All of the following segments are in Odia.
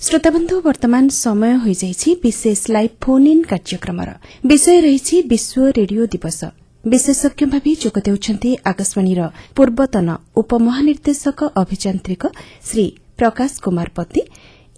श्रोताबंधु वर्तमान समय हो जाइछि विशेष लाइव फोन इन कार्यक्रमर विषय रही विश्व रेडियो दिवस। विशेषज्ञ भाव जोग देउछन्ति आकाशवाणीर पूर्वतन उपमहानिर्देशक अभियांत्रिक श्री प्रकाश कुमार पति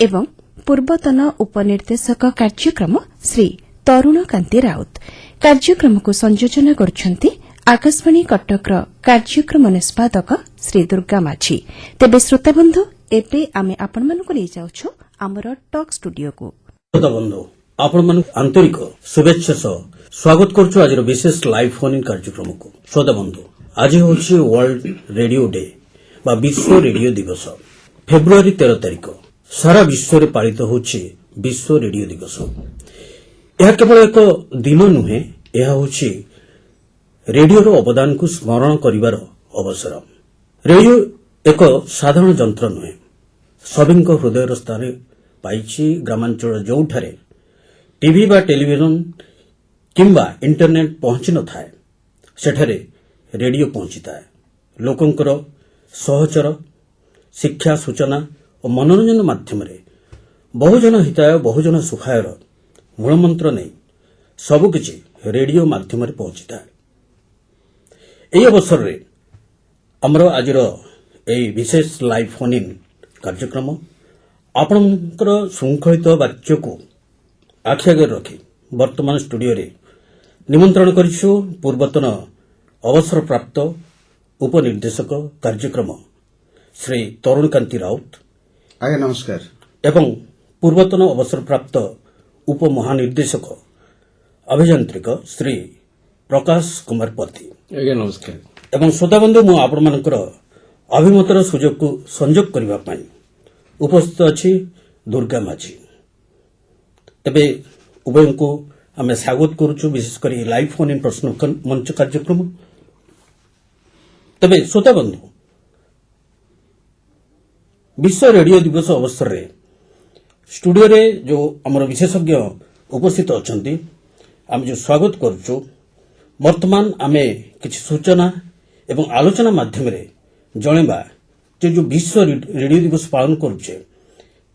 एवं पूर्वतन उपनिर्देशक कार्यक्रम श्री तरुण कांति राउत। कार्यक्रम को संयोजन करुछन्ति आकाशवाणी कटकर कार्यक्रम निष्पादक श्री दुर्गा माझी। तेबे श्रोताबंधु एबे आमे आपण मानकु नै जाउछु आमर टॉक स्टूडियो को। श्रोताबंधु आपण मान आंतरिक शुभेच्छा सह स्वागत करछु आज विशेष लाइव फोन इन कार्यक्रम को। श्रोताबंधु आज होछि वर्ल्ड रेडियो डे बा विश्व रेडियो दिवस। फेब्रुआरी 13 तारिख सारा विश्व रे पालित होछि विश्व रेडियो दिवस। यह केवल एक दिन नुहे, यह होछि रेडियो रो अवदान को स्मरण करिवार अवसर। रेडियो एक साधारण जंत्र नुहे, सभी हृदय स्थान पाइछि। ग्रामांचल जोठारे टीवी बा टेलीविजन किंबा इंटरनेट पहुंची न थाए सेठारे रेडियो पहुंची थाए। लोकंकर सहचर शिक्षा सूचना और मनोरंजन माध्यम रे बहुजन हिताय बहुजन सुखायर मूलमंत्र नहीं सबकिछि रेडियो माध्यम रे पहुंची थाए। एई अवसर रे हमरो आजिर एई विशेष लाइव फोन इन कार्यक्रम आपणकर श्रृंखलित वाक्य को आखि आगे रखी वर्तमान स्टूडियो रे निमंत्रण करिछु पूर्वतन अवसर प्राप्त उपनिर्देशक कार्यक्रम श्री तरुण कांति राउत। आज्ञा नमस्कार। एवं पूर्वतन अवसर प्राप्त उपमहानिर्देशक अभियांत्रिक श्री प्रकाश कुमार पति। आज्ञा नमस्कार। एवं श्रोताबंधु मु आपण मानकर अभिमतर सुजोग को संजोग करबा पई उपस्थित अछि दुर्गा माझी। तबे उभय को आम स्वागत करुचु विशेषकर लाइव फोन इन प्रश्न मंच कार्यक्रम। तबे श्रोताबंधु विश्व रेडियो दिवस अवसर रे स्टूडियो रे जो आमर विशेषज्ञ उपस्थित अछंती आम जो स्वागत करुचु। वर्तमान आमे किछि सूचना एवं आलोचना माध्यम रे जणेबा जो विश्व रेडियो दिवस पालन करुचे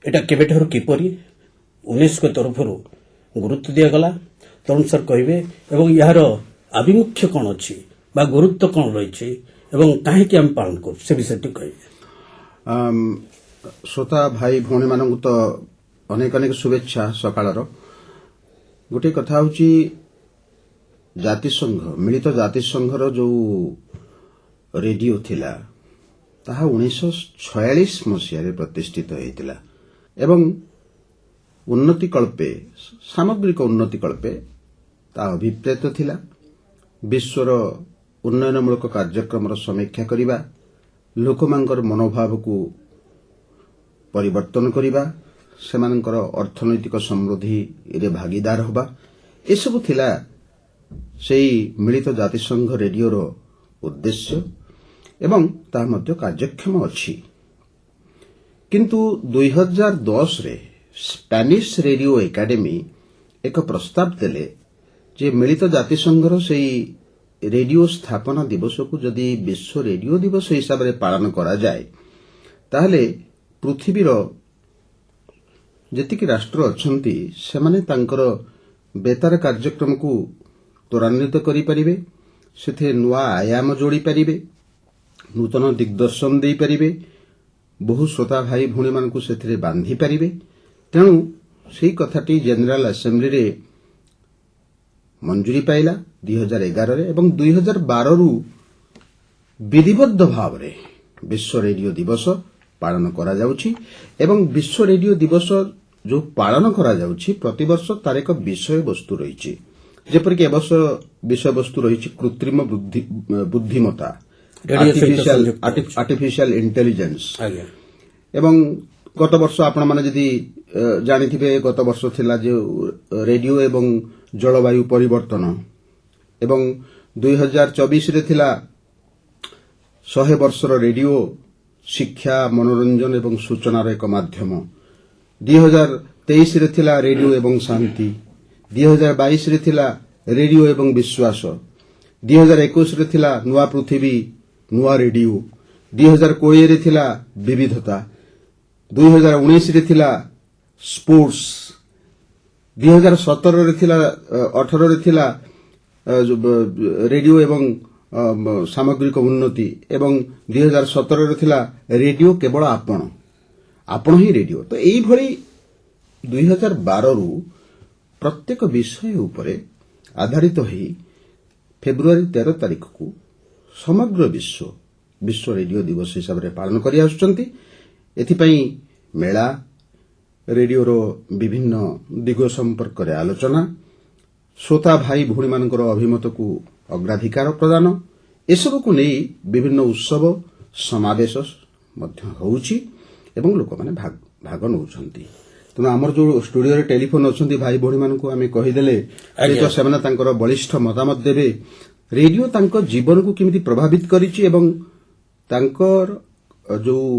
एटा केबेठारु किपरि यूनेस्को तरफ गुरुत्व दिगला तरुण सर कहबे एवं यार आभिमुख्य कौन अच्छी बा गुरुत्व कौन रही एवं कहीं आम पालन कर से विषय कहबे। श्रोता भाई भौणी मानक तो अनेक अनेक शुभेच्छा। सकाळर गोटे कथा होची जातिसंघ मिलित जातिसंघर जो रेडियो थिला ताहा 1946 मसीह प्रतिष्ठित होइतिला एवं उन्नति कल्पे सामग्रिक उन्नति कल्पे ता अभिप्रेत थिला। विश्वर उन्नयनमूलक कार्यक्रम समीक्षा करिबा, लोकमानकर मनोभाव को परिवर्तन करिबा, सेमानकर अर्थनैतिक समृद्धि रे भागीदार होबा ए सब थिला सेई मिलित जातिसंघ रेडियोर उद्देश्य एवं ता मध्य कार्यक्षम अछि। किंतु 2010 रे स्पेनिश रेडियो एकेडमी एक प्रस्ताव देले जे मिलित जातिसंघर सेई रेडियो स्थापना दिवस को जदि विश्व रेडियो दिवस हिसाब रे पालन करा जाए ताहले पृथ्वीर जेतिकी राष्ट्र अछंती सेमाने तांकर बेतार कार्यक्रम को त्वरान्वित करि परिबे, सेथे नुआ आयाम जोड़ी परिबे, नूतन दिग्दर्शन दे परिबे, बहु श्रोता भाई भौणी मानकु सेथिरे बांधी परिबे। तेणु सेही कथाटी जनरल असेंबली रे मंजूरी पाइला 2011 रे एवं 2012 रु विधिबद्ध भाव रे विश्व रेडियो दिवस पालन करा जाउछि एवं विश्व रेडियो दिवस जो पालन करा जाउछि प्रतिवर्ष तार एक विषय वस्तु रहिछि। जेपरिक ए वर्ष विषय वस्तु रहिछि कृत्रिम बुद्धिमत्ता आर्टिफिशियल इंटेलिजेंस एवं गत वर्ष आपण माने जदि जानिथिबे गत वर्ष थिला जे रेडियो एवं जलवायु परिवर्तन एवं 2024 रे थिला 100 वर्षर रेडियो शिक्षा मनोरंजन एवं सूचनार एक माध्यम। 2023 रे थिला रेडियो एवं शांति, 2022 रे थिला रेडियो एवं विश्वास, 2021 रे थिला नुआ पृथ्वी नुआ रेडियो, 2020 रे थिला विविधता, 2019 रे थिला ସ୍ପୋର୍ଟସ 2017ରେ ଥିଲା 18ରେ ଥିଲା ରେଡିଓ ଏବଂ ସାମଗ୍ରିକ ଉନ୍ନତି ଏବଂ 2017ରେ ଥିଲା ରେଡିଓ କେବଳ ଆପଣ ହିଁ ରେଡିଓ। ତ ଏଇଭଳି 2012ରୁ ପ୍ରତ୍ୟେକ ବିଷୟ ଉପରେ ଆଧାରିତ ହୋଇ ଫେବୃଆରୀ 13 ତାରିଖକୁ ସମଗ୍ର ବିଶ୍ୱ ରେଡିଓ ଦିବସ ହିସାବରେ ପାଳନ କରି ଆସୁଛନ୍ତି। ଏଥିପାଇଁ ମେଳା, ରେଡିଓର ବିଭିନ୍ନ ଦିଗ ସମ୍ପର୍କରେ ଆଲୋଚନା, ଶ୍ରୋତା ଭାଇ ଭଉଣୀମାନଙ୍କର ଅଭିମତକୁ ଅଗ୍ରାଧିକାର ପ୍ରଦାନ, ଏସବୁକୁ ନେଇ ବିଭିନ୍ନ ଉତ୍ସବ ସମାବେଶ ମଧ୍ୟ ହେଉଛି ଏବଂ ଲୋକମାନେ ଭାଗ ନେଉଛନ୍ତି। ତେଣୁ ଆମର ଯେଉଁ ଷ୍ଟୁଡିଓରେ ଟେଲିଫୋନ ଅଛନ୍ତି ଭାଇ ଭଉଣୀମାନଙ୍କୁ ଆମେ କହିଦେଲେ ସେମାନେ ତାଙ୍କର ବଳିଷ୍ଠ ମତାମତ ଦେବେ। ରେଡିଓ ତାଙ୍କ ଜୀବନକୁ କେମିତି ପ୍ରଭାବିତ କରିଛି ଏବଂ ତାଙ୍କର ଯେଉଁ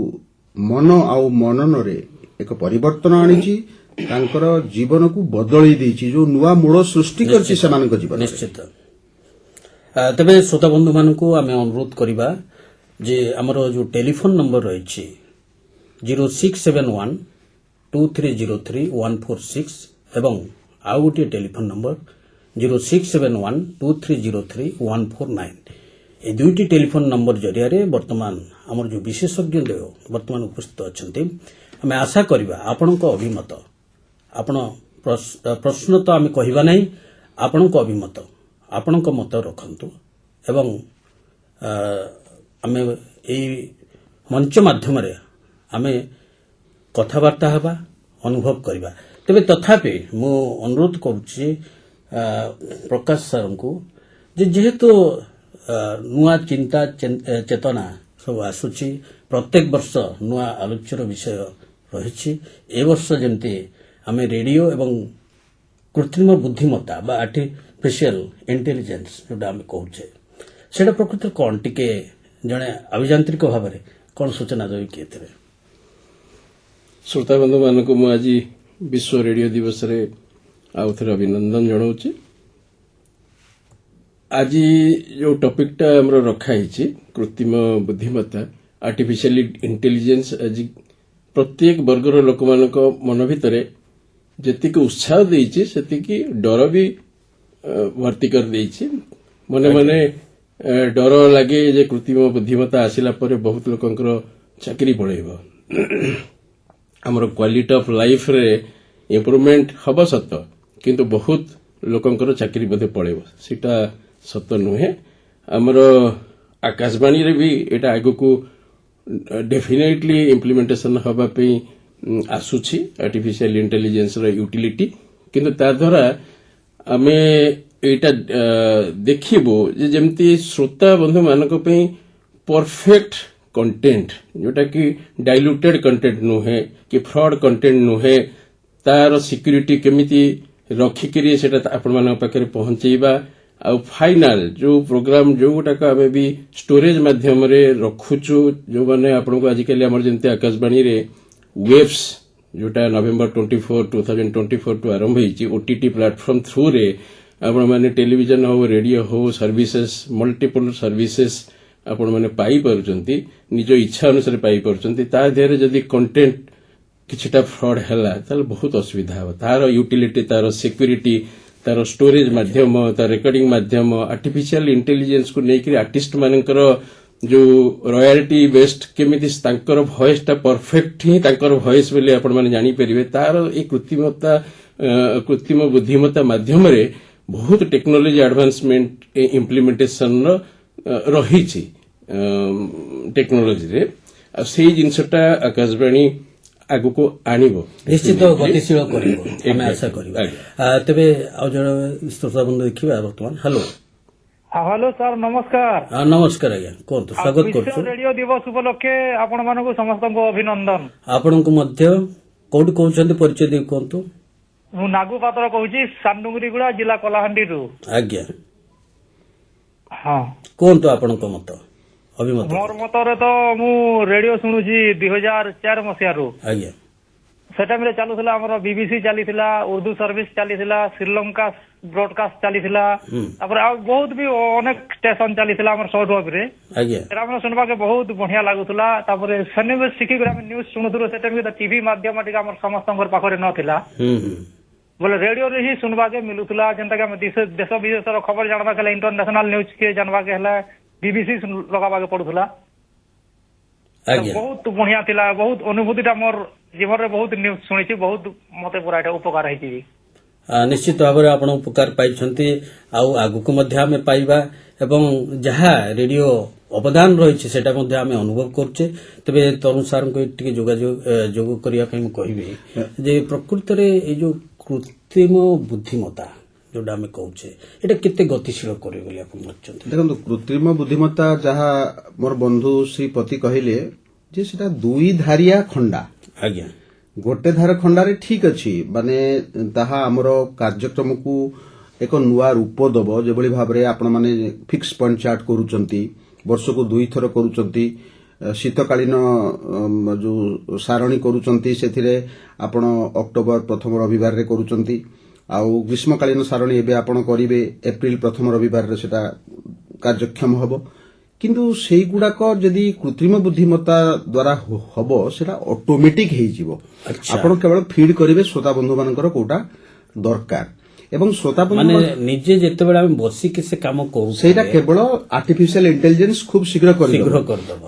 ମନ ଆଉ ମନନରେ ଏକ ପରିବର୍ତ୍ତନ ଆଣିଛି, ତାଙ୍କର ଜୀବନକୁ ବଦଳେଇ ଦେଇଛି, ଯେଉଁ ନୂଆ ମୂଳ ସୃଷ୍ଟି କରିଛି ସେମାନଙ୍କ ଜୀବନ। ନିଶ୍ଚିତ। ତେବେ ଶ୍ରୋତା ବନ୍ଧୁମାନଙ୍କୁ ଆମେ ଅନୁରୋଧ କରିବା ଯେ ଆମର ଯେଉଁ ଟେଲିଫୋନ ନମ୍ବର ରହିଛି 06712303 ଏବଂ ଆଉ ଗୋଟିଏ ଟେଲିଫୋନ ନମ୍ବର 06712303 এই দুইটি টেলিফোন নম্বর জরিয়ারে বর্তমান আমার যে বিশেষজ্ঞ দেহ বর্তমান উপস্থিত অনেক আমি আশা করা আপনার অভিমত আপন প্রশ্ন তো আমি কহবা না আপনার অভিমত আপনার মত রখন্তু এবং আমি এই মঞ্চ মাধ্যমে আমি কথাবার্তা হবা অনুভব করা। তবে তথাপি মু অনুরোধ করছি প্রকাশ সারଙ୍କୁ যে যেহেতু ନୂଆ ଚିନ୍ତା ଚେତନା ସବୁ ଆସୁଛି, ପ୍ରତ୍ୟେକ ବର୍ଷ ନୂଆ ଆଲୋଚ୍ୟର ବିଷୟ ରହିଛି। ଏ ବର୍ଷ ଯେମିତି ଆମେ ରେଡିଓ ଏବଂ କୃତ୍ରିମ ବୁଦ୍ଧିମତ୍ତା ବା ଆର୍ଟିଫିସିଆଲ ଇଣ୍ଟେଲିଜେନ୍ସ ଯୋଉଟା ଆମେ କହୁଛେ ସେଇଟା ପ୍ରକୃତରେ କ'ଣ ଟିକେ ଜଣେ ଆଭିଯାନ୍ତ୍ରିକ ଭାବରେ କ'ଣ ସୂଚନା ଦେବି କି ଏଥିରେ? ଶ୍ରୋତାବନ୍ଧୁମାନଙ୍କୁ ମୁଁ ଆଜି ବିଶ୍ୱ ରେଡିଓ ଦିବସରେ ଆଉ ଥରେ ଅଭିନନ୍ଦନ ଜଣାଉଛି। ଆଜି ଯେଉଁ ଟପିକଟା ଆମର ରଖାହେଇଛି କୃତ୍ରିମ ବୁଦ୍ଧିମତ୍ତା ଆର୍ଟିଫିସିଆଲ ଇଣ୍ଟେଲିଜେନ୍ସ, ଆଜି ପ୍ରତ୍ୟେକ ବର୍ଗର ଲୋକମାନଙ୍କ ମନ ଭିତରେ ଯେତିକି ଉତ୍ସାହ ଦେଇଛି ସେତିକି ଡର ବି ଭର୍ତ୍ତି କରିଦେଇଛି। ମନେ ମନେ ଡର ଲାଗେ ଯେ କୃତ୍ରିମ ବୁଦ୍ଧିମତ୍ତା ଆସିଲା ପରେ ବହୁତ ଲୋକଙ୍କର ଚାକିରି ପଳେଇବ, ଆମର କ୍ୱାଲିଟି ଅଫ୍ ଲାଇଫରେ ଇମ୍ପ୍ରୁଭମେଣ୍ଟ ହେବ ସତ, କିନ୍ତୁ ବହୁତ ଲୋକଙ୍କର ଚାକିରି ବୋଧେ ପଳେଇବ, ସେଟା ସତ ନୁହେଁ। ଆମର ଆକାଶବାଣୀରେ ବି ଏଟା ଆଗକୁ ଡେଫିନେଟଲି ଇମ୍ପ୍ଲିମେଣ୍ଟେସନ ହେବା ପାଇଁ ଆସୁଛି ଆର୍ଟିଫିସିଆଲ ଇଣ୍ଟେଲିଜେନ୍ସର ୟୁଟିଲିଟି, କିନ୍ତୁ ତା ଦ୍ୱାରା ଆମେ ଏଇଟା ଦେଖିବୁ ଯେ ଯେମିତି ଶ୍ରୋତା ବନ୍ଧୁମାନଙ୍କ ପାଇଁ ପରଫେକ୍ଟ କଣ୍ଟେଣ୍ଟ, ଯୋଉଟା କି ଡାଇଲ୍ୟୁଟେଡ୍ କଣ୍ଟେଣ୍ଟ ନୁହେଁ କି ଫ୍ରଡ୍ କଣ୍ଟେଣ୍ଟ ନୁହେଁ, ତାର ସିକ୍ୟୁରିଟି କେମିତି ରଖିକିରି ସେଟା ଆପଣମାନଙ୍କ ପାଖରେ ପହଞ୍ଚେଇବା, ଆଉ ଫାଇନାଲ ଯୋଉ ପ୍ରୋଗ୍ରାମ ଯୋଉଗୁଡାକ ଆମେ ବି ଷ୍ଟୋରେଜ ମାଧ୍ୟମରେ ରଖୁଛୁ, ଯୋଉମାନେ ଆପଣଙ୍କୁ ଆଜିକାଲି ଆମର ଯେମିତି ଆକାଶବାଣୀରେ ୱେବ୍ସ ଯୋଉଟା ନଭେମ୍ବର 24, 2024 ଆରମ୍ଭ ହେଇଛି, ଓଟିଟି ପ୍ଲାଟଫର୍ମ ଥ୍ରୁରେ ଆପଣମାନେ ଟେଲିଭିଜନ ହଉ ରେଡିଓ ହଉ ସର୍ଭିସେସ୍ ମଲ୍ଟିପଲ୍ ସର୍ଭିସେସ୍ ଆପଣମାନେ ପାଇପାରୁଛନ୍ତି, ନିଜ ଇଚ୍ଛା ଅନୁସାରେ ପାଇପାରୁଛନ୍ତି। ତା ଦେହରେ ଯଦି କଣ୍ଟେଣ୍ଟ କିଛିଟା ଫ୍ରଡ୍ ହେଲା ତାହେଲେ ବହୁତ ଅସୁବିଧା ହେବ। ତାର ୟୁଟିଲିଟି, ତାର ସିକ୍ୟୁରିଟି, ତାର ଷ୍ଟୋରେଜ ମାଧ୍ୟମ, ତାର ରେକର୍ଡିଂ ମାଧ୍ୟମ, ଆର୍ଟିଫିସିଆଲ ଇଣ୍ଟେଲିଜେନ୍ସକୁ ନେଇକରି ଆର୍ଟିଷ୍ଟ ମାନଙ୍କର ଯୋଉ ରୟାଲିଟି ବେସ୍ଡ କେମିତି ତାଙ୍କର ଭଏସଟା ପରଫେକ୍ଟ ହିଁ ତାଙ୍କର ଭଏସ ବୋଲି ଆପଣମାନେ ଜାଣିପାରିବେ, ତାର ଏଇ କୃତ୍ରିମ ବୁଦ୍ଧିମତ୍ତା ମାଧ୍ୟମରେ ବହୁତ ଟେକ୍ନୋଲୋଜି ଆଡଭାନ୍ସମେଣ୍ଟ ଇମ୍ପ୍ଲିମେଣ୍ଟେସନର ରହିଛି ଟେକ୍ନୋଲୋଜିରେ, ଆଉ ସେଇ ଜିନିଷଟା ଆକାଶବାଣୀ ଆଗକୁ ଆଣିବ, ନିଶ୍ଚିତ ଗତିଶୀଳ କରିବ ଆମେ ଆଶା କରିବା। ତେବେ ଆଉ ଜଣେ ଶ୍ରୋତାବନ୍ଧୁ ଦେଖିବା ବର୍ତ୍ତମାନ। ହ୍ୟାଲୋ ହ୍ୟାଲୋ ସାର୍, ନମସ୍କାର। ନମସ୍କାର ଆଜ୍ଞା, କୁହନ୍ତୁ, ସ୍ୱାଗତ କରୁଛୁ। ରେଡିଓ ଦିବସ ଉପଲକ୍ଷେ ଆପଣମାନଙ୍କୁ ସମସ୍ତଙ୍କୁ ଅଭିନନ୍ଦନ। ଆପଣଙ୍କୁ ମଧ୍ୟ। କୋଉଠି କହୁଛନ୍ତି ପରିଚୟ ଦେଇ କୁହନ୍ତୁ। ମୁଁ ନାଗୁ ପାତ୍ର କହୁଛି, ସାନୁଗୁରିଗୁଡା, ଜିଲ୍ଲା କଳାହାଣ୍ଡିରୁ। ଆଜ୍ଞା, ହଁ କୁହନ୍ତୁ ଆପଣଙ୍କ ମତ ଅଭିମତ। ମୋର ମତରେ ତ ମୁଁ ରେଡିଓ ଶୁଣୁଛି 2004 ମସିହାରୁ। ଆଜ୍ଞା, ସେ ଟାଇମରେ ଚାଲୁଥିଲା ଆମର BBC ଚାଲିଥିଲା, ଉର୍ଦ୍ଦୁ ସର୍ଭିସ ଚାଲିଥିଲା, ଶ୍ରୀଲଙ୍କା ବ୍ରଡକାଷ୍ଟ ଚାଲିଥିଲା ତାପରେ ଆଉ ବହୁତ ବି ଅନେକ ଷ୍ଟେସନ ଚାଲିଥିଲା ଆମର ସାଉଥ ୱେବରେ ଆଜ୍ଞା ସେଟା ଆମେ ଶୁଣବାକେ ବହୁତ ବଢିଆ ଲାଗୁଥିଲା ତାପରେ ସେନେ ବି ଶିଖିକରି ଆମେ ନ୍ୟୁଜ ଶୁଣୁଥିଲୁ ସେଟା ବି ଟିଭି ମାଧ୍ୟମ ଟିକେ ଆମର ସମସ୍ତଙ୍କର ପାଖରେ ନଥିଲା ବୋଲେ ରେଡିଓରେ ହିଁ ଶୁଣବାକେ ମିଳୁଥିଲା ଯେନ୍ତା କି ଆମେ ଦେଶ ବିଦେଶର ଖବର ଜାଣବାକେ ହେଲେ ଇଣ୍ଟରନ୍ୟାସନାଲ ନ୍ୟୁଜ କେ ଜାଣବାକେ ହେଲେ BBC ଲଗାବାକେ ପଡୁଥିଲା ଆଜ୍ଞା ବହୁତ ବଢିଆ ଥିଲା ବହୁତ ଅନୁଭୂତିଟା ମୋର ଜୀବନରେ ବହୁତ ନ୍ୟୁଜ ଶୁଣିଛି ବହୁତ ମତେ ପୁରା ଏଇଟା ଉପକାର ହେଇଛି ନିଶ୍ଚିତ ଭାବରେ ଆପଣ ଉପକାର ପାଇଛନ୍ତି ଆଉ ଆଗକୁ ମଧ୍ୟ ଆମେ ପାଇବା ଏବଂ ଯାହା ରେଡିଓ ଅବଦାନ ରହିଛି ସେଟା ମଧ୍ୟ ଆମେ ଅନୁଭବ କରୁଛେ ତେବେ ତରୁଣ ସାର୍ଙ୍କୁ ଟିକେ ଯୋଗ କରିବା ପାଇଁ ମୁଁ କହିବି ଯେ ପ୍ରକୃତରେ ଏଇ ଯୋଉ କୃତ୍ରିମ ବୁଦ୍ଧିମତ୍ତା ଯୋଉଟା ଆମେ କହୁଛେ ଏଟା କେତେ ଗତିଶୀଳ କରିବ ବୋଲି ଆପଣ ଭାବୁଛନ୍ତି ଦେଖନ୍ତୁ କୃତ୍ରିମ ବୁଦ୍ଧିମତ୍ତା ଯାହା ମୋର ବନ୍ଧୁ ଶ୍ରୀପତି କହିଲେ ଯେ ସେଟା ଦୁଇ ଧାରିଆ ଖଣ୍ଡା ଆଜ୍ଞା ଗୋଟେ ଧାର ଖଣ୍ଡାରେ ଠିକ୍ ଅଛି ମାନେ ତାହା ଆମର କାର୍ଯ୍ୟକ୍ରମକୁ ଏକ ନୂଆ ରୂପ ଦେବ ଯେଭଳି ଭାବରେ ଆପଣମାନେ ଫିକ୍ସ ପଏଣ୍ଟ ଚାର୍ଟ କରୁଛନ୍ତି ବର୍ଷକୁ 2 ଥର କରୁଛନ୍ତି ଶୀତକାଳୀନ ଯୋଉ ସାରଣୀ କରୁଛନ୍ତି ସେଥିରେ ଆପଣ ଅକ୍ଟୋବର ପ୍ରଥମ ରବିବାରରେ କରୁଛନ୍ତି ଆଉ ଗ୍ରୀଷ୍ମକାଳୀନ ସାରଣୀ ଏବେ ଆପଣ କରିବେ ଏପ୍ରିଲ ପ୍ରଥମ ରବିବାରରେ ସେଟା କାର୍ଯ୍ୟକ୍ଷମ ହେବ କିନ୍ତୁ ସେଇଗୁଡାକ ଯଦି କୃତ୍ରିମ ବୁଦ୍ଧିମତ୍ତା ଦ୍ୱାରା ହବ ସେଟା ଅଟୋମେଟିକ୍ ହେଇଯିବ ଆପଣ କେବଳ ଫିଡ୍ କରିବେ ଶ୍ରୋତା ବନ୍ଧୁମାନଙ୍କର କୋଉଟା ଦରକାର ଏବଂ ଶ୍ରୋତା ମାନେ ନିଜେ ଯେତେବେଳେ ଆମେ ବସିକି ସେ କାମ କରୁ ସେଇଟା କେବଳ ଆର୍ଟିଫିସିଆଲ ଇଣ୍ଟେଲିଜେନ୍ସ ଖୁବ୍ ଶୀଘ୍ର କରିଦେବ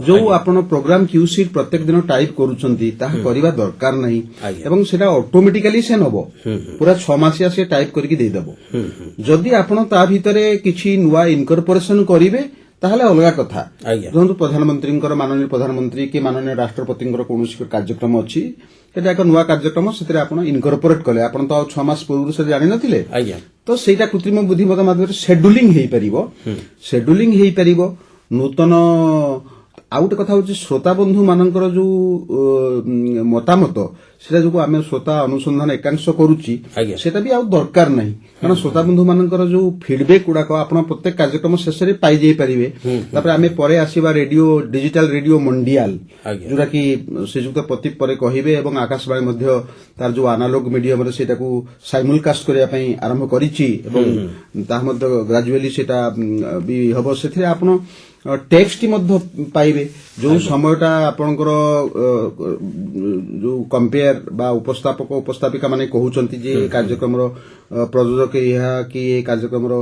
ଯୋଉ ଆପଣ ପ୍ରୋଗ୍ରାମ କ୍ୟୁ ସିଟ୍ ପ୍ରତ୍ୟେକ ଦିନ ଟାଇପ୍ କରୁଛନ୍ତି ତାହା କରିବା ଦରକାର ନାହିଁ ଏବଂ ସେଟା ଅଟୋମେଟିକାଲି ସେ ନବ ପୁରା 6 ମାସିଆ ସେ ଟାଇପ୍ କରିକି ଦେଇଦେବ ଯଦି ଆପଣ ତା ଭିତରେ କିଛି ନୂଆ ଇନକର୍ପୋରେସନ କରିବେ ତାହେଲେ ଅଲଗା କଥା ଧରନ୍ତୁ ପ୍ରଧାନମନ୍ତ୍ରୀଙ୍କର ମାନନୀୟ ପ୍ରଧାନମନ୍ତ୍ରୀ କି ମାନନୀୟ ରାଷ୍ଟ୍ରପତିଙ୍କର କୌଣସି କାର୍ଯ୍ୟକ୍ରମ ଅଛି ସେଟା ଏକ ନୂଆ କାର୍ଯ୍ୟକ୍ରମ ସେଥିରେ ଆପଣ ଇନକର୍ପୋରେଟ୍ କଲେ ଆପଣ ତ 6 ମାସ ପୂର୍ବରୁ ସେ ଜାଣିନଥିଲେ ତ ସେଇଟା କୃତ୍ରିମ ବୁଦ୍ଧିମତ୍ତା ମାଧ୍ୟମରେ ସେଡୁଲିଂ ହେଇପାରିବ ନୂତନ ଆଉ ଗୋଟେ କଥା ହଉଛି ଶ୍ରୋତା ବନ୍ଧୁ ମାନଙ୍କର ଯୋଉ ମତାମତ ସେଟା ଯୋଉ ଆମେ ଶ୍ରୋତା ଅନୁସନ୍ଧାନ ଏକାଂଶ କରୁଛି ସେଟା ବି ଆଉ ଦରକାର ନାହିଁ କାରଣ ଶ୍ରୋତା ବନ୍ଧୁ ମାନଙ୍କର ଯୋଉ ଫିଡବ୍ୟାକ୍ ଗୁଡାକ ଆପଣ ପ୍ରତ୍ୟେକ କାର୍ଯ୍ୟକ୍ରମ ଶେଷରେ ପାଇଯାଇ ପାରିବେ ତାପରେ ଆମେ ପରେ ଆସିବା ଡିଜିଟାଲ ରେଡିଓ ମଣ୍ଡିଆଲ ଯୋଉଟା କି ଶ୍ରୀଯୁକ୍ତ ପ୍ରତୀପ ପରେ କହିବେ ଏବଂ ଆକାଶବାଣୀ ମଧ୍ୟ ତାର ଯୋଉ ଆନାଲୋଗ ମିଡିୟମରେ ସେଇଟାକୁ ସାଇମୁଲକାଷ୍ଟ କରିବା ପାଇଁ ଆରମ୍ଭ କରିଛି ଏବଂ ତାହା ମଧ୍ୟ ଗ୍ରାଜୁଆଲି ସେଟା ବି ହବ ସେଥିରେ ଆପଣ ଟେକ୍ସଟ ମଧ୍ୟ ପାଇବେ ଯୋଉ ସମୟଟା ଆପଣଙ୍କର ଯୋଉ କମ୍ପେୟାର ବା ଉପସ୍ଥାପକ ଉପସ୍ଥାପିକା ମାନେ କହୁଛନ୍ତି ଯେ ଏ କାର୍ଯ୍ୟକ୍ରମର ପ୍ରଯୋଜକ ଏହା କି ଏ କାର୍ଯ୍ୟକ୍ରମର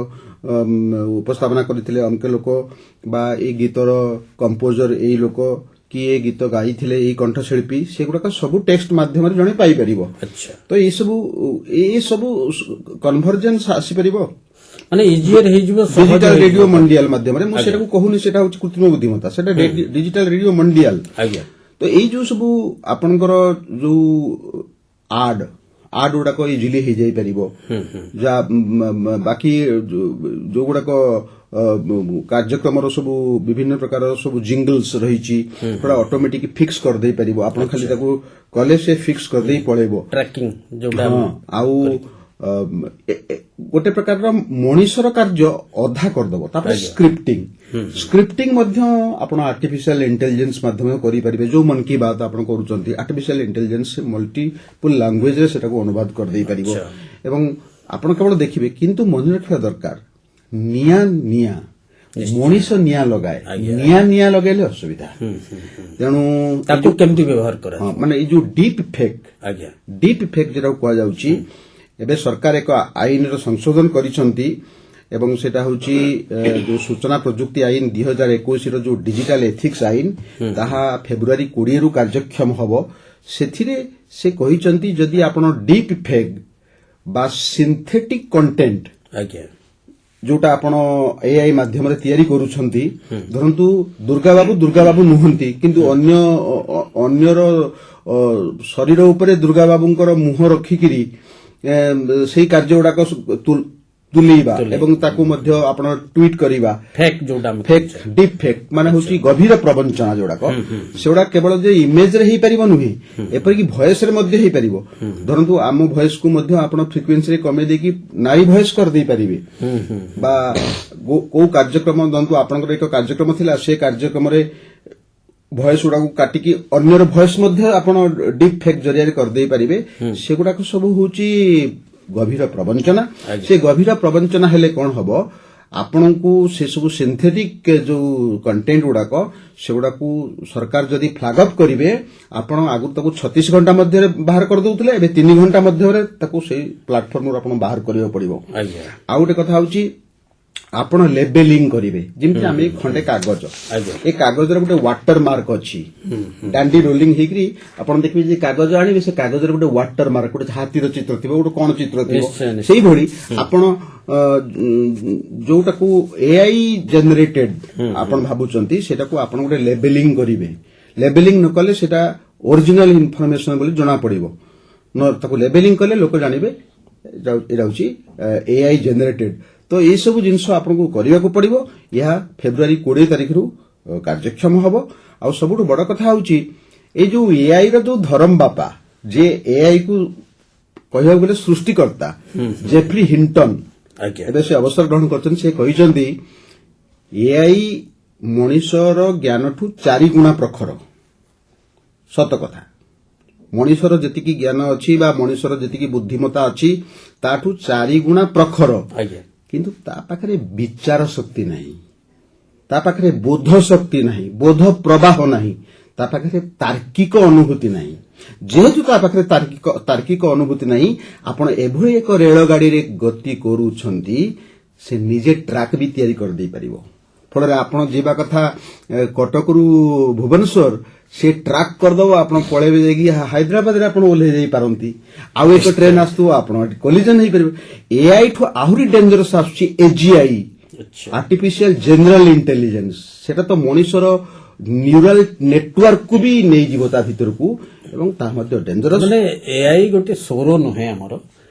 ଉପସ୍ଥାପନା କରିଥିଲେ ଅମକେ ଲୋକ ବା ଏ ଗୀତର କମ୍ପୋଜର ଏଇ ଲୋକ କି ଏ ଗୀତ ଗାଇଥିଲେ ଏଇ କଣ୍ଠଶିଳ୍ପୀ ସେଗୁଡାକ ସବୁ ଟେକ୍ସଟ ମାଧ୍ୟମରେ ଜଣେ ପାଇପାରିବ ତ ଏଇ ସବୁ କନଭର୍ଜେନ୍ସ ଆସିପାରିବ ମାନେ ଇଜିୟର ହେଇଯିବ ଡିଜିଟାଲ ରେଡିଓ ମଣ୍ଡିଆଲ ମାଧ୍ୟମରେ ମୁଁ ସେଟାକୁ କହୁନି ସେଟା ହଉଛି କୃତ୍ରିମ ବୁଦ୍ଧିମତ୍ତା ସେଟା ଡିଜିଟାଲ ରେଡିଓ ମଣ୍ଡିଆଲ ତ ଏଇ ଯୋଉ ସବୁ ଆପଣଙ୍କର ଯୋଉ ଆଡ୍ ଗୁଡାକ ଇଜିଲି ହେଇଯାଇ ପାରିବ ବାକି ଯୋଉଗୁଡାକ କାର୍ଯ୍ୟକ୍ରମର ସବୁ ବିଭିନ୍ନ ପ୍ରକାର ସବୁ ଜିଙ୍ଗଲ୍ସ ରହିଛି ସେଟା ଅଟୋମେଟିକ ଫିକ୍ସ କରିଦେଇ ପାରିବ ଆପଣ ଖାଲି ତାକୁ କଲେ ସେ ଫିକ୍ସ କରିଦେଇ ପଳେଇବ ଟ୍ରାକିଂ ଯୋଉଟା ଆଉ ଗୋଟେ ପ୍ରକାରର ମଣିଷର କାର୍ଯ୍ୟ ଅଧା କରିଦେବ ତାପରେ ସ୍କ୍ରିପ୍ଟିଂ ମଧ୍ୟ ଆପଣ ଆର୍ଟିଫିସିଆଲ ଇଣ୍ଟେଲିଜେନ୍ସ ମାଧ୍ୟମରେ କରିପାରିବେ ଯୋଉ ମନ୍ କି ବାତ ଆପଣ କରୁଛନ୍ତି ଆର୍ଟିଫିସିଆଲ ଇଣ୍ଟେଲିଜେନ୍ସ ମଲ୍ଟିପୁଲ ଲାଙ୍ଗୁଏଜରେ ସେଟାକୁ ଅନୁବାଦ କରିଦେଇ ପାରିବ ଏବଂ ଆପଣ କେବଳ ଦେଖିବେ କିନ୍ତୁ ମନେ ରଖିବା ଦରକାର ନିଆଁ ମଣିଷ ନିଆଁ ଲଗାଏ ନିଆଁ ଲଗାଇଲେ ଅସୁବିଧା ତେଣୁ ତାକୁ କେମିତି ବ୍ୟବହାର କରା ମାନେ ଏଇ ଯୋଉ ଡିପ୍ ଫେକ୍ ଯୋଉଟାକୁ କୁହାଯାଉଛି ଏବେ ସରକାର ଏକ ଆଇନର ସଂଶୋଧନ କରିଛନ୍ତି ଏବଂ ସେଟା ହେଉଛି ଯୋଉ ସୂଚନା ପ୍ରଯୁକ୍ତି ଆଇନ 2021ର ଯୋଉ ଡିଜିଟାଲ ଏଥିକ୍ସ ଆଇନ ତାହା ଫେବୃଆରୀ 20ରୁ କାର୍ଯ୍ୟକ୍ଷମ ହେବ ସେଥିରେ ସେ କହିଛନ୍ତି ଯଦି ଆପଣ ଡିପ୍ ଫେକ୍ ବା ସିନ୍ଥେଟିକ୍ କଣ୍ଟେଣ୍ଟ ଯୋଉଟା ଆପଣ ଏଆଇ ମାଧ୍ୟମରେ ତିଆରି କରୁଛନ୍ତି ଧରନ୍ତୁ ଦୁର୍ଗା ବାବୁ ନୁହନ୍ତି କିନ୍ତୁ ଅନ୍ୟର ଶରୀର ଉପରେ ଦୁର୍ଗା ବାବୁଙ୍କର ମୁହଁ ରଖିକିରି ସେଇ କାର୍ଯ୍ୟ ଗୁଡାକ ତୁଲେଇବା ଏବଂ ତାକୁ ମଧ୍ୟ ଆପଣ ଟ୍ୱିଟ୍ କରିବା ଡିପ୍ ଫେକ୍ ମାନେ ହଉଛି ଗଭୀର ପ୍ରବଞ୍ଚନା ଯୋଉଡାକ ସେଗୁଡା କେବଳ ଯେ ଇମେଜରେ ହେଇପାରିବ ନୁହେଁ ଏପରିକି ଭଏସରେ ମଧ୍ୟ ହେଇପାରିବ ଧରନ୍ତୁ ଆମ ଭଏସକୁ ମଧ୍ୟ ଆପଣ ଫ୍ରିକ୍ୱେନ୍ସିରେ କମେଇ ଦେଇକି ନାରୀ ଭଏସ କରିଦେଇ ପାରିବେ ବା କୋଉ କାର୍ଯ୍ୟକ୍ରମ ଧରନ୍ତୁ ଆପଣଙ୍କର ଏକ କାର୍ଯ୍ୟକ୍ରମ ଥିଲା ସେ କାର୍ଯ୍ୟକ୍ରମରେ ଭଏସ ଗୁଡାକୁ କାଟିକି ଅନ୍ୟର ଭଏସ ମଧ୍ୟ ଆପଣ ଡିପ୍ ଫେକ୍ ଜରିଆରେ କରିଦେଇ ପାରିବେ ସେଗୁଡାକ ସବୁ ହଉଛି ଗଭୀର ପ୍ରବଞ୍ଚନା। ସେ ଗଭୀର ପ୍ରବଞ୍ଚନା ହେଲେ କଣ ହବ, ଆପଣଙ୍କୁ ସେ ସବୁ ସିନ୍ଥେଟିକ୍ ଯୋଉ କଣ୍ଟେଣ୍ଟ ଗୁଡାକ ସେଗୁଡାକୁ ସରକାର ଯଦି ଫ୍ଲାଗ ଅପ୍ କରିବେ, ଆପଣ ଆଗରୁ ତାକୁ 36 ଘଣ୍ଟା ମଧ୍ୟରେ ବାହାର କରିଦେଉଥିଲେ, ଏବେ 3 ଘଣ୍ଟା ମଧ୍ୟରେ ତାକୁ ସେଇ ପ୍ଲାଟଫର୍ମରୁ ଆପଣ ବାହାର କରିବାକୁ ପଡିବ। ଆଉ ଗୋଟେ କଥା ହଉଛି, ଆପଣ ଲେବେଲିଂ କରିବେ। ଯେମିତି ଆମେ ଖଣ୍ଡେ କାଗଜ, ଏ କାଗଜରେ ଗୋଟେ ୱାଟର ମାର୍କ ଅଛି, ଡାଣ୍ଡି ରୋଲିଂ ହେଇକରି ଆପଣ ଦେଖିବେ ଯେ କାଗଜ ଆଣିବେ, ସେ କାଗଜରେ ଗୋଟେ ୱାଟର ମାର୍କ, ଗୋଟେ ହାତୀର ଚିତ୍ର ଥିବ, ଗୋଟେ କଣ ଚିତ୍ର ଥିବ। ସେଇଭଳି ଆପଣ ଯୋଉଟାକୁ ଏଆଇ ଜେନେରେଟେଡ୍ ଆପଣ ଭାବୁଛନ୍ତି, ସେଟାକୁ ଆପଣ ଗୋଟେ ଲେବେଲିଂ କରିବେ। ଲେବେଲିଂ ନ କଲେ ସେଟା ଓରିଜିନାଲ ଇନଫର୍ମେସନ ବୋଲି ଜଣା ପଡିବ। ତାକୁ ଲେବେଲିଂ କଲେ ଲୋକ ଜାଣିବେ ଏଇଟା ହଉଛି ଏଆଇ ଜେନେରେଟେଡ୍। ତ ଏଇ ସବୁ ଜିନିଷ ଆପଣଙ୍କୁ କରିବାକୁ ପଡିବ। ଏହା ଫେବୃଆରୀ 20 ତାରିଖରୁ କାର୍ଯ୍ୟକ୍ଷମ ହବ। ଆଉ ସବୁଠୁ ବଡ କଥା ହଉଛି, ଏଇ ଯୋଉ ଏଆଇ ର ଯୋଉ ଧରମ ବାପା, ଯେ ଏଆଇ କୁ କହିବାକୁ ଗଲେ ସୃଷ୍ଟିକର୍ତ୍ତା ଜେଫ୍ରି ହିଣ୍ଟନ ଏବେ ସେ ଅବସର ଗ୍ରହଣ କରିଛନ୍ତି। ସେ କହିଛନ୍ତି ଏଆଇ ମଣିଷର ଜ୍ଞାନଠୁ 4 ଗୁଣା ପ୍ରଖର। ସତ କଥା, ମଣିଷର ଯେତିକି ଜ୍ଞାନ ଅଛି ବା ମଣିଷର ଯେତିକି ବୁଦ୍ଧିମତା ଅଛି ତାଠୁ 4 ଗୁଣା ପ୍ରଖର। କିନ୍ତୁ ତା ପାଖରେ ବିଚାର ଶକ୍ତି ନାହିଁ, ତା ପାଖରେ ବୋଧ ଶକ୍ତି ନାହିଁ, ବୋଧ ପ୍ରବାହ ନାହିଁ, ତା ପାଖରେ ତାର୍କିକ ଅନୁଭୂତି ନାହିଁ। ଯେହେତୁ ତା ପାଖରେ ତାର୍କିକ ଅନୁଭୂତି ନାହିଁ, ଆପଣ ଏଭଳି ଏକ ରେଳଗାଡ଼ିରେ ଗତି କରୁଛନ୍ତି, ସେ ନିଜେ ଟ୍ରାକ୍ ବି ତିଆରି କରିଦେଇପାରିବ। ଫଳରେ ଆପଣ ଯିବା କଥା କଟକରୁ ଭୁବନେଶ୍ୱର, ସେ ଟ୍ରାକ୍ କରିଦେବ, ଆପଣ ପଳେଇବେ ଯାଇକି ହାଇଦ୍ରାବାଦରେ ଆପଣ ଓହ୍ଲେଇ ଯାଇପାରନ୍ତି। ଆଉ ଏକ ଟ୍ରେନ୍ ଆସୁଥିବ, ଆପଣ କୋଲିଜନ ହେଇପାରିବ। ଏଆଇ ଠୁ ଆହୁରି ଡେଞ୍ଜରସ୍ ଆସୁଛି ଏଜିଆଇ, ଆର୍ଟିଫିସିଆଲ ଜେନେରାଲ ଇଣ୍ଟେଲିଜେନ୍ସ। ସେଟା ତ ମଣିଷର ନ୍ୟୁରାଲ ନେଟୱାର୍କକୁ ବି ନେଇଯିବ ତା ଭିତରକୁ, ଏବଂ ତାହା ମଧ୍ୟ ଡେଞ୍ଜରସ୍। ମାନେ ଏଆଇ ଗୋଟେ ସୌର ନୁହେଁ, ଆମର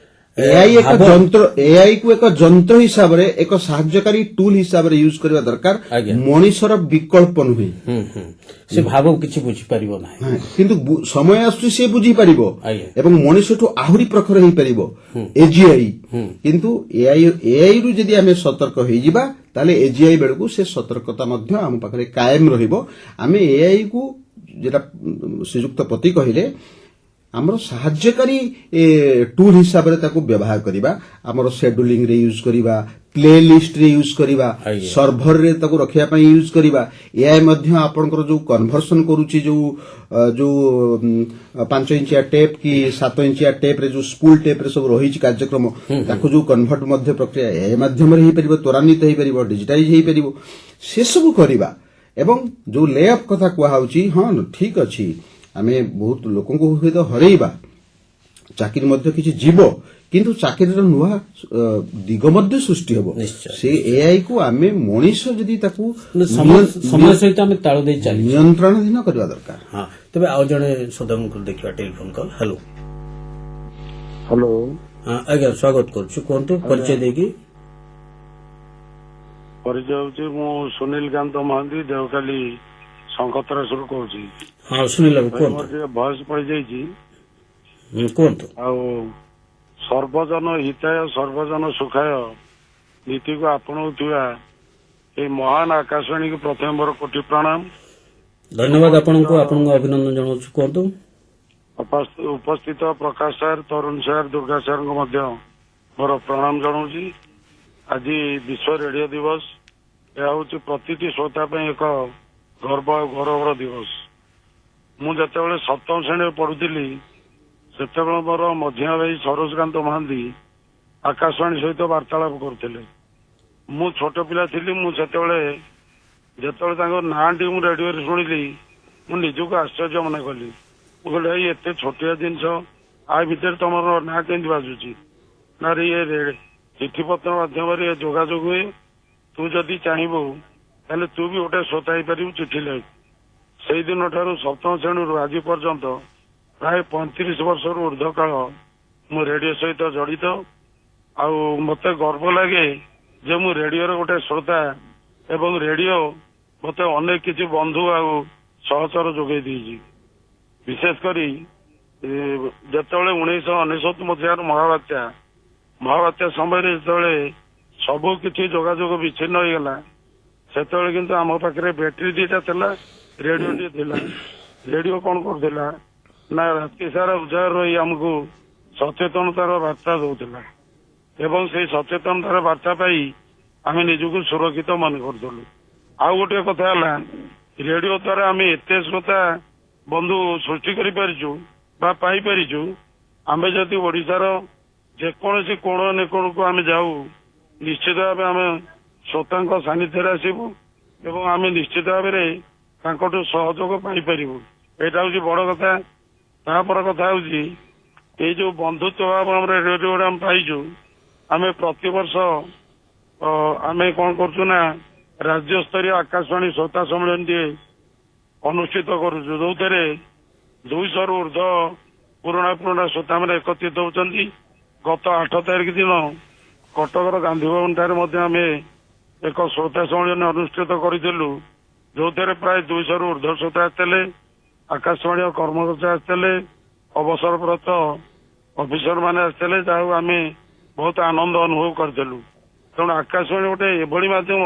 ଏଆଇ ଏକ ଯନ୍ତ୍ର, ଏଆଇ କୁ ଏକ ଯନ୍ତ୍ର ହିସାବରେ, ଏକ ସାହାଯ୍ୟକାରୀ ଟୁଲ ହିସାବରେ ୟୁଜ୍ କରିବା ଦରକାର, ମଣିଷର ବିକଳ୍ପ ନୁହେଁ। ସେ ଭାବ କିଛି ବୁଝିପାରିବ ନାହିଁ, କିନ୍ତୁ ସମୟ ଆସୁଛି ସେ ବୁଝିପାରିବ ଏବଂ ମଣିଷଠୁ ଆହୁରି ପ୍ରଖର ହେଇପାରିବ ଏଜିଆଇ। କିନ୍ତୁ ଏଆଇ ରୁ ଯଦି ଆମେ ସତର୍କ ହେଇଯିବା, ତାହେଲେ ଏଜିଆଇ ବେଳକୁ ସେ ସତର୍କତା ମଧ୍ୟ ଆମ ପାଖରେ କାଏମ ରହିବ। ଆମେ ଏଆଇ କୁ, ଯେଟା ଶ୍ରୀଯୁକ୍ତ ପତି କହିଲେ, ଆମର ସାହାଯ୍ୟକାରୀ ଟୁଲ ହିସାବରେ ତାକୁ ବ୍ୟବହାର କରିବା। ଆମର ସେଡୁଲିଂ ରେ ୟୁଜ୍ କରିବା, ପ୍ଲେ ଲିଷ୍ଟରେ ୟୁଜ୍ କରିବା, ସର୍ଭରରେ ତାକୁ ରଖିବା ପାଇଁ ୟୁଜ୍ କରିବା। ଏଆଇ ମଧ୍ୟ ଆପଣଙ୍କର ଯୋଉ କନଭର୍ସନ କରୁଛି, ଯୋଉ 5 ଇଞ୍ଚିଆ ଟେପ୍ କି 7 ଇଞ୍ଚିଆ ଟେପ୍ ରେ, ଯୋଉ ସ୍ପୁଲ ଟେପ୍ ରେ ସବୁ ରହିଛି କାର୍ଯ୍ୟକ୍ରମ, ତାକୁ ଯୋଉ କନଭର୍ଟ ମଧ୍ୟ ପ୍ରକ୍ରିୟା ଏଆଇ ମାଧ୍ୟମରେ ହେଇପାରିବ, ତ୍ୱରାନ୍ୱିତ ହେଇପାରିବ, ଡିଜିଟାଇଜ ହେଇପାରିବ। ସେସବୁ କରିବା। ଏବଂ ଯୋଉ ଲେ ଅଫ୍ କଥା କୁହାହଉଛି, ହଁ ଠିକ୍ ଅଛି, ଆମେ ବହୁତ ଲୋକଙ୍କୁ ହୁଏତ ହରେଇବା, ଚାକିରି ମଧ୍ୟ କିଛି ଯିବ, କିନ୍ତୁ ଚାକିରିର ନୂଆ ଦିଗ ମଧ୍ୟ ସୃଷ୍ଟି ହେବ। ସେ ଏଆଇ କୁ ଆମେ ମଣିଷ ଯଦି ତାକୁ ସମୟ ସହିତ ଆମେ ତାଳ ଦେଇ ଚାଲିଛୁ, ନିୟନ୍ତ୍ରଣାଧୀନ କରିବା ଦରକାର। ହଁ, ତେବେ ଆଉ ଜଣେ ଶ୍ରୋତାଙ୍କୁ ଦେଖିବା ଟେଲିଫୋନ କଲ୍। ହ୍ୟାଲୋ ହ୍ୟାଲୋ, ଆଜ୍ଞା, ସ୍ୱାଗତ କରୁଛୁ, କୁହନ୍ତୁ ପରିଚୟ ଦେଇକି। ପରିଚୟ ହେଉଛି, ମୁଁ ସୁନୀଲ କାନ୍ତ ମହାନ୍ତି, ଦେଓକାଲି ଶଙ୍ଖତରାସୁରୁ କହୁଛି। ହଁ, ସୁନୀଲ ବାବୁ କୁହନ୍ତୁ। ମୋର ଟିକେ ଭଏସ ପଡ଼ିଯାଇଛି, କୁହନ୍ତୁ। ଆଉ ସର୍ବଜନ ହିତାୟ ସର୍ବଜନ ସୁଖାୟ ନୀତିକୁ ଆପଣଉଥିବା এই ମହାନ ଆକାଶବାଣୀକୁ ପ୍ରଥମେ ମୋର କୋଟି ପ୍ରଣାମ। ଧନ୍ୟବାଦ ଆପଣଙ୍କୁ ଅଭିନନ୍ଦନ ଜଣାଉଛୁ, କୁହନ୍ତୁ। ଉପସ୍ଥିତ ପ୍ରକାଶ ସାର୍, ତରୁଣ ସାର୍, ଦୁର୍ଗା ସାର୍ଙ୍କୁ ମଧ୍ୟ ମୋର ପ୍ରଣାମ ଜଣାଉଛି। ଆଜି ବିଶ୍ୱ ରେଡିଓ ଦିବସ। ଏହା ହେଉଛି ପ୍ରତିଟି ଶ୍ରୋତା ପାଇଁ ଏକ ଗର୍ବ ଆଉ ଗୌରବର ଦିବସ। ମୁଁ ଯେତେବେଳେ 7ମ ଶ୍ରେଣୀରେ ପଢୁଥିଲି, ସେତେବେଳେ ମୋର ମଝିଆ ଭାଇ ସରୋଜକାନ୍ତ ମହାନ୍ତି ଆକାଶବାଣୀ ସହିତ ବାର୍ତ୍ତାଳାପ କରୁଥିଲେ। ମୁଁ ଛୋଟ ପିଲା ଥିଲି। ମୁଁ ଯେତେବେଳେ ତାଙ୍କ ନାଁଟି ମୁଁ ରେଡିଓରେ ଶୁଣିଲି, ମୁଁ ନିଜକୁ ଆଶ୍ଚର୍ଯ୍ୟ ମନେ କଲି। ମୁଁ କହିଲି, ଭାଇ ଏତେ ଛୋଟିଆ ଜିନିଷ, ଆ ଭିତରେ ତମର ନାଁ କେମିତି ବାଜୁଛି? ନା ଇଏ ଚିଠିପତ୍ର ମାଧ୍ୟମରେ ଯୋଗାଯୋଗ ହୁଏ। ତୁ ଯଦି ଚାହିଁବୁ ତାହେଲେ ତୁ ବି ଗୋଟେ ଶ୍ରୋତା ହେଇପାରିବୁ, ଚିଠି ଲେଖ। ସେଇଦିନ ଠାରୁ 7ମ ଶ୍ରେଣୀରୁ ଆଜି ପର୍ଯ୍ୟନ୍ତ ପ୍ରାୟ 35 ବର୍ଷରୁ ଉର୍ଦ୍ଧ୍ୱ କାଳ ମୁଁ ରେଡିଓ ସହିତ ଜଡିତ। ଆଉ ମତେ ଗର୍ବ ଲାଗେ ଯେ ମୁଁ ରେଡିଓର ଗୋଟେ ଶ୍ରୋତା, ଏବଂ ରେଡିଓ ମତେ ଅନେକ କିଛି ବନ୍ଧୁ ଆଉ ସହଚର ଯୋଗେଇ ଦେଇଛି। ବିଶେଷ କରି ଯେତେବେଳେ 1999 ମସିହାର ମହାବାତ୍ୟା ସମୟରେ ଯେତେବେଳେ ସବୁ କିଛି ଯୋଗାଯୋଗ ବିଚ୍ଛିନ୍ନ ହୋଇଗଲା, ସେତେବେଳେ କିନ୍ତୁ ଆମ ପାଖରେ ବ୍ୟାଟେରୀ 2ଟା ଥିଲା, ରେଡିଓଟିଏ ଥିଲା। ରେଡିଓ କଣ କରୁଥିଲା ନା ରାତି ସାରା ଉଜାଗର ରହି ଆମକୁ ସଚେତନତାର ବାର୍ତ୍ତା ଦଉଥିଲା। ଏବଂ ସେଇ ସଚେତନତାର ବାର୍ତ୍ତା ପାଇ ଆମେ ନିଜକୁ ସୁରକ୍ଷିତ ମନେ କରୁଥିଲୁ। ଆଉ ଗୋଟିଏ କଥା ହେଲା, ରେଡିଓ ଦ୍ୱାରା ଆମେ ଏତେ ଶ୍ରୋତା ବନ୍ଧୁ ସୃଷ୍ଟି କରିପାରିଛୁ ବା ପାଇପାରିଛୁ। ଆମେ ଯଦି ଓଡ଼ିଶାର ଯେକୌଣସି କୋଣ ଅନୁକୋଣକୁ ଆମେ ଯାଉ, ନିଶ୍ଚିତ ଭାବେ ଆମେ ଶ୍ରୋତାଙ୍କ ସାନ୍ନିଧ୍ୟରେ ଆସିବୁ ଏବଂ ଆମେ ନିଶ୍ଚିତ ଭାବରେ ତାଙ୍କଠୁ ସହଯୋଗ ପାଇପାରିବୁ। ଏଇଟା ହଉଛି ବଡ କଥା। ତାପରେ କଥା ହଉଛି ଏଇ ଯୋଉ ବନ୍ଧୁତ୍ୱ ଭାବ ଆମର ରେଡିଓରେ ଆମେ ପାଇଛୁ, ଆମେ ପ୍ରତିବର୍ଷ ଆମେ କଣ କରୁଛୁ ନା ରାଜ୍ୟସ୍ତରୀୟ ଆକାଶବାଣୀ ଶ୍ରୋତା ସମ୍ମିଳନୀଟିଏ ଅନୁଷ୍ଠିତ କରୁଛୁ, ଯୋଉଥିରେ 200ରୁ ଉର୍ଦ୍ଧ୍ୱ ପୁରୁଣା ଶ୍ରୋତାମାନେ ଏକତ୍ରିତ ହେଉଛନ୍ତି। ଗତ 8 ତାରିଖ ଦିନ କଟକର ଗାନ୍ଧୀ ଭବନ ଠାରେ ମଧ୍ୟ ଆମେ ଏକ ଶ୍ରୋତା ସମ୍ମିଳନୀ ଅନୁଷ୍ଠିତ କରିଥିଲୁ, ଯୋଉଥିରେ ପ୍ରାୟ 200ରୁ ଉର୍ଦ୍ଧ୍ୱ ଶ୍ରୋତା ଆସିଥିଲେ, ଆକାଶବାଣୀର କର୍ମକର୍ତ୍ତା ଆସିଥିଲେ, ଅବସରପ୍ରାପ୍ତ ଅଫିସର ମାନେ ଆସିଥିଲେ, ଯାହାକୁ ଆମେ ବହୁତ ଆନନ୍ଦ ଅନୁଭବ କରିଥିଲୁ। ତେଣୁ ଆକାଶବାଣୀ ଗୋଟେ ଏଭଳି ମାଧ୍ୟମ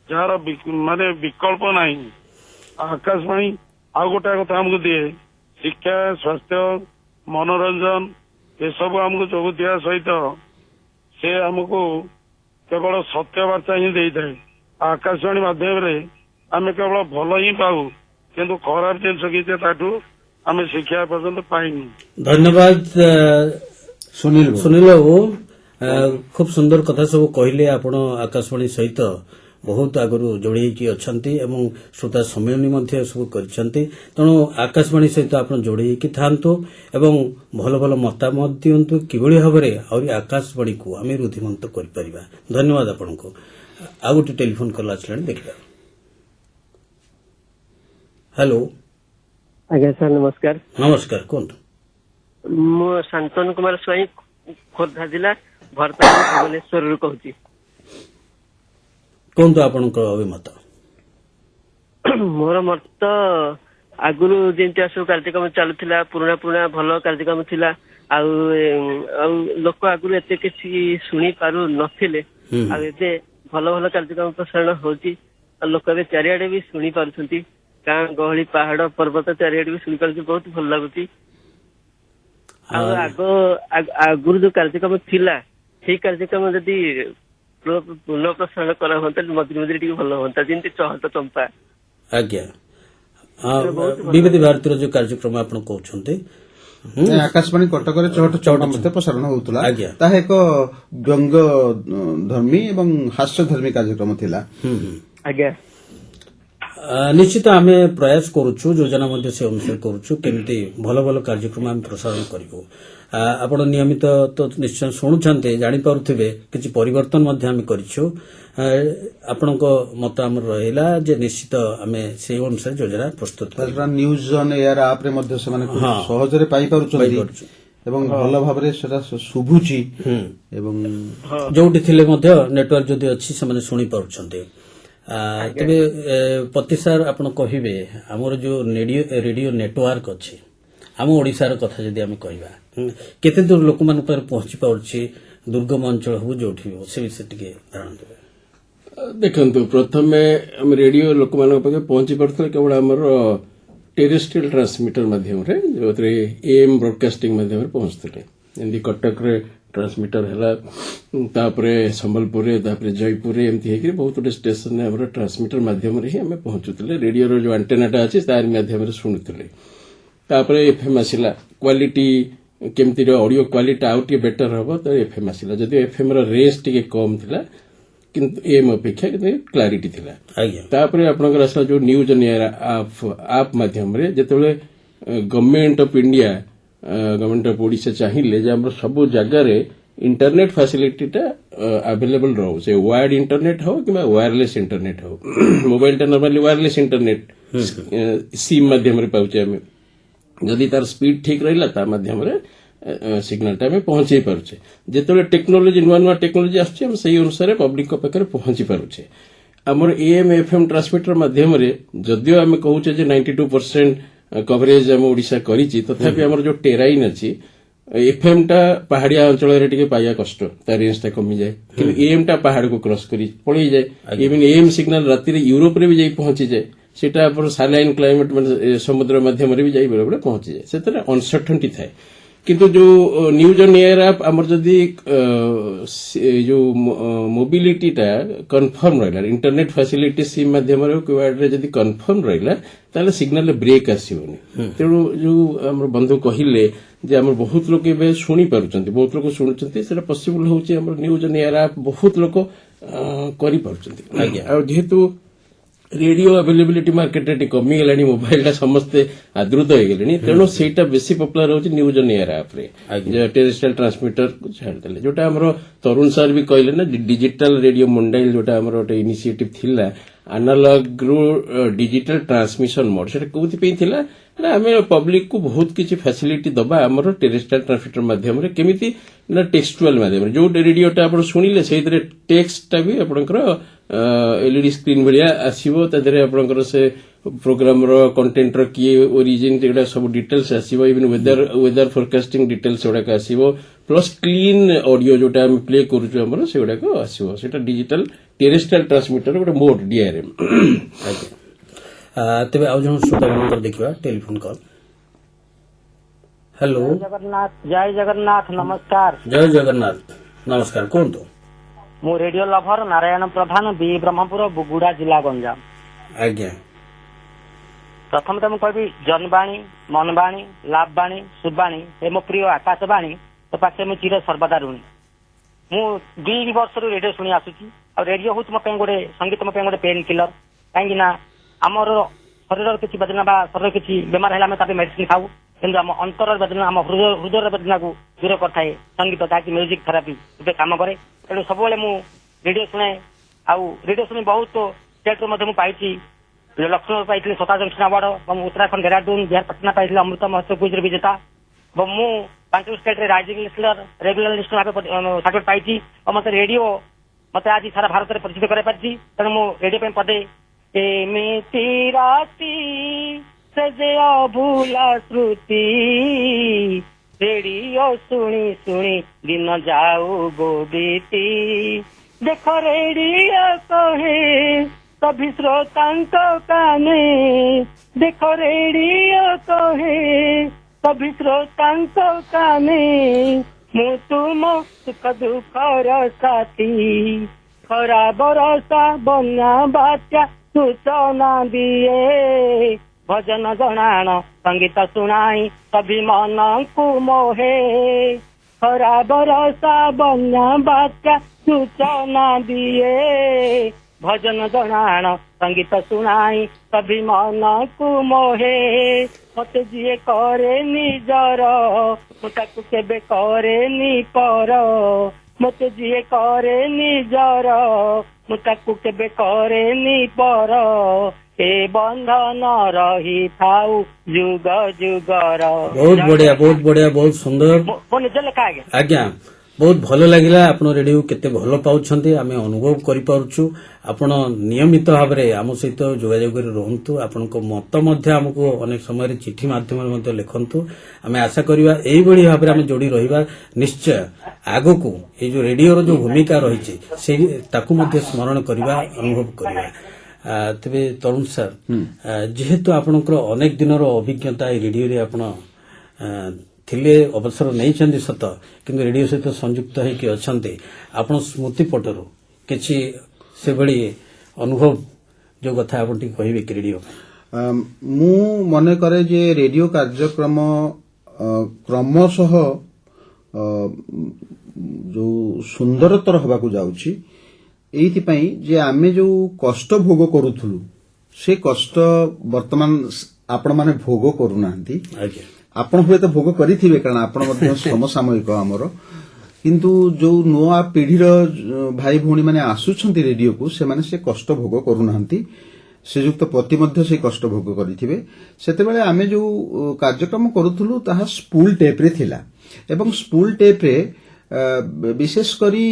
ଯାହାର ମାନେ ବିକଳ୍ପ ନାହିଁ। ଆକାଶବାଣୀ ଆଉ ଗୋଟେ କଥା ଆମକୁ ଦିଏ, ଶିକ୍ଷା, ସ୍ୱାସ୍ଥ୍ୟ, ମନୋରଞ୍ଜନ ଏସବୁ ଆମକୁ ଯୋଗୁଥିବା ସହିତ ସେ ଆମକୁ କେବଳ ସତ୍ୟ ବାର୍ତ୍ତା ହିଁ ଦେଇଥାଏ। ଆକାଶବାଣୀ ମାଧ୍ୟମରେ ଆମେ କେବଳ ଭଲ ହିଁ ପାଉ, କିନ୍ତୁ ଖରାପ ଜିନିଷ କିଛି ତାଠୁ ଆମେ ଶିକ୍ଷା ପର୍ଯ୍ୟନ୍ତ ପାଇନି। ଧନ୍ୟବାଦ ସୁନୀଲ ବାବୁ, ଖୁବ ସୁନ୍ଦର କଥା ସବୁ କହିଲେ। ଆପଣ ଆକାଶବାଣୀ ସହିତ ବହୁତ ଆଗରୁ ଯୋଡ଼ି ହେଇକି ଅଛନ୍ତି ଏବଂ ଶ୍ରୋତା ସମ୍ମିଳନୀ ମଧ୍ୟ ସବୁ କରିଛନ୍ତି। ତେଣୁ ଆକାଶବାଣୀ ସହିତ ଆପଣ ଯୋଡ଼ି ହେଇକି ଥାଆନ୍ତୁ ଏବଂ ଭଲ ଭଲ ମତାମତ ଦିଅନ୍ତୁ କିଭଳି ଭାବରେ ଆହୁରି ଆକାଶବାଣୀକୁ ଆମେ ରୁଦ୍ଧିମନ୍ତ କରିପାରିବା। ଧନ୍ୟବାଦ ଆପଣଙ୍କୁ। ଆଉ ଗୋଟେ ଟେଲିଫୋନ କଲ୍ ଆସିଲାଣି, ଦେଖିବା। ହ୍ୟାଲୋ। ଆଜ୍ଞା ସାର୍ ନମସ୍କାର। ନମସ୍କାର, କୁହନ୍ତୁ। ମୁଁ ଶାନ୍ତନୁ କୁମାର ସ୍ୱାଇଁ, ଖୋର୍ଦ୍ଧା ଜିଲ୍ଲା ଭରତପୁର ଭୁବନେଶ୍ୱରରୁ କହୁଛି। କୁହନ୍ତୁ ଆପଣଙ୍କ ଅଭିମତ। ମୋର ମତ, ଆଗରୁ ଯେମିତି ସବୁ କାର୍ଯ୍ୟକ୍ରମ ଚାଲୁଥିଲା, ପୁରୁଣା ଭଲ କାର୍ଯ୍ୟକ୍ରମ ଥିଲା, ଆଉ ଲୋକ ଆଗରୁ ଏତେ କିଛି ଶୁଣି ପାରୁ ନଥିଲେ, ଆଉ ଏବେ ଭଲ କାର୍ଯ୍ୟକ୍ରମ ପ୍ରସାରଣ ହଉଛି, ଆଉ ଲୋକ ଏବେ ଚାରିଆଡେ ବି ଶୁଣି ପାରୁଛନ୍ତି। ଗାଁ ଗହଳି, ପାହାଡ ପର୍ବତ ଚାରିଆଡେ ବି ଶୁଣି ପାରୁଛନ୍ତି, ବହୁତ ଭଲ ଲାଗୁଛି। ଆଉ ଆଗରୁ ଯୋଉ କାର୍ଯ୍ୟକ୍ରମ ଥିଲା, ସେଇ କାର୍ଯ୍ୟକ୍ରମ ଯଦି ପୁନଃ ପ୍ରସାରଣ କରା ହୁଅନ୍ତା, ମଝିରେ ଟିକେ ଭଲ ହୁଅନ୍ତା, ଯେମିତି ଚହଟ ଚମ୍ପା। ଆଜ୍ଞା, ବିବିଧ ଭାରତୀର ଯୋଉ କାର୍ଯ୍ୟକ୍ରମ ଆପଣ କହୁଛନ୍ତି, ଆକାଶବାଣୀ କଟକରେ ଚହଟ ଚମ୍ପା ମଧ୍ୟ ପ୍ରସାରଣ ହେଉଥିଲା। ତାହା ଏକ ବ୍ୟଙ୍ଗ ଧର୍ମୀ ଏବଂ ହାସ୍ୟଧର୍ମୀ କାର୍ଯ୍ୟକ୍ରମ ଥିଲା। ଆଜ୍ଞା, ନିଶ୍ଚିତ ଆମେ ପ୍ରୟାସ କରୁଛୁ, ଯୋଜନା ମଧ୍ୟ ସେ ଅନୁସାରେ କରୁଛୁ, କେମିତି ଭଲ କାର୍ଯ୍ୟକ୍ରମ ଆମେ ପ୍ରସାରଣ କରିବୁ। ଆପଣ ନିୟମିତ ତ ନିଶ୍ଚୟ ଶୁଣୁଛନ୍ତି, ଜାଣିପାରୁଥିବେ କିଛି ପରିବର୍ତ୍ତନ ମଧ୍ୟ ଆମେ କରିଛୁ। ଆପଣଙ୍କ ମତ ଆମର ରହିଲା ଯେ ନିଶ୍ଚିତ ଆମେ ସେହି ଅନୁସାରେ ଯୋଜନା ପ୍ରସ୍ତୁତ କରିବା। ନ୍ୟୁଜ ଅନ୍ ଏୟାର ଆପ୍ରେ ମଧ୍ୟ ସେମାନେ ଖୁବ ସହଜରେ ପାଇପାରୁଛନ୍ତି ଏବଂ ଭଲ ଭାବରେ ସେଟା ଶୁଭୁଛି ଏବଂ ଯୋଉଠି ଥିଲେ ମଧ୍ୟ ନେଟୱାର୍କ ଯଦି ଅଛି ସେମାନେ ଶୁଣିପାରୁଛନ୍ତି। ତେବେ ପତି ସାର୍, ଆପଣ କହିବେ ଆମର ଯୋଉ ରେଡିଓ ନେଟୱାର୍କ ଅଛି, ଆମ ଓଡ଼ିଶାର କଥା ଯଦି ଆମେ କହିବା, କେତେ ଦୂର ଲୋକମାନଙ୍କ ପାଖରେ ପହଞ୍ଚି ପାରୁଛି, ଦୁର୍ଗମ ଅଞ୍ଚଳ ହଉ ଯୋଉଠି ହଉ, ସେ ବିଷୟରେ ଟିକେ ଧାରଣା ଦେବେ। ଦେଖନ୍ତୁ, ପ୍ରଥମେ ଆମେ ରେଡିଓ ଲୋକମାନଙ୍କ ପାଖରେ ପହଞ୍ଚି ପାରୁଥିଲେ କେବଳ ଆମର ଟେରେଷ୍ଟ୍ରିଆଲ ଟ୍ରାନ୍ସମିଟର ମାଧ୍ୟମରେ, ଯୋଉଥିରେ ଏଏମ୍ ବ୍ରଡକାଷ୍ଟିଂ ମାଧ୍ୟମରେ ପହଞ୍ଚୁଥିଲେ। ଯେମିତି କଟକରେ ଟ୍ରାନ୍ସମିଟର ହେଲା, ତାପରେ ସମ୍ବଲପୁରରେ, ତାପରେ ଜୟପୁରରେ, ଏମିତି ହେଇକି ବହୁତ ଗୁଡେ ଷ୍ଟେସନରେ ଆମର ଟ୍ରାନ୍ସମିଟର ମାଧ୍ୟମରେ ହିଁ ଆମେ ପହଞ୍ଚୁଥିଲେ। ରେଡିଓର ଯୋଉ ଆଣ୍ଟେନାଟା ଅଛି ତାରି ମାଧ୍ୟମରେ ଶୁଣୁଥିଲେ। ତାପରେ ଏଫଏମ୍ ଆସିଲା, କ୍ୱାଲିଟି କେମିତି ଅଡିଓ କ୍ୱାଲିଟି ଆଉ ଟିକେ ବେଟର ହବ, ତ ଏଫଏମ୍ ଆସିଲା। ଯଦିଓ ଏଫଏମ୍ ର ରେଞ୍ଜ ଟିକେ କମ୍ ଥିଲା, କିନ୍ତୁ ଏମ୍ ଅପେକ୍ଷା କିନ୍ତୁ କ୍ଲାରିଟି ଥିଲା। ତାପରେ ଆପଣଙ୍କର ଆସିଲା ଯୋଉ ନ୍ୟୁଜ ଅନ୍ ଏୟାର ଆପ୍ ମାଧ୍ୟମରେ, ଯେତେବେଳେ government of India, government of Odisha ଚାହିଁଲେ ଯେ ଆମର ସବୁ ଜାଗାରେ ଇଣ୍ଟରନେଟ୍ ଫାସିଲିଟିଟା ଆଭେଲେବଲ୍ ରହୁ, ସେ ୱାର୍ଡ ଇଣ୍ଟରନେଟ୍ ହଉ କିମ୍ବା ୱାୟାରଲେସ୍ ଇଣ୍ଟରନେଟ୍ ହଉ। ମୋବାଇଲଟା ନର୍ମାଲି ୱାୟାରଲେସ୍ ଇଣ୍ଟରନେଟ୍ ସିମ୍ ମାଧ୍ୟମରେ ପାଉଛେ ଆମେ, ଯଦି ତାର ସ୍ପିଡ୍ ଠିକ୍ ରହିଲା ତା ମାଧ୍ୟମରେ ସିଗ୍ନାଲଟା ଆମେ ପହଞ୍ଚେଇ ପାରୁଛେ। ଯେତେବେଳେ ଟେକ୍ନୋଲୋଜି, ନୂଆ ଟେକ୍ନୋଲୋଜି ଆସୁଛି, ଆମେ ସେଇ ଅନୁସାରେ ପବ୍ଲିକଙ୍କ ପାଖରେ ପହଞ୍ଚି ପାରୁଛେ। ଆମର ଏଏମ୍ ଏଫଏମ୍ ଟ୍ରାନ୍ସମିଟର ମାଧ୍ୟମରେ ଯଦିଓ ଆମେ କହୁଛେ ଯେ 92% କଭରେଜ ଆମ ଓଡ଼ିଶା କରିଛି, ତଥାପି ଆମର ଯୋଉ ଟେରାଇନ୍ ଅଛି, ଏଫଏମ୍ ଟା ପାହାଡିଆ ଅଞ୍ଚଳରେ ଟିକେ ପାଇବା କଷ୍ଟ, ତା ରେଞ୍ଜଟା କମିଯାଏ, କିନ୍ତୁ ଏଏମ୍ ଟା ପାହାଡକୁ କ୍ରସ୍ କରି ପଳେଇଯାଏ। ଇଭେନ୍ ଏଏମ୍ ସିଗ୍ନାଲ ରାତିରେ ୟୁରୋପରେ ବି ଯାଇ ପହଞ୍ଚିଯାଏ। ସେଟା ଆମର ସାଲାଇନ୍ କ୍ଲାଇମେଟ୍, ମାନେ ସମୁଦ୍ର ମାଧ୍ୟମରେ ବି ଯାଇ ବେଳେବେଳେ ପହଞ୍ଚିଯାଏ। ସେଥିରେ ଅନସର୍ଟନିଟି ଥାଏ, କିନ୍ତୁ ଯୋଉ ନ୍ୟୁଜ ଅନ୍ ଏୟାର ଆପ୍ ଆମର ଯଦି ଯୋଉ ମୋବିଲିଟିଟା କନଫର୍ମ ରହିଲା, ଇଣ୍ଟରନେଟ୍ ଫାସିଲିଟି ସିମ୍ ମାଧ୍ୟମରେ କ୍ୟୁଆର୍ଡରେ ଯଦି କନଫର୍ମ ରହିଲା ତାହେଲେ ସିଗ୍ନାଲରେ ବ୍ରେକ୍ ଆସିବନି। ତେଣୁ ଯୋଉ ଆମର ବନ୍ଧୁ କହିଲେ ଯେ ଆମର ବହୁତ ଲୋକ ଏବେ ଶୁଣି ପାରୁଛନ୍ତି, ବହୁତ ଲୋକ ଶୁଣୁଛନ୍ତି, ସେଟା ପସିବଲ ହଉଛି ଆମର ନ୍ୟୁଜ ଅନ୍ ଏୟାର ଆପ୍ ବହୁତ ଲୋକ କରିପାରୁଛନ୍ତି। ଆଉ ଯେହେତୁ ରେଡିଓ ଆଭେଲେବିଲିଟି ମାର୍କେଟରେ ଟିକେ କମିଗଲାଣି, ମୋବାଇଲଟା ସମସ୍ତେ ଆଦୃତ ହେଇଗଲେଣି, ତେଣୁ ସେଇଟା ବେଶୀ ପପୁଲାର ହଉଛି ନ୍ୟୁଜ ଅନ୍ ଏୟାର ଆପ୍ରେ ଟେରେଷ୍ଟ୍ରିଆଲ ଟ୍ରାନ୍ସମିଟରକୁ ଛାଡ଼ିଦେଲେ। ଯୋଉଟା ଆମର ତରୁଣ ସାର୍ ବି କହିଲେ ନା, ଡିଜିଟାଲ ରେଡିଓ ମଣ୍ଡାଇଲ ଯୋଉଟା ଆମର ଗୋଟେ ଇନିସିଏଟିଭ୍ ଥିଲା, ଆନାଲଗରୁ ଡିଜିଟାଲ ଟ୍ରାନ୍ସମିଶନ ମୋଡ, ସେଟା କୋଉଥିପାଇଁ ଥିଲା ନା ଆମେ ପବ୍ଲିକକୁ ବହୁତ କିଛି ଫ୍ୟାସିଲିଟି ଦବା ଆମର ଟେରେଷ୍ଟ୍ରିଆଲ ଟ୍ରାନ୍ସମିଟର ମାଧ୍ୟମରେ, କେମିତି ନା ଟେକ୍ସଚୁଆଲ ମାଧ୍ୟମରେ। ଯୋଉ ରେଡିଓଟା ଆପଣ ଶୁଣିଲେ ସେଇଥିରେ ଟେକ୍ସଟଟା ବି ଆପଣଙ୍କର ଏଲଇଡି ସ୍କ୍ରିନ୍ ଭଳିଆ ଆସିବ, ତା ଦେହରେ ଆପଣଙ୍କର ସେ ପ୍ରୋଗ୍ରାମର କଣ୍ଟେଣ୍ଟର କିଏ ଓରିଜିନ୍ ଏଗୁଡ଼ା ସବୁ ଡିଟେଲ୍ସ ଆସିବ, ଇଭେନ୍ ୱେଦର ଫୋରକାଷ୍ଟିଂ ଡିଟେଲ୍ସ ଗୁଡ଼ାକ ଆସିବ, ପ୍ଲସ୍ କ୍ଲିନ୍ ଅଡିଓ ଯୋଉଟା ଆମେ ପ୍ଲେ କରୁଛୁ ଆମର ସେଗୁଡ଼ାକ ଆସିବ। ସେଇଟା ଡିଜିଟାଲ ଟେରେଷ୍ଟ୍ରିଆଲ ଟ୍ରାନ୍ସମିଟର ଗୋଟେ ମୋଡ DRM। ତେବେ ଆଉ ଜଣ ଶ୍ରୋତାମାନଙ୍କର ଦେଖିବା ଟେଲିଫୋନ କଲ୍। ହ୍ୟାଲୋ, ଜୟ ଜଗନ୍ନାଥ, ନମସ୍କାର। ଜୟ ଜଗନ୍ନାଥ, ନମସ୍କାର, କୁହନ୍ତୁ। ମୁଁ ରେଡିଓ ଲଭର ନାରାୟଣ ପ୍ରଧାନ, ବି ବ୍ରହ୍ମପୁର, ବୁଗୁଡା ଜିଲ୍ଲା, ଗଞ୍ଜାମ। ଆଜ୍ଞା, ପ୍ରଥମେ ତ ମୁଁ କହିବି ଜନବାଣୀ, ମନବାଣୀ, ଲାଭବାଣୀ, ସୁବାଣୀ, ଏ ମୋ ପ୍ରିୟ ଆକାଶବାଣୀ, ତୋ ପାଖରେ ମୁଁ ଚିର ସର୍ବଦା ଋଣୀ। ମୁଁ 2 ବର୍ଷରୁ ରେଡିଓ ଶୁଣି ଆସୁଛି, ଆଉ ରେଡିଓ ହଉଛି ମୋ ପାଇଁ ଗୋଟେ ସଙ୍ଗୀତ, ମୋ ପାଇଁ ଗୋଟେ ପେନ୍ କିଲର। କାହିଁକି ନା ଆମର ଶରୀରର କିଛି ବେଦନା ବା ଶରୀର କିଛି ବେମାର ହେଲେ ଆମେ ତା ପାଇଁ ମେଡିସିନ ଖାଉ, କିନ୍ତୁ ଆମ ଅନ୍ତରର ବେଦନା, ଆମ ହୃଦୟର ବେଦନାକୁ ଦୂର କରିଥାଏ ସଙ୍ଗୀତ, ଯାହାକି ମ୍ୟୁଜିକ ଥେରାପି ରୂପେ କାମ କରେ। ତେଣୁ ସବୁବେଳେ ମୁଁ ରେଡିଓ ଶୁଣେ, ଆଉ ରେଡିଓ ଶୁଣି ବହୁତ ଷ୍ଟେଟ୍ରୁ ମଧ୍ୟ ମୁଁ ପାଇଛି। ଲକ୍ଷ୍ନୌ ପାଇଥିଲି ସତା ଜଙ୍କସନ୍ ଆୱାର୍ଡ, ଏବଂ ଉତ୍ତରାଖଣ୍ଡ ଡେରାଡୁନ୍, ବିହାର ପାଟନା ପାଇଥିଲି ଅମୃତ ମହୋତ୍ସବ କୁଇଜରେ ବିଜେତା, ଏବଂ ମୁଁ 5 ଷ୍ଟେଟ୍ରେ ରାଇଜିଂ ଲିଷ୍ଟନର, ରେଗୁଲାର ଲିଷ୍ଟନର ଭାବେ ସାର୍ଟିଫିକେଟ୍ ପାଇଛି। ଆଉ ମତେ ରେଡିଓ ମତେ ଆଜି ସାରା ଭାରତରେ ପରିଚିତ କରାଇପାରିଛି। ତେଣୁ ମୁଁ ରେଡିଓ ପାଇଁ ପଦେ ଏମିତି ରାତି ସେ ଯେ ଅଭୁଲା ସ୍ମୃତି, ରେଡିଓ ଶୁଣି ଶୁଣି ଦିନ ଯାଉ ଗୋବିତି, ଦେଖ ରେଡିଓ କହେ सभी श्रोतांको काने, देखो रेडियो कहे सभी श्रोतांको काने, मु तुम सुख दुखर साथी, खरा बरसा बन्या बात्या सूचना दिए, भजन जनाण संगीत सुनाई सभी मन को मोहे, खरा बरसा बन्या बात्या सूचना दिए, भजन जनाण संगीत सुनाई सभी मन को मोहे, मते जिए करे निजर मुताकु केबे करे नि पर, मते जिए करे निजर मुताकु केबे करे नि पर, ए बंधन रही थाऊ जुग जुगर। बहुत बढ़िया, बहुत बढ़िया, बहुत सुंदर। मो निज लेखा आज्ञा, बहुत भल लगिला। आपण रेडियो केते भल पाउछंती आमे अनुभव करि पारुछु। आपण नियमित भाव में आम सहित जोगाजोग रहंतु। आपनको मत मध्य हमको अनेक समय चिठी माध्यम मध्य लिखंतु। आमे आशा करिवा एई बळी भाव में आमे जोड़ी रहिबा। निश्चय आगो को ए जो रेडियो रो जो भूमिका रहिछि से ताकू मध्य स्मरण करिवा, अनुभव करिवा। तबे तरुण सर, जेहेतु आपनकर अनेक दिनर अभिज्ञता ए रेडियो रे आपण थिले अवसर नहीं सत, किंतु रेडियो सहित संयुक्त होकर अच्छा आपण स्मृति पटरू किसी से भली अनुभव जो कथा आप कहे कि रेडियो मु मन करे जे रेडियो कार्यक्रम क्रमशः जो सुंदरतर होबाकू जाउछि, एइथिपई जे आमे जो कष्ट भोग करूथुलु से कष्ट वर्तमान आपण माने भोग करूनांती। आपण हुए तो भोग करिथिबे, कारण आपण मध्ये समसामयिक आमर, किंतु जो नुआ पीढ़ीर भाई भौणी माने आसुछंती रेडियो को, से माने से कष्ट भोग करूनांती। श्रीजुक्त पति मध्ये से कष्ट भोग करिथिबे। सेतेबेले आमे जो कार्यक्रम करूथुलु ताहा स्पूल टेप रे थिला, एवं स्पूल टेप रे विशेष करी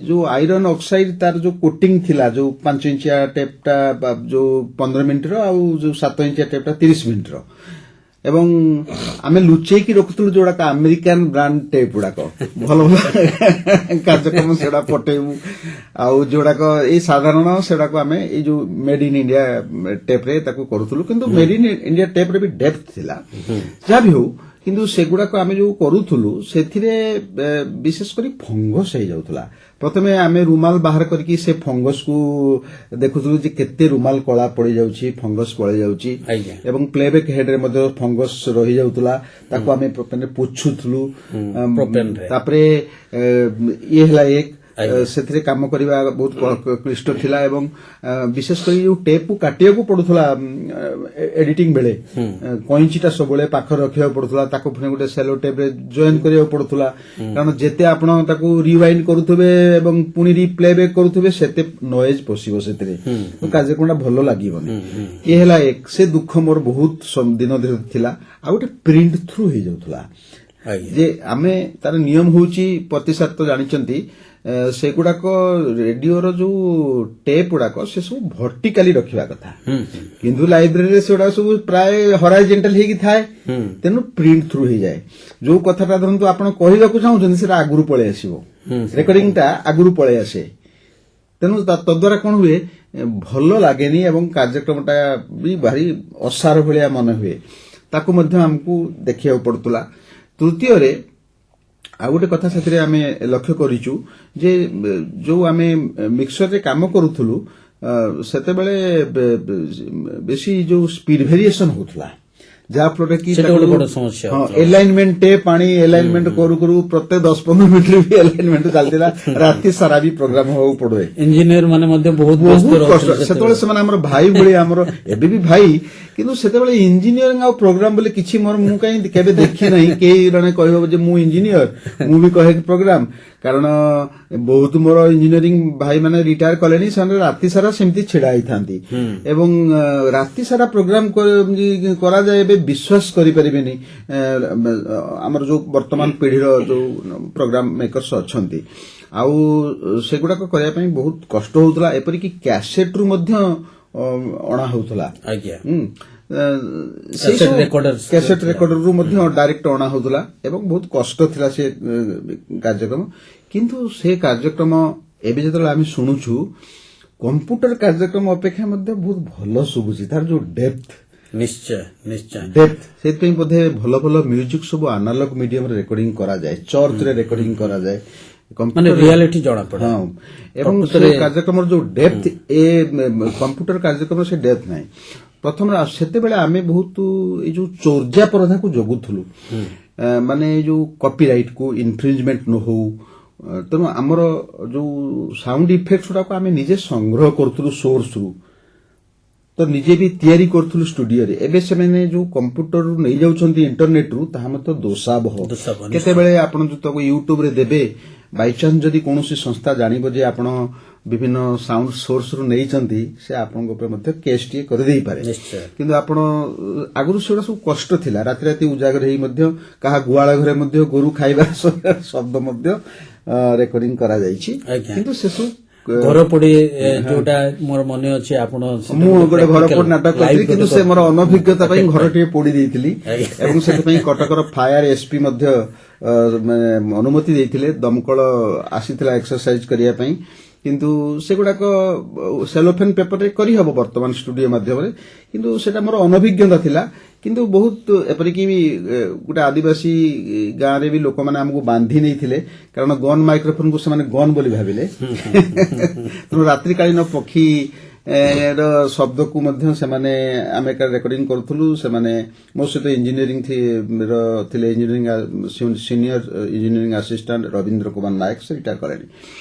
जो आयरन ऑक्साइड तार जो कोटिंग थिला, जो 5 इंचिया टेपटा जो 15 मिनिट रो, आउ जो 7 इंचिया टेपटा 30 मिनिट रो, एवं आमे लुचेई की रखुतलु जोड़ा का अमेरिकन ब्रांड टेप गुड़ा को भल भल कार्यक्रम सेड़ा पटेबू, आउ जोड़ा को ए साधारण सेड़ा को आमे ए जो मेड इन इंडिया टेप रे ताको करूथलु, किंतु मेड इन इंडिया टेप रे भी डेप्थ थिला। जा भी हो କିନ୍ତୁ ସେଗୁଡାକ ଆମେ ଯୋଉ କରୁଥିଲୁ ସେଥିରେ ବିଶେଷ କରି ଫଙ୍ଗସ ହେଇଯାଉଥିଲା। ପ୍ରଥମେ ଆମେ ରୁମାଲ ବାହାର କରିକି ସେ ଫଙ୍ଗସକୁ ଦେଖୁଥିଲୁ ଯେ କେତେ ରୁମାଲ କଳା ପଡିଯାଉଛି, ଫଙ୍ଗସ ପଳେଇ ଯାଉଛି ଏବଂ ପ୍ଲେବେକ୍ ହେଡରେ ମଧ୍ୟ ଫଙ୍ଗସ ରହିଯାଉଥିଲା। ତାକୁ ଆମେ ପ୍ରୋପେନରେ ପୋଛୁଥିଲୁ। ତାପରେ ଇଏ ହେଲା ଏକ ସେଥିରେ କାମ କରିବା ବହୁତ କ୍ଲିଷ୍ଟ ଥିଲା ଏବଂ ବିଶେଷ କରି ଯୋଉ ଟେପକୁ କାଟିବାକୁ ପଡୁଥିଲା ଏଡିଟିଂ ବେଳେ କଇଁଚିଟା ସବୁବେଳେ ପାଖରେ ରଖିବାକୁ ପଡୁଥିଲା। ତାକୁ ପୁଣି ଗୋଟେ ସେଲୋ ଟେପରେ ଜଏନ୍ କରିବାକୁ ପଡୁଥିଲା, କାରଣ ଯେତେ ଆପଣ ତାକୁ ରିୱାଇଣ୍ଡ କରୁଥିବେ ଏବଂ ପୁଣି ରିପ୍ଲେବ୍ୟାକ୍ କରୁଥିବେ ସେତେ ନଏଜ ପଶିବ ସେଥିରେ, କାର୍ଯ୍ୟକ୍ରମଟା ଭଲ ଲାଗିବନି। ଇଏ ହେଲା ଏକ, ସେ ଦୁଃଖ ମୋର ବହୁତ ଦିନ ଧରି ଥିଲା। ଆଉ ଗୋଟେ ପ୍ରିଣ୍ଟ ଥ୍ରୁ ହେଇଯାଉଥିଲା ଯେ ଆମେ ତାର ନିୟମ ହଉଛି ପ୍ରତିଶତ ତ ଜାଣିଛନ୍ତି ସେଗୁଡାକ ରେଡିଓର ଯୋଉ ଟେପ୍ ଗୁଡାକ ସେ ସବୁ ଭର୍ଟିକାଲି ରଖିବା କଥା, କିନ୍ତୁ ଲାଇବ୍ରେରୀରେ ସେଗୁଡାକ ସବୁ ପ୍ରାୟ ହରାଇଜେଣ୍ଟାଲ ହେଇକି ଥାଏ, ତେଣୁ ପ୍ରିଣ୍ଟ ଥ୍ରୁ ହେଇଯାଏ। ଯୋଉ କଥାଟା ଧରନ୍ତୁ ଆପଣ କହିବାକୁ ଚାହୁଁଛନ୍ତି ସେଟା ଆଗରୁ ପଳେଇ ଆସିବ, ରେକର୍ଡିଂଟା ଆଗରୁ ପଳେଇ ଆସେ। ତେଣୁ ତଦ୍ୱାରା କଣ ହୁଏ, ଭଲ ଲାଗେନି ଏବଂ କାର୍ଯ୍ୟକ୍ରମଟା ବି ଭାରି ଅସାର ଭଳିଆ ମନେ ହୁଏ। ତାକୁ ମଧ୍ୟ ଆମକୁ ଦେଖିବାକୁ ପଡୁଥିଲା। ତୃତୀୟରେ ଆଉ ଗୋଟେ କଥା ସେଥିରେ ଆମେ ଲକ୍ଷ୍ୟ କରିଛୁ ଯେ ଯୋଉ ଆମେ ମିକ୍ସରରେ କାମ କରୁଥିଲୁ ସେତେବେଳେ ବେଶୀ ଯୋଉ ସ୍ପିଡ ଭେରିଏସନ ହଉଥିଲା, ଯାହାଫଳରେ କି ଏଲାଇନମେଣ୍ଟ ଟେପ୍ ଆଣି ଏଲାଇନମେଣ୍ଟ କରୁ କରୁ ପ୍ରତ୍ୟେକ 10-15 ମିନିଟରେ ବି ଏଲାଇନମେଣ୍ଟ ଚାଲିଥିଲା। ରାତି ସାରା ବି ପ୍ରୋଗ୍ରାମ ହବାକୁ ପଡେ। ଇଞ୍ଜିନିୟର ମାନେ ମଧ୍ୟ ବହୁତ କଷ୍ଟ। ସେତେବେଳେ ସେମାନେ ଆମର ଭାଇ ଭଳି, ଆମର ଏବେ ବି ଭାଇ, କିନ୍ତୁ ସେତେବେଳେ ଇଞ୍ଜିନିୟରିଂ ଆଉ ପ୍ରୋଗ୍ରାମ ବୋଲି କିଛି ମୁଁ କାହିଁ କେବେ ଦେଖି ନାହିଁ। କେହି ଜଣେ କହିବ ଯେ ମୁଁ ଇଞ୍ଜିନିୟର, ମୁଁ ବି କହେ ପ୍ରୋଗ୍ରାମ, କାରଣ ବହୁତ ମୋର ଇଞ୍ଜିନିୟରିଂ ଭାଇ ମାନେ ରିଟାୟାର କଲେଣି, ସେମାନେ ରାତି ସାରା ସେମିତି ଛିଡା ହେଇଥାନ୍ତି ଏବଂ ରାତି ସାରା ପ୍ରୋଗ୍ରାମ କରାଯାଏ। ଏବେ ବିଶ୍ୱାସ କରିପାରିବେନି ଆମର ଯୋଉ ବର୍ତ୍ତମାନ ପିଢିର ଯୋଉ ପ୍ରୋଗ୍ରାମ ମେକର୍ସ ଅଛନ୍ତି, ଆଉ ସେଗୁଡାକ କରିବା ପାଇଁ ବହୁତ କଷ୍ଟ ହଉଥିଲା। ଏପରିକି କ୍ୟାସେଟରୁ ମଧ୍ୟ ଅଣା ହଉଥିଲା, କ୍ୟାସେଟ ରେକର୍ଡରରୁ ମଧ୍ୟ ଡାଇରେକ୍ଟ ଅଣା ହଉଥିଲା ଏବଂ ବହୁତ କଷ୍ଟ ଥିଲା ସେ କାର୍ଯ୍ୟକ୍ରମ। କିନ୍ତୁ ସେ କାର୍ଯ୍ୟକ୍ରମ ଏବେ ଯେତେବେଳେ ଆମେ ଶୁଣୁଛୁ କମ୍ପ୍ୟୁଟର କାର୍ଯ୍ୟକ୍ରମ ଅପେକ୍ଷା ମଧ୍ୟ ବହୁତ ଭଲ ଶୁଭୁଛି, ତାର ଯୋଉ ଡେପ୍ଥ, ନିଶ୍ଚୟ ନିଶ୍ଚୟ ଡେପ୍ଥ। ସେଥିପାଇଁ ବୋଧେ ଭଲ ଭଲ ମ୍ୟୁଜିକ ସବୁ ଆନାଲଗ ମିଡିୟମରେ ରେକର୍ଡିଂ କରାଯାଏ, ଚର୍ଚ୍ଚରେ ରେକର୍ଡିଂ କରାଯାଏ, ମାନେ ରିଆଲିଟି ଜଣାପଡେ। ହଁ, ଏବଂ ସେ କାର୍ଯ୍ୟକ୍ରମର ଯୋଉ ଡେପ୍ଥ, କମ୍ପ୍ୟୁଟର କାର୍ଯ୍ୟକ୍ରମର ସେ ଡେପ୍ଥ ନାହିଁ। ପ୍ରଥମେ ସେତେବେଳେ ଆମେ ବହୁତ ଏଇ ଯୋଉ ଚୋର୍ଜା ପ୍ରଥାକୁ ଜଗୁଥିଲୁ, ମାନେ ଏଇ ଯୋଉ କପିରାଇଟକୁ ଇନଫ୍ରିଞ୍ଜମେଣ୍ଟ ନ ହଉ। ତେଣୁ ଆମର ଯୋଉ ସାଉଣ୍ଡ ଇଫେକ୍ଟ ଗୁଡାକ ଆମେ ନିଜେ ସଂଗ୍ରହ କରୁଥିଲୁ ସୋର୍ସରୁ, ତ ନିଜେ ବି ତିଆରି କରୁଥିଲୁ ଷ୍ଟୁଡିଓରେ। ଏବେ ସେମାନେ ଯୋଉ କମ୍ପ୍ୟୁଟରରୁ ନେଇଯାଉଛନ୍ତି ଇଣ୍ଟରନେଟରୁ, ତାହା ମଧ୍ୟ ଦୋଷାବହ। କେତେବେଳେ ଆପଣ ଯୋଉ ତାକୁ ୟୁଟ୍ୟୁବରେ ଦେବେ, ବାଇଚାନ୍ସ ଯଦି କୌଣସି ସଂସ୍ଥା ଜାଣିବ ଯେ ଆପଣ ବିଭିନ୍ନ ସାଉଣ୍ଡ ସୋର୍ସରୁ ନେଇଛନ୍ତି, ସେ ଆପଣଙ୍କ ଉପରେ ମଧ୍ୟ କେସ୍ଟିଏ କରିଦେଇପାରେ। କିନ୍ତୁ ଆପଣ ଆଗରୁ ସେଗୁଡ଼ା ସବୁ କଷ୍ଟ ଥିଲା। ରାତି ରାତି ଉଜାଗର ହେଇ ମଧ୍ୟ କାହା ଗୁହାଳ ଘରେ ମଧ୍ୟ ଗୋରୁ ଖାଇବା ଶବ୍ଦ ମଧ୍ୟ ରେକର୍ଡିଂ କରାଯାଇଛି। କିନ୍ତୁ ସେସବୁ ଘର ପୋଡି ଯୋଉଟା ମୋର ମନେ ଅଛି, ଆପଣ ମୁଁ ଗୋଟେ ଘର ପୋଡି ନାଟକ କରିଥିଲି, କିନ୍ତୁ ସେ ମୋର ଅନଭିଜ୍ଞତା ପାଇଁ ଘରଟିଏ ପୋଡି ଦେଇଥିଲି ଏବଂ ସେଥିପାଇଁ କଟକର ଫାୟାର ଏସପି ମଧ୍ୟ ଅନୁମତି ଦେଇଥିଲେ। ଦମକଳ ଆସିଥିଲା ଏକ୍ସରସାଇଜ କରିବା ପାଇଁ, କିନ୍ତୁ ସେଗୁଡାକ ସେଲୋଫେନ୍ ପେପରରେ କରିହବ ବର୍ତ୍ତମାନ ଷ୍ଟୁଡିଓ ମାଧ୍ୟମରେ, କିନ୍ତୁ ସେଟା ମୋର ଅନଭିଜ୍ଞତା ଥିଲା। କିନ୍ତୁ ବହୁତ ଏପରିକି ଗୋଟେ ଆଦିବାସୀ ଗାଁରେ ବି ଲୋକମାନେ ଆମକୁ ବାନ୍ଧି ନେଇଥିଲେ, କାରଣ ଗନ୍ ମାଇକ୍ରୋଫୋନକୁ ସେମାନେ ଗନ୍ ବୋଲି ଭାବିଲେ। ତେଣୁ ରାତ୍ରିକାଳୀନ ପକ୍ଷୀ ର ଶବ୍ଦକୁ ମଧ୍ୟ ସେମାନେ ଆମେ ରେକର୍ଡିଂ କରୁଥିଲୁ। ସେମାନେ ମୋ ସହିତ ଇଞ୍ଜିନିୟରିଂ ଥିଲେ, engineering senior engineering assistant Rabindra Kumar Nayak, ସେ ରିଟାୟାର କଲେଣି।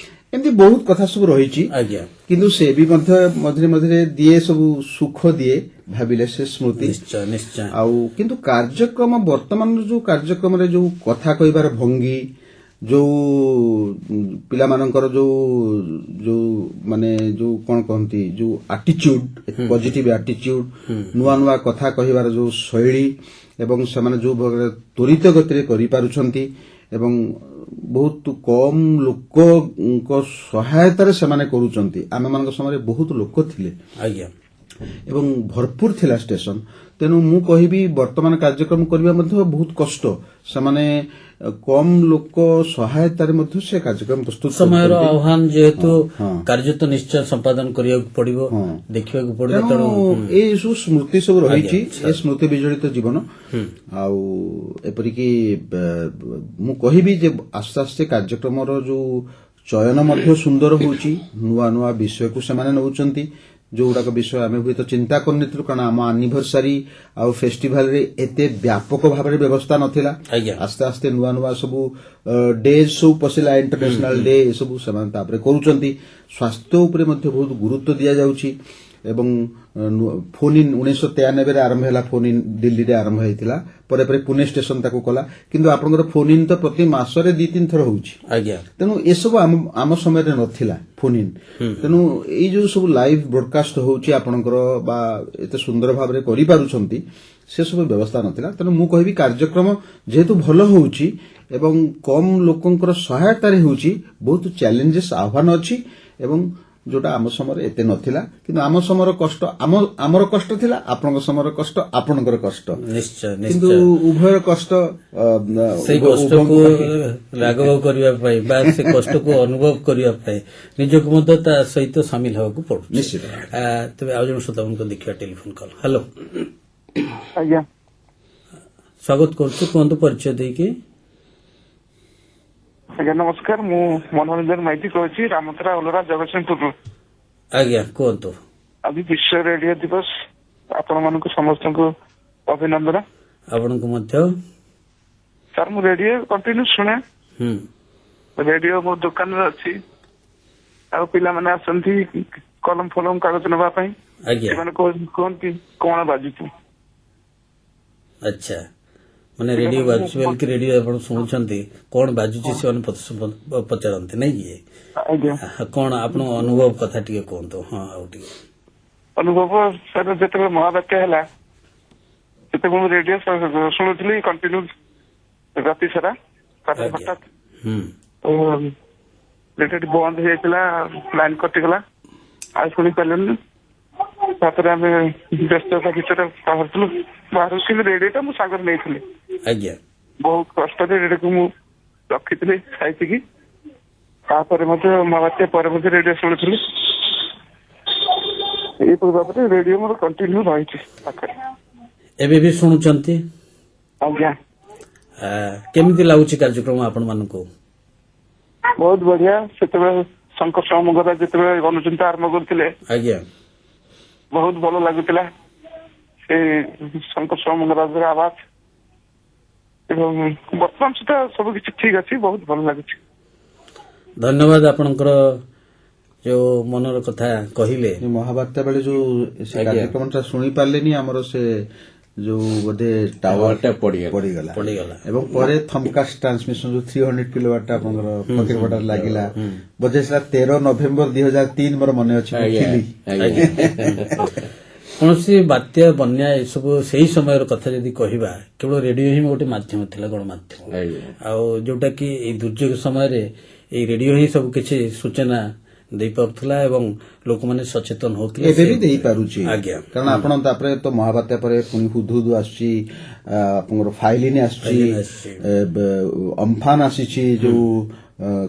ଏମିତି ବହୁତ କଥା ସବୁ ରହିଛି, କିନ୍ତୁ ସେ ବି ମଧ୍ୟ ମଝିରେ ମଝିରେ ଦିଏ, ସବୁ ସୁଖ ଦିଏ ଭାବିଲେ ସେ ସ୍ମୃତି। ଆଉ କିନ୍ତୁ କାର୍ଯ୍ୟକ୍ରମ ବର୍ତ୍ତମାନର ଯୋଉ କାର୍ଯ୍ୟକ୍ରମରେ ଯୋଉ କଥା କହିବାର ଭଙ୍ଗୀ, ଯୋଉ ପିଲାମାନଙ୍କର ଯୋଉ ମାନେ ଯୋଉ କଣ କହନ୍ତି, ଯୋଉ ଆଟିଚ୍ୟୁଡ, ପଜିଟିଭ ଆଟିଚ୍ୟୁଡ, ନୂଆ ନୂଆ କଥା କହିବାର ଯୋଉ ଶୈଳୀ ଏବଂ ସେମାନେ ଯୋଉ ଭାବରେ ତ୍ୱରିତ ଗତିରେ କରିପାରୁଛନ୍ତି ଏବଂ ବହୁତ କମ ଲୋକଙ୍କ ସହାୟତାରେ ସେମାନେ କରୁଛନ୍ତି। ଆମମାନଙ୍କ ସମୟରେ ବହୁତ ଲୋକ ଥିଲେ, ଏବଂ ଭରପୁର ଥିଲା ଷ୍ଟେସନ। ତେଣୁ ମୁଁ କହିବି ବର୍ତ୍ତମାନ କାର୍ଯ୍ୟକ୍ରମ କରିବା ମଧ୍ୟ ବହୁତ କଷ୍ଟ। ସେମାନେ କମ ଲୋକ ସହାୟତାରେ ମଧ୍ୟ ସେ କାର୍ଯ୍ୟକ୍ରମ ପ୍ରସ୍ତୁତ ସମୟର କରୁଛନ୍ତି। ଆହ୍ୱାନ ଯେହେତୁ ହଁ। କାର୍ଯ୍ୟ ତ ନିଶ୍ଚୟ ସମ୍ପାଦନ କରିବାକୁ ପଡିବ, ଦେଖିବାକୁ ପଡିବ। ତେଣୁ ଏଇ ସବୁ ସ୍ମୃତି ସବୁ ରହିଛି, ଆଜ୍ଞା, ଏ ସ୍ମୃତି ବିଜଡ଼ିତ ଜୀବନ। ଆଉ ଏପରିକି ମୁଁ କହିବି ଯେ ଆସ୍ତେ ଆସ୍ତେ କାର୍ଯ୍ୟକ୍ରମର ଯୋଉ ଚୟନ ମଧ୍ୟ ସୁନ୍ଦର ହେଉଛି। ନୂଆ ନୂଆ ବିଷୟକୁ ସେମାନେ ନେଉଛନ୍ତି, ଯୋଉଗୁଡାକ ବିଷୟ ଆମେ ହୁଏତ ଚିନ୍ତା କରିନଥିଲୁ, କାରଣ ଆମ ଆନିଭର୍ସାରୀ ଆଉ ଫେଷ୍ଟିଭାଲରେ ଏତେ ବ୍ୟାପକ ଭାବରେ ବ୍ୟବସ୍ଥା ନଥିଲା। ଆଜ୍ଞା। ଆସ୍ତେ ଆସ୍ତେ ନୂଆ ନୂଆ ସବୁ ଡେଜ୍ ସବୁ ପଶିଲା, ଇଣ୍ଟରନ୍ୟାସନାଲ ଡେ ଏସବୁ ସେମାନେ ତାପରେ କରୁଛନ୍ତି। ସ୍ୱାସ୍ଥ୍ୟ ଉପରେ ମଧ୍ୟ ବହୁତ ଗୁରୁତ୍ୱ ଦିଆଯାଉଛି ଏବଂ ଫୋନ୍ ଇନ୍ 1993ରେ ଆରମ୍ଭ ହେଲା, ଫୋନ୍ ଇନ୍ ଦିଲ୍ଲୀରେ ଆରମ୍ଭ ହୋଇଥିଲା, ପରେ ପରେ ପୁନେ ଷ୍ଟେସନ ତାକୁ କଲା। କିନ୍ତୁ ଆପଣଙ୍କର ଫୋନ୍ ଇନ୍ ତ ପ୍ରତି ମାସରେ 2-3 ଥର ହେଉଛି। ଆଜ୍ଞା। ତେଣୁ ଏସବୁ ଆମ ସମୟରେ ନଥିଲା ଫୋନ୍ ଇନ୍। ତେଣୁ ଏଇ ଯୋଉ ସବୁ ଲାଇଭ୍ ବ୍ରଡକାଷ୍ଟ ହେଉଛି ଆପଣଙ୍କର ବା ଏତେ ସୁନ୍ଦର ଭାବରେ କରିପାରୁଛନ୍ତି, ସେସବୁ ବ୍ୟବସ୍ଥା ନଥିଲା। ତେଣୁ ମୁଁ କହିବି କାର୍ଯ୍ୟକ୍ରମ ଯେହେତୁ ଭଲ ହେଉଛି ଏବଂ କମ୍ ଲୋକଙ୍କର ସହାୟତାରେ ହେଉଛି, ବହୁତ ଚ୍ୟାଲେଞ୍ଜେସ୍ ଆହ୍ୱାନ ଅଛି ଏବଂ ଯୋଉଟା ଆମ ସମୟରେ ଏତେ ନଥିଲା। କିନ୍ତୁ ଆମ ସମୟର କଷ୍ଟ ଆମର କଷ୍ଟ ଥିଲା, ଆପଣଙ୍କ ସମୟର କଷ୍ଟ ଆପଣଙ୍କର କଷ୍ଟ। ନିଶ୍ଚୟ କିନ୍ତୁ ନିଶ୍ଚୟ ଉଭୟର କଷ୍ଟ ସେଇ କଷ୍ଟକୁ ଲାଘବ କରିବା ପାଇଁ ବା ସେ କଷ୍ଟକୁ ଅନୁଭବ କରିବା ପାଇଁ ନିଜକୁ ମଧ୍ୟ ତା ସହିତ ସାମିଲ ହେବାକୁ ପଡୁଛି। ନିଶ୍ଚିତ। ତେବେ ଆଉ ଜଣେ ଶ୍ରୋତାଙ୍କୁ ଦେଖିବା ଟେଲିଫୋନ କଲ୍। ହ୍ୟାଲୋ, ଆଜ୍ଞା ସ୍ୱାଗତ କରୁଛୁ, କୁହନ୍ତୁ ପରିଚୟ ଦେଇକି। ଆଜ୍ଞା ନମସ୍କାର, ମୁଁ ମନୋରଞ୍ଜନ ମାଇତି କହୁଛି, ରାମତରା ଓଲରା ଜଗତସିଂହପୁରରୁ। ଆଜ୍ଞା କୁହନ୍ତୁ। ଆଜି ବିଶ୍ୱ ରେଡିଓ ଦିବସ, ଆପଣମାନଙ୍କୁ ସମସ୍ତଙ୍କୁ ଅଭିନନ୍ଦନ। ଆପଣଙ୍କୁ ମଧ୍ୟ। ସାର୍ ମୁଁ ରେଡିଓ କଣ୍ଟିନ୍ୟୁ ଶୁଣେ, ରେଡିଓ ମୋ ଦୋକାନରେ ଅଛି, ଆଉ ପିଲାମାନେ ଆସନ୍ତି କଲମ ଫଲମ କାଗଜ ନେବା ପାଇଁ। ଆଜ୍ଞା। ସେମାନେ କୁହନ୍ତି କଣ ବାଜୁଛି। ଆଚ୍ଛା, ମାନେ ରେଡିଓ ବାଜୁଛି ବୋଲିକି ରେଡିଓ ଆପଣ ଶୁଣୁଛନ୍ତି, କଣ ବାଜୁଛି ସେମାନେ ପଚାରନ୍ତି ନାଇଁ କି? ଆଜ୍ଞା। କଣ ଆପଣଙ୍କ ଅନୁଭବ କଥା ଟିକେ କୁହନ୍ତୁ। ହଁ, ଆଉ ଟିକେ ଅନୁଭବ ସାର୍, ଯେତେବେଳେ ମହାବାତ୍ୟା ହେଲା ସେତେବେଳେ ମୁଁ ରେଡିଓ ଶୁଣୁଥିଲି କଣ୍ଟିନ୍ୟୁ ରାତି ସାରା। ତାପରେ ହଠାତ୍ ରେଡିଓଟି ବନ୍ଦ ହେଇଯାଇଥିଲା, ଲାଇନ କଟିଗଲା, ଆଉ ଶୁଣି ପାରିଲୁନି। ତାପରେ ଆମେ ବ୍ୟସ୍ତତା ଭିତରେ ବାହାରୁଥିଲୁ, କିନ୍ତୁ ରେଡିଓଟା ମୁଁ ସାଙ୍ଗରେ ନେଇଥିଲି। ଆଜ୍ଞା। ବହୁତ କଷ୍ଟରେ ରେଡିଓକୁ ମୁଁ ରଖିଥିଲି ସାଇତିକି। ତାପରେ ମଧ୍ୟ ମହାବାତ୍ୟା ପରେ ମଧ୍ୟ ରେଡିଓ ଶୁଣୁଥିଲି। ଏଇପରି ଭାବରେ ରେଡିଓ ମୋର କଣ୍ଟିନ୍ୟୁ ରହିଛି ପାଖରେ। ଏବେ ବି ଶୁଣୁଛନ୍ତି? ଆଜ୍ଞା। କେମିତି ଲାଗୁଛି କାର୍ଯ୍ୟକ୍ରମ ଆପଣମାନଙ୍କୁ? ବହୁତ ବଢିଆ। ସେତେବେଳେ ଶଙ୍କର ମଙ୍ଗରାଜ ଯେତେବେଳେ ଅନୁଚିନ୍ତା ଆରମ୍ଭ କରୁଥିଲେ, ଆଜ୍ଞା, ବହୁତ ଭଲ ଲାଗୁଥିଲା ସେ ଶଙ୍କର ମଙ୍ଗରାଜର ଆବାଜ। ଏବଂ ବର୍ତ୍ତମାନ ସୁଦ୍ଧା ସବୁ କିଛି ଠିକ ଅଛି, ବହୁତ ଭଲ ଲାଗୁଛି। ଧନ୍ୟବାଦ ଆପଣଙ୍କର ଯୋଉ ମନର କଥା କହିଲେ। ମହାବାତ୍ୟା ବେଳେ ଯୋଉ ସେ କାର୍ଯ୍ୟକ୍ରମଟା ଶୁଣି ପାରିଲେନି, ଆମର ସେ ଯୋଉ ବୋଧେ ଟାୱାରଟା ପଡିଗଲା ଏବଂ ପରେ ଥମକାଷ୍ଟ ଟ୍ରାନ୍ସମିଶନ ଯୋଉ 300 କିଲୋୱାଟ ଆପଣଙ୍କର ଫକୀରପଡାରେ ଲାଗିଲା। ବୋଧେ ସେଟା 13 ନଭେମ୍ବର 2003 ମୋର ମନେ ଅଛି। କୌଣସି ବାତ୍ୟା, ବନ୍ୟା ଏସବୁ ସେଇ ସମୟର କଥା ଯଦି କହିବା, କେବଳ ରେଡିଓ ହିଁ ଗୋଟେ ମାଧ୍ୟମ ଥିଲା, ଗଣମାଧ୍ୟମ। ଆଉ ଯୋଉଟା କି ଏଇ ଦୁର୍ଯୋଗ ସମୟରେ ଏଇ ରେଡିଓ ହିଁ ସବୁ କିଛି ସୂଚନା ଦେଇପାରୁଥିଲା ଏବଂ ଲୋକମାନେ ସଚେତନ ହଉଥିଲେ। ଏବେ ବି ଦେଇପାରୁଛି। ଆଜ୍ଞା। କାରଣ ଆପଣ ତାପରେ ତ ମହାବାତ୍ୟା ପରେ ପୁଣି ହୁଦୁହୁଦୁ ଆସୁଛି, ଆପଣଙ୍କର ଫାଇଲିନ୍ ଆସୁଛି, ଅମ୍ଫାନ ଆସିଛି ଯୋଉ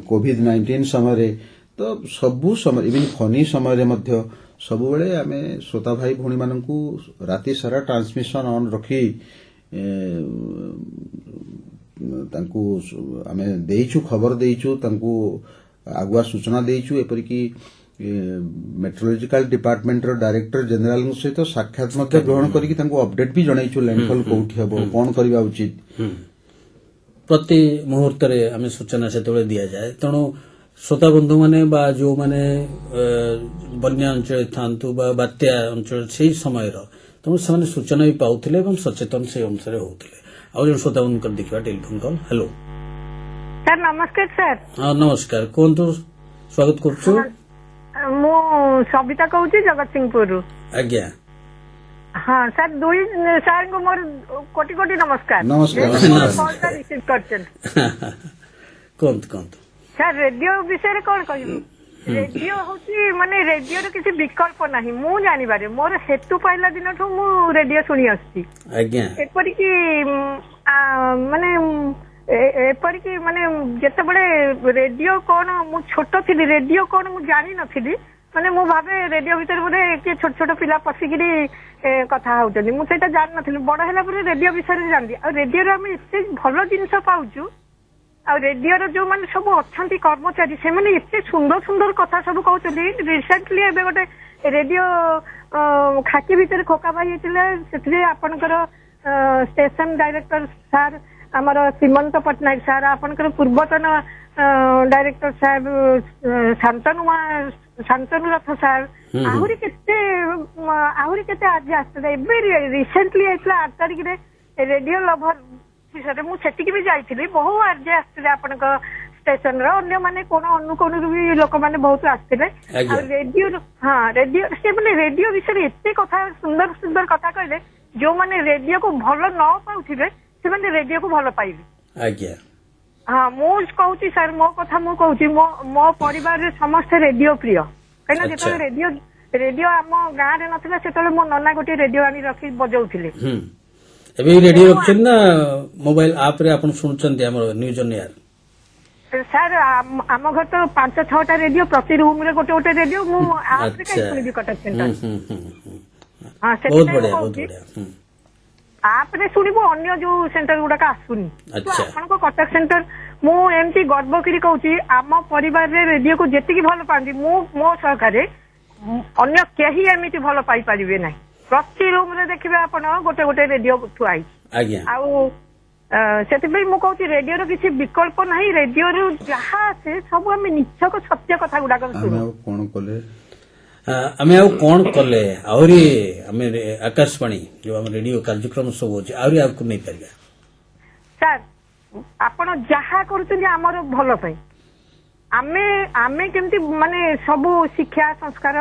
କୋଭିଡ-19 ସମୟରେ। ତ ସବୁ ସମୟ, ଇଭିନ୍ ଫନି ସମୟରେ ମଧ୍ୟ ସବୁବେଳେ ଆମେ ଶ୍ରୋତା ଭାଇ ଭଉଣୀ ମାନଙ୍କୁ ରାତି ସାରା ଟ୍ରାନ୍ସମିଶନ ଅନ୍ ରଖି ତାଙ୍କୁ ଆମେ ଦେଇଛୁ, ଖବର ଦେଇଛୁ, ତାଙ୍କୁ ଆଗୁଆ ସୂଚନା ଦେଇଛୁ। ଏପରିକି ମେଟ୍ରୋଲୋଜିକାଲ ଡିପାର୍ଟମେଣ୍ଟର ଡାଇରେକ୍ଟର ଜେନେରାଲଙ୍କ ସହିତ ସାକ୍ଷାତ ମଧ୍ୟ ଗ୍ରହଣ କରିକି ତାଙ୍କୁ ଅପଡେଟ୍ ବି ଜଣାଇଛୁ, ଲ୍ୟାଣ୍ଡଫଲ୍ କୋଉଠି ହେବ, କଣ କରିବା ଉଚିତ। ପ୍ରତି ମୁହୂର୍ତ୍ତରେ ଆମେ ସୂଚନା ସେତେବେଳେ ଦିଆଯାଏ। ତେଣୁ ଶ୍ରୋତାବନ୍ଧୁମାନେ ବା ଯୋଉମାନେ ବନ୍ୟା ଅଞ୍ଚଳରେ ଥାଆନ୍ତୁ ବା ବାତ୍ୟା ଅଞ୍ଚଳ ସେଇ ସମୟର, ତେଣୁ ସେମାନେ ସୂଚନା ବି ପାଉଥିଲେ ଏବଂ ସଚେତନ ସେଇ ଅନୁସାରେ ହେଉଥିଲେ। ଆଉ ଜଣେ ଶ୍ରୋତାବନ୍ଧୁଙ୍କର ଦେଖିବା ଟେଲିଫୋନ କଲ୍। ହ୍ୟାଲୋ ସାର୍, ନମସ୍କାର ସାର୍। ହଁ ନମସ୍କାର, କୁହନ୍ତୁ, ସ୍ୱାଗତ କରୁଛୁ। ମୁଁ ସବିତା କହୁଛି, ଜଗତସିଂହପୁରରୁ। ଆଜ୍ଞା। ହଁ ସାର୍, ଦୁଇ ସାର୍ଙ୍କୁ ମୋର କୋଟି କୋଟି ନମସ୍କାର। କୁହନ୍ତୁ କୁହନ୍ତୁ। ସାର୍, ରେଡିଓ ବିଷୟରେ କଣ କହିବୁ? ରେଡିଓ ହଉଛି ମାନେ ରେଡିଓର କିଛି ବିକଳ୍ପ ନାହିଁ ମୁଁ ଜାଣିବାରେ। ମୋର ସେତୁ ପାଇଲା ଦିନଠୁ ମୁଁ ରେଡିଓ ଶୁଣି ଆସୁଛି। ଆଜ୍ଞା ଏପରିକି ମାନେ ଏପରିକି ମାନେ ଯେତେବେଳେ ରେଡିଓ କଣ ମୁଁ ଛୋଟ ଥିଲି ରେଡିଓ କଣ ମୁଁ ଜାଣିନଥିଲି। ମାନେ ମୁଁ ଭାବେ ରେଡିଓ ଭିତରେ ବୋଧେ କିଏ ଛୋଟ ଛୋଟ ପିଲା ପଶିକିରି କଥା ହଉଛନ୍ତି। ମୁଁ ସେଇଟା ଜାଣିନଥିଲି। ବଡ ହେଲା ପରେ ରେଡିଓ ବିଷୟରେ ଜାଣିଲି। ଆଉ ରେଡିଓରେ ଆମେ ଏତେ ଭଲ ଜିନିଷ ପାଉଛୁ। ଆଉ ରେଡିଓର ଯୋଉମାନେ ସବୁ ଅଛନ୍ତି କର୍ମଚାରୀ ସେମାନେ ଏତେ ସୁନ୍ଦର ସୁନ୍ଦର କଥା ସବୁ କହୁଛନ୍ତି। ରିସେଣ୍ଟଲି ଏବେ ଗୋଟେ ରେଡିଓ ଖାକି ଭିତରେ ଖୋକା ଭାଇ ହେଇଥିଲେ। ସେଥିରେ ଆପଣଙ୍କର ଷ୍ଟେସନ ଡାଇରେକ୍ଟର ସାର୍ ଆମର ଶ୍ରୀମନ୍ତ ପଟ୍ଟନାୟକ ସାର୍ ଆପଣଙ୍କର ପୂର୍ବତନ ଡାଇରେକ୍ଟର ସାହେବ ଶାନ୍ତନୁ ରଥ ସାର୍ ଆହୁରି କେତେ ଆଜି ଆସିଥିଲେ। ଏବେ ରିସେଣ୍ଟଲି ହେଇଥିଲା 8 ତାରିଖରେ ରେଡିଓ ଲଭର ବିଷୟରେ ମୁଁ ସେଠିକି ବି ଯାଇଥିଲି। ବହୁ ଆର୍ଜେ ଆସିଥିଲେ ଆପଣଙ୍କ ଷ୍ଟେସନର। ଅନ୍ୟମାନେ କୋଣ ଅନୁକୋଣରୁ ବି ଲୋକମାନେ ବହୁତ ଆସିଥିଲେ। ଆଉ ରେଡିଓ ସେ ମାନେ ରେଡିଓ ବିଷୟରେ ଏତେ କଥା ସୁନ୍ଦର ସୁନ୍ଦର କଥା କହିଲେ ଯୋଉମାନେ ରେଡିଓକୁ ଭଲ ନ ପାଉଥିବେ ସେମାନେ ରେଡିଓକୁ ଭଲ ପାଇବେ। ଆଜ୍ଞା ହଁ ମୁଁ କହୁଛି ସାର୍ ମୋ କଥା ମୁଁ କହୁଛି ମୋ ପରିବାରରେ ସମସ୍ତେ ରେଡିଓ ପ୍ରିୟ। କାହିଁକିନା ଯେତେବେଳେ ରେଡିଓ ଆମ ଗାଁରେ ନଥିଲା ସେତେବେଳେ ମୋ ନନା ଗୋଟିଏ ରେଡିଓ ଆଣି ରଖି ବଜଉଥିଲେ। ଏବେ ରେଡିଓ ରଖିଛନ୍ତି ନା ମୋବାଇଲ ଆପ ରେ ଆପଣ ଶୁଣୁଛନ୍ତି ଆମର ନ୍ୟୁଜ ଅନ୍ ଏୟାର? ସାର୍ ଆମ ଘର ତ 5-6ଟା ରେଡିଓ ପ୍ରତି ରୁମ ରେ ଗୋଟେ ଗୋଟେ ରେଡିଓ। ମୁଁ ଆପରେ କାହିଁ ଶୁଣିବି କଟକ ସେଣ୍ଟର। ବହୁତ ବଢିଆ ବହୁତ ବଢିଆ। ଆପରେ ଶୁଣିବୁ ଅନ୍ୟ ଯୋଉ ସେଣ୍ଟର ଗୁଡାକ ଆସୁନି। ଆପଣଙ୍କ କଟକ ସେଣ୍ଟର ମୁଁ ଏମିତି ଗର୍ବ କରି କହୁଛି ଆମ ପରିବାରରେ ରେଡିଓକୁ ଯେତିକି ଭଲ ପାଆନ୍ତି ମୁଁ ମୋ ସହକାରେ ଅନ୍ୟ କେହି ଏମିତି ଭଲ ପାଇପାରିବେ ନାହିଁ। ପ୍ରତି ରୁମ ରେ ଦେଖିବେ ଆପଣ ଗୋଟେ ଗୋଟେ ରେଡିଓ ଥୁଆ ହେଇଛି। ଆଉ ସେଥିପାଇଁ ମୁଁ କହୁଛି ରେଡିଓର କିଛି ବିକଳ୍ପ ନାହିଁ। ରେଡିଓରୁ ଯାହା ଆସେ ସବୁ ଆମେ ନିଛକ ସତ୍ୟ କଥା ଗୁଡାକ ଶୁଣୁ। ଆମେ ଆଉ କଣ କଲେ ଆହୁରି ଆମେ ଆକାଶବାଣୀ ଯୋଉ ଆମ ରେଡିଓ କାର୍ଯ୍ୟକ୍ରମ ସବୁ ଅଛି ଆହୁରି ଆଗକୁ ନେଇପାରିବା? ସାର୍ ଆପଣ ଯାହା କରୁଛନ୍ତି ଆମର ଭଲ ପାଇଁ। ଆମେ କେମିତି ମାନେ ସବୁ ଶିକ୍ଷା ସଂସ୍କାର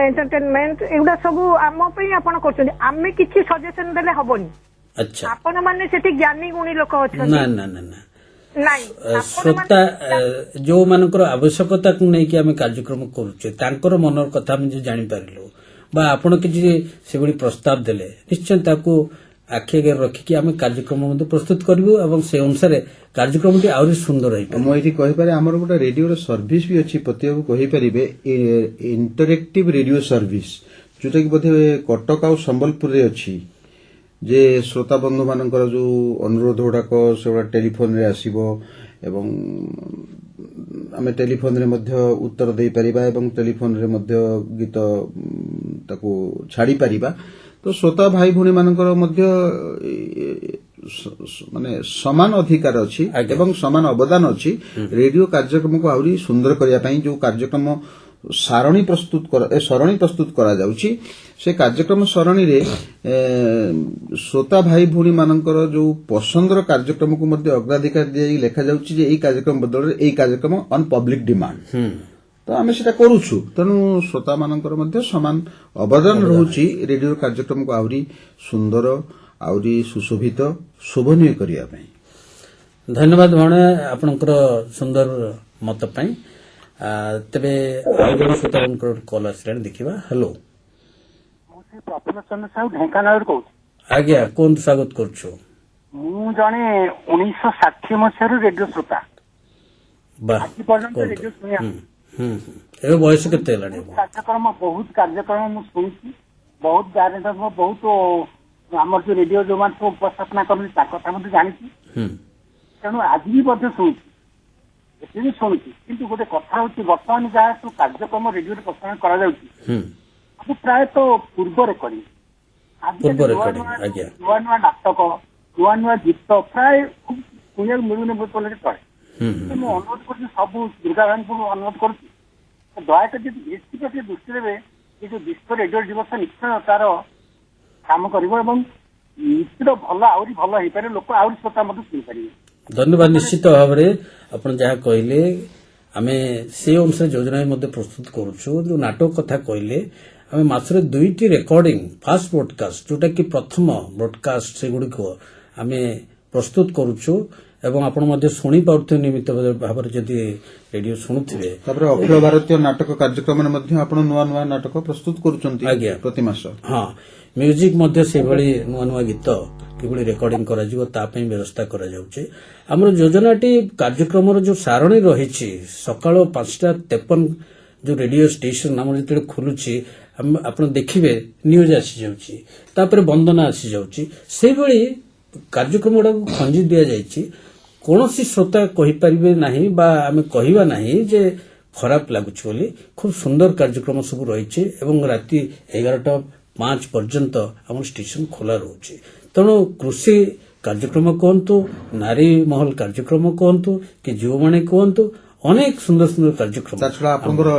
ଏଣ୍ଟରଟେନମେଣ୍ଟ ଏଗୁଡା ସବୁ ଆମ ପାଇଁ ଆପଣ କରୁଛନ୍ତି। ଆମେ କିଛି ସଜେସନ ଦେଲେ ହବନି। ଆପଣ ମାନେ ସେଠି ଜ୍ଞାନୀ ଗୁଣୀ ଲୋକ ଅଛନ୍ତି। ନା ନା ନା ନା ଶ୍ରୋତା ଯୋଉମାନଙ୍କର ଆବଶ୍ୟକତାକୁ ନେଇକି ଆମେ କାର୍ଯ୍ୟକ୍ରମ କରୁଛେ ତାଙ୍କର ମନର କଥା ଆମେ ଯଦି ଜାଣିପାରିଲୁ ବା ଆପଣ କିଛି ସେଭଳି ପ୍ରସ୍ତାବ ଦେଲେ ନିଶ୍ଚୟ ତାକୁ ଆଖି ଆଗରେ ରଖିକି ଆମେ କାର୍ଯ୍ୟକ୍ରମ ମଧ୍ୟ ପ୍ରସ୍ତୁତ କରିବୁ ଏବଂ ସେ ଅନୁସାରେ କାର୍ଯ୍ୟକ୍ରମଟି ଆହୁରି ସୁନ୍ଦର ହେଇପାରିବ। ମୁଁ ଏଇଠି କହିପାରେ ଆମର ଗୋଟେ ରେଡିଓର ସର୍ଭିସ ବି ଅଛି ପତିବାବୁ କହିପାରିବେ ଇଣ୍ଟରାକ୍ଟିଭ ରେଡିଓ ସର୍ଭିସ ଯୋଉଟାକି ବୋଧେ କଟକ ଆଉ ସମ୍ବଲପୁରରେ ଅଛି। ଯେ ଶ୍ରୋତା ବନ୍ଧୁ ମାନଙ୍କର ଯୋଉ ଅନୁରୋଧ ଗୁଡାକ ସେଗୁଡା ଟେଲିଫୋନରେ ଆସିବ ଏବଂ ଆମେ ଟେଲିଫୋନରେ ମଧ୍ୟ ଉତ୍ତର ଦେଇପାରିବା ଏବଂ ଟେଲିଫୋନରେ ମଧ୍ୟ ଗୀତ ତାକୁ ଛାଡିପାରିବା। ତ ଶ୍ରୋତା ଭାଇ ଭଉଣୀ ମାନଙ୍କର ମଧ୍ୟ ମାନେ ସମାନ ଅଧିକାର ଅଛି ଏବଂ ସମାନ ଅବଦାନ ଅଛି ରେଡିଓ କାର୍ଯ୍ୟକ୍ରମକୁ ଆହୁରି ସୁନ୍ଦର କରିବା ପାଇଁ। ଯୋଉ କାର୍ଯ୍ୟକ୍ରମ ସରଣୀ ପ୍ରସ୍ତୁତ କରାଯାଉଛି ସେ କାର୍ଯ୍ୟକ୍ରମ ସରଣୀରେ ଶ୍ରୋତା ଭାଇ ଭଉଣୀ ମାନଙ୍କର ଯୋଉ ପସନ୍ଦର କାର୍ଯ୍ୟକ୍ରମକୁ ମଧ୍ୟ ଅଗ୍ରାଧିକାର ଦିଆଯାଇ ଲେଖାଯାଉଛି ଯେ ଏହି କାର୍ଯ୍ୟକ୍ରମ ବଦଳରେ ଏହି କାର୍ଯ୍ୟକ୍ରମ ଅନ୍ ପବ୍ଲିକ ଡିମାଣ୍ଡ। ତ ଆମେ ସେଟା କରୁଛୁ। ତେଣୁ ଶ୍ରୋତା ମାନଙ୍କର ମଧ୍ୟ ସମାନ ଅବଦାନ ରହୁଛି ରେଡିଓ କାର୍ଯ୍ୟକ୍ରମକୁ ଆହୁରି ସୁନ୍ଦର ଆହୁରି ସୁଶୋଭିତ ଶୋଭନୀୟ କରିବା ପାଇଁ। ଧନ୍ୟବାଦ ଭଣେ ଆପଣଙ୍କର ସୁନ୍ଦର ମତ ପାଇଁ। ତେବେ ଆଉ ଜଣେ ଶ୍ରୋତାଙ୍କର କଲ୍ ଆସିଲାଣି ଦେଖିବା। ହ୍ୟାଲୋ ମୁଁ ଶ୍ରୀ ପ୍ରଫୁଲ୍ଲ ଚନ୍ଦ୍ର ସାହୁ ଢେଙ୍କାନାଳରୁ କହୁଛି। ଆଜ୍ଞା କୁହନ୍ତୁ ସ୍ୱାଗତ କରୁଛୁ। ମୁଁ ଜଣେ 1960 ମସିହାରୁ ରେଡିଓ ଶ୍ରୋତା। ଆଜି ପର୍ଯ୍ୟନ୍ତ ରେଡିଓ ଶୁଣି ଏବେ ବୟସ କେତେ ହେଲାଣି? ବହୁତ କାର୍ଯ୍ୟକ୍ରମ ମୁଁ ଶୁଣିଛି। ବହୁତ ବହୁତ ଆମର ଯୋଉ ରେଡିଓ ଯୋଉମାନେ ସବୁ ଉପସ୍ଥାପନା କରନ୍ତି ତାଙ୍କ କଥା ମଧ୍ୟ ଜାଣିଛି। ତେଣୁ ଆଜି ବି ମଧ୍ୟ ଶୁଣିଛି ଏତେ ବି ଶୁଣିଛି। କିନ୍ତୁ ଗୋଟେ କଥା ହଉଛି ବର୍ତ୍ତମାନ ଯାହା ସବୁ କାର୍ଯ୍ୟକ୍ରମ ରେଡିଓରେ ପ୍ରସାରଣ କରାଯାଉଛି ସବୁ ପ୍ରାୟତଃ ପୂର୍ବ ରେକର୍ଡିଂ। ନୂଆ ନୂଆ ନାଟକ ନୂଆ ନୂଆ ଗୀତ ପ୍ରାୟ ଶୁଣିବାକୁ ମିଳୁନି ବୋଲି ଚଳେ। ମୁଁ ଅନୁରୋଧ କରୁଛି ସବୁ ଦୁର୍ଗା ଭାଇଙ୍କୁ ଅନୁରୋଧ କରୁଛି ଦୟାକରି ଯଦି ଏଥିପ୍ରତି ଦୃଷ୍ଟି ଦେବେ ଏ ଯୋଉ ବିଶ୍ୱ ରେଡିଓ ଦିବସ ନିଶ୍ଚୟ ତାର କାମ କରିବ ଏବଂ ନିଶ୍ଚିତ ଭଲ ଆହୁରି ଭଲ ହେଇପାରିବ। ଲୋକ ଆହୁରି ଶ୍ରୋତା ମଧ୍ୟ ଶୁଣିପାରିବେ। ଧନ୍ୟବାଦ। ନିଶ୍ଚିତ ଭାବରେ ଆପଣ ଯାହା କହିଲେ ଆମେ ସେ ଅନୁସାରେ ଯୋଜନା ମଧ୍ୟ ପ୍ରସ୍ତୁତ କରୁଛୁ। ଯୋଉ ନାଟକ କଥା କହିଲେ ଆମେ ମାସରେ 2ଟି ରେକର୍ଡିଂ ଫାଷ୍ଟ ବ୍ରଡକାଷ୍ଟ ଯୋଉଟା କି ପ୍ରଥମ ବ୍ରଡକାଷ୍ଟ ସେଗୁଡିକ ଆମେ ପ୍ରସ୍ତୁତ କରୁଛୁ ଏବଂ ଆପଣ ମଧ୍ୟ ଶୁଣି ପାରୁଥିବେ ନିୟମିତ ଭାବରେ ଯଦି ରେଡିଓ ଶୁଣୁଥିବେ। ତାପରେ ଅଖିଳ ଭାରତୀୟ ନାଟକ କାର୍ଯ୍ୟକ୍ରମରେ ମଧ୍ୟ ଆପଣ ନୂଆ ନୂଆ ନାଟକ ପ୍ରସ୍ତୁତ କରୁଛନ୍ତି ଆଜ୍ଞା ପ୍ରତି ମାସ। ହଁ, ମ୍ୟୁଜିକ୍ ମଧ୍ୟ ସେଭଳି ନୂଆ ନୂଆ ଗୀତ କିଭଳି ରେକର୍ଡିଂ କରାଯିବ ତା ପାଇଁ ବ୍ୟବସ୍ଥା କରାଯାଉଛି। ଆମର ଯୋଜନାଟି କାର୍ଯ୍ୟକ୍ରମର ଯୋଉ ସାରଣୀ ରହିଛି ସକାଳ 5:53 ଯୋଉ ରେଡିଓ ଷ୍ଟେସନ ଆମର ଯେତେବେଳେ ଖୋଲୁଛି ଆପଣ ଦେଖିବେ ନ୍ୟୁଜ ଆସିଯାଉଛି, ତାପରେ ବନ୍ଦନା ଆସିଯାଉଛି। ସେଇଭଳି କାର୍ଯ୍ୟକ୍ରମ ଗୁଡାକୁ ଖଞ୍ଜି ଦିଆଯାଇଛି। କୌଣସି ଶ୍ରୋତା କହିପାରିବେ ନାହିଁ ବା ଆମେ କହିବା ନାହିଁ ଯେ ଖରାପ ଲାଗୁଛି ବୋଲି। ଖୁବ ସୁନ୍ଦର କାର୍ଯ୍ୟକ୍ରମ ସବୁ ରହିଛି ଏବଂ ରାତି 11:05 ପର୍ଯ୍ୟନ୍ତ ଆମର ଷ୍ଟେସନ ଖୋଲା ରହୁଛି। ତେଣୁ କୃଷି କାର୍ଯ୍ୟକ୍ରମ କୁହନ୍ତୁ, ନାରୀ ମହଲ କାର୍ଯ୍ୟକ୍ରମ କୁହନ୍ତୁ କି ଯୁବବାଣୀ କୁହନ୍ତୁ, ଅନେକ ସୁନ୍ଦର ସୁନ୍ଦର କାର୍ଯ୍ୟକ୍ରମ। ତାଛଡା ଆପଣଙ୍କର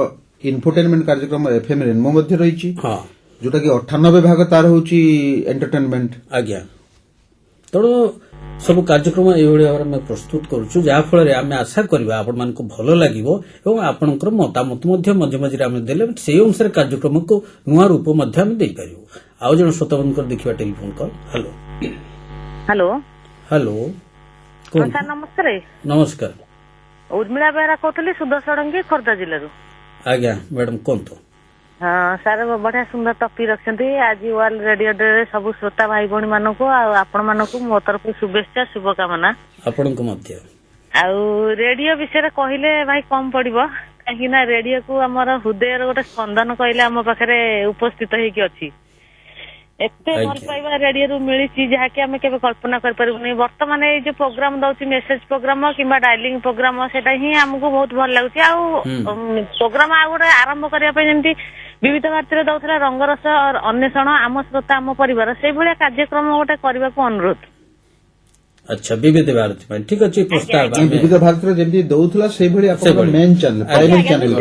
ଇନଫୋଟେନମେଣ୍ଟ କାର୍ଯ୍ୟକ୍ରମ ଏଫଏମ ରେନବୋ ମଧ୍ୟ ରହିଛି, ହଁ, ଯୋଉଟା କି 98 ଭାଗ ତାର ହେଉଛି ଏଣ୍ଟରଟେନମେଣ୍ଟ। ଆଜ୍ଞା, ତେଣୁ ସବୁ କାର୍ଯ୍ୟକ୍ରମ ଏଇଭଳି ଭାବରେ ଆମେ ପ୍ରସ୍ତୁତ କରୁଛୁ, ଯାହାଫଳରେ ଆମେ ଆଶା କରିବା ଆପଣମାନଙ୍କୁ ଭଲ ଲାଗିବ ଏବଂ ଆପଣଙ୍କର ମତାମତ ମଧ୍ୟ ମଝିରେ ମଝିରେ ଆମେ ଦେଲେ ସେହି ଅନୁସାରେ କାର୍ଯ୍ୟକ୍ରମକୁ ନୂଆ ରୂପ ମଧ୍ୟ ଆମେ ଦେଇପାରିବୁ। ଆଉ ଜଣେ ଶ୍ରୋତାବନ୍ଧୁଙ୍କର ଦେଖିବା telephone call. Hello hello hello, sir ନମସ୍କାର। ନମସ୍କାର, ଉର୍ମିଳା ବେହେରା କହୁଥିଲି ସୁଦର୍ଶନଗି ଖୋର୍ଦ୍ଧା ଜିଲ୍ଲାରୁ। ଆଜ୍ଞା ମ୍ୟାଡାମ କୁହନ୍ତୁ। ହଁ ସାର୍, ବଢିଆ ସୁନ୍ଦର ଟପିକ ରଖିଛନ୍ତି। ଆଜି ୱାର୍ଲଡ ରେଡିଓ ଡେ ରେ ସବୁ ଶ୍ରୋତା ଭାଇ ଭଉଣୀ ମାନଙ୍କୁ ଆଉ ଆପଣ ମାନଙ୍କୁ ମୋ ତରଫରୁ ଶୁଭେଚ୍ଛା ଶୁଭକାମନା। ଆପଣଙ୍କୁ ମଧ୍ୟ। ଆଉ ରେଡିଓ ବିଷୟରେ କହିଲେ ଭାଇ କମ ପଡିବ, କାହିଁକି ନା ରେଡିଓକୁ ଆମର ହୃଦୟର ଗୋଟେ ସ୍ପନ୍ଦନ କହିଲେ ଆମ ପାଖରେ ଉପସ୍ଥିତ ହେଇକି ଅଛି। ଏତେ ଭଲ ପାଇବା ରେଡିଓରୁ ମିଳିଛି ଯାହାକି ଆମେ କେବେ କଳ୍ପନା କରିପାରିବୁନି। ବର୍ତ୍ତମାନ ଏଇ ଯୋଉ ପ୍ରୋଗ୍ରାମ ଦଉଛି ମେସେଜ ପ୍ରୋଗ୍ରାମ କିମ୍ବା ଡାଇଲିଂ ପ୍ରୋଗ୍ରାମ, ସେଟା ହିଁ ଆମକୁ ବହୁତ ଭଲ ଲାଗୁଛି। ଆଉ ପ୍ରୋଗ୍ରାମ ଆଉ ଗୋଟେ ଆରମ୍ଭ କରିବା ପାଇଁ ଯେମିତି ବିବିଧ ଭାରତୀରେ ଦଉଥିଲା ରଙ୍ଗରସ ଅନ୍ୱେଷଣ, ଆମ ଶ୍ରୋତା ଆମ ପରିବାର, ସେଇଭଳିଆ କାର୍ଯ୍ୟକ୍ରମ ଗୋଟେ କରିବାକୁ ଅନୁରୋଧ। ଆଚ୍ଛା, ବିବିଧ ଭାରତୀ ପାଇଁ ଠିକ ଅଛି ପ୍ରସ୍ତାବ। ବିବିଧ ଭାରତୀରେ ଯେମିତି ଦଉଥିଲା ସେଇଭଳି ଆପଣଙ୍କର ମେନ୍ ଚ୍ୟାନେଲ, ପ୍ରାଇମେରୀ ଚ୍ୟାନେଲ।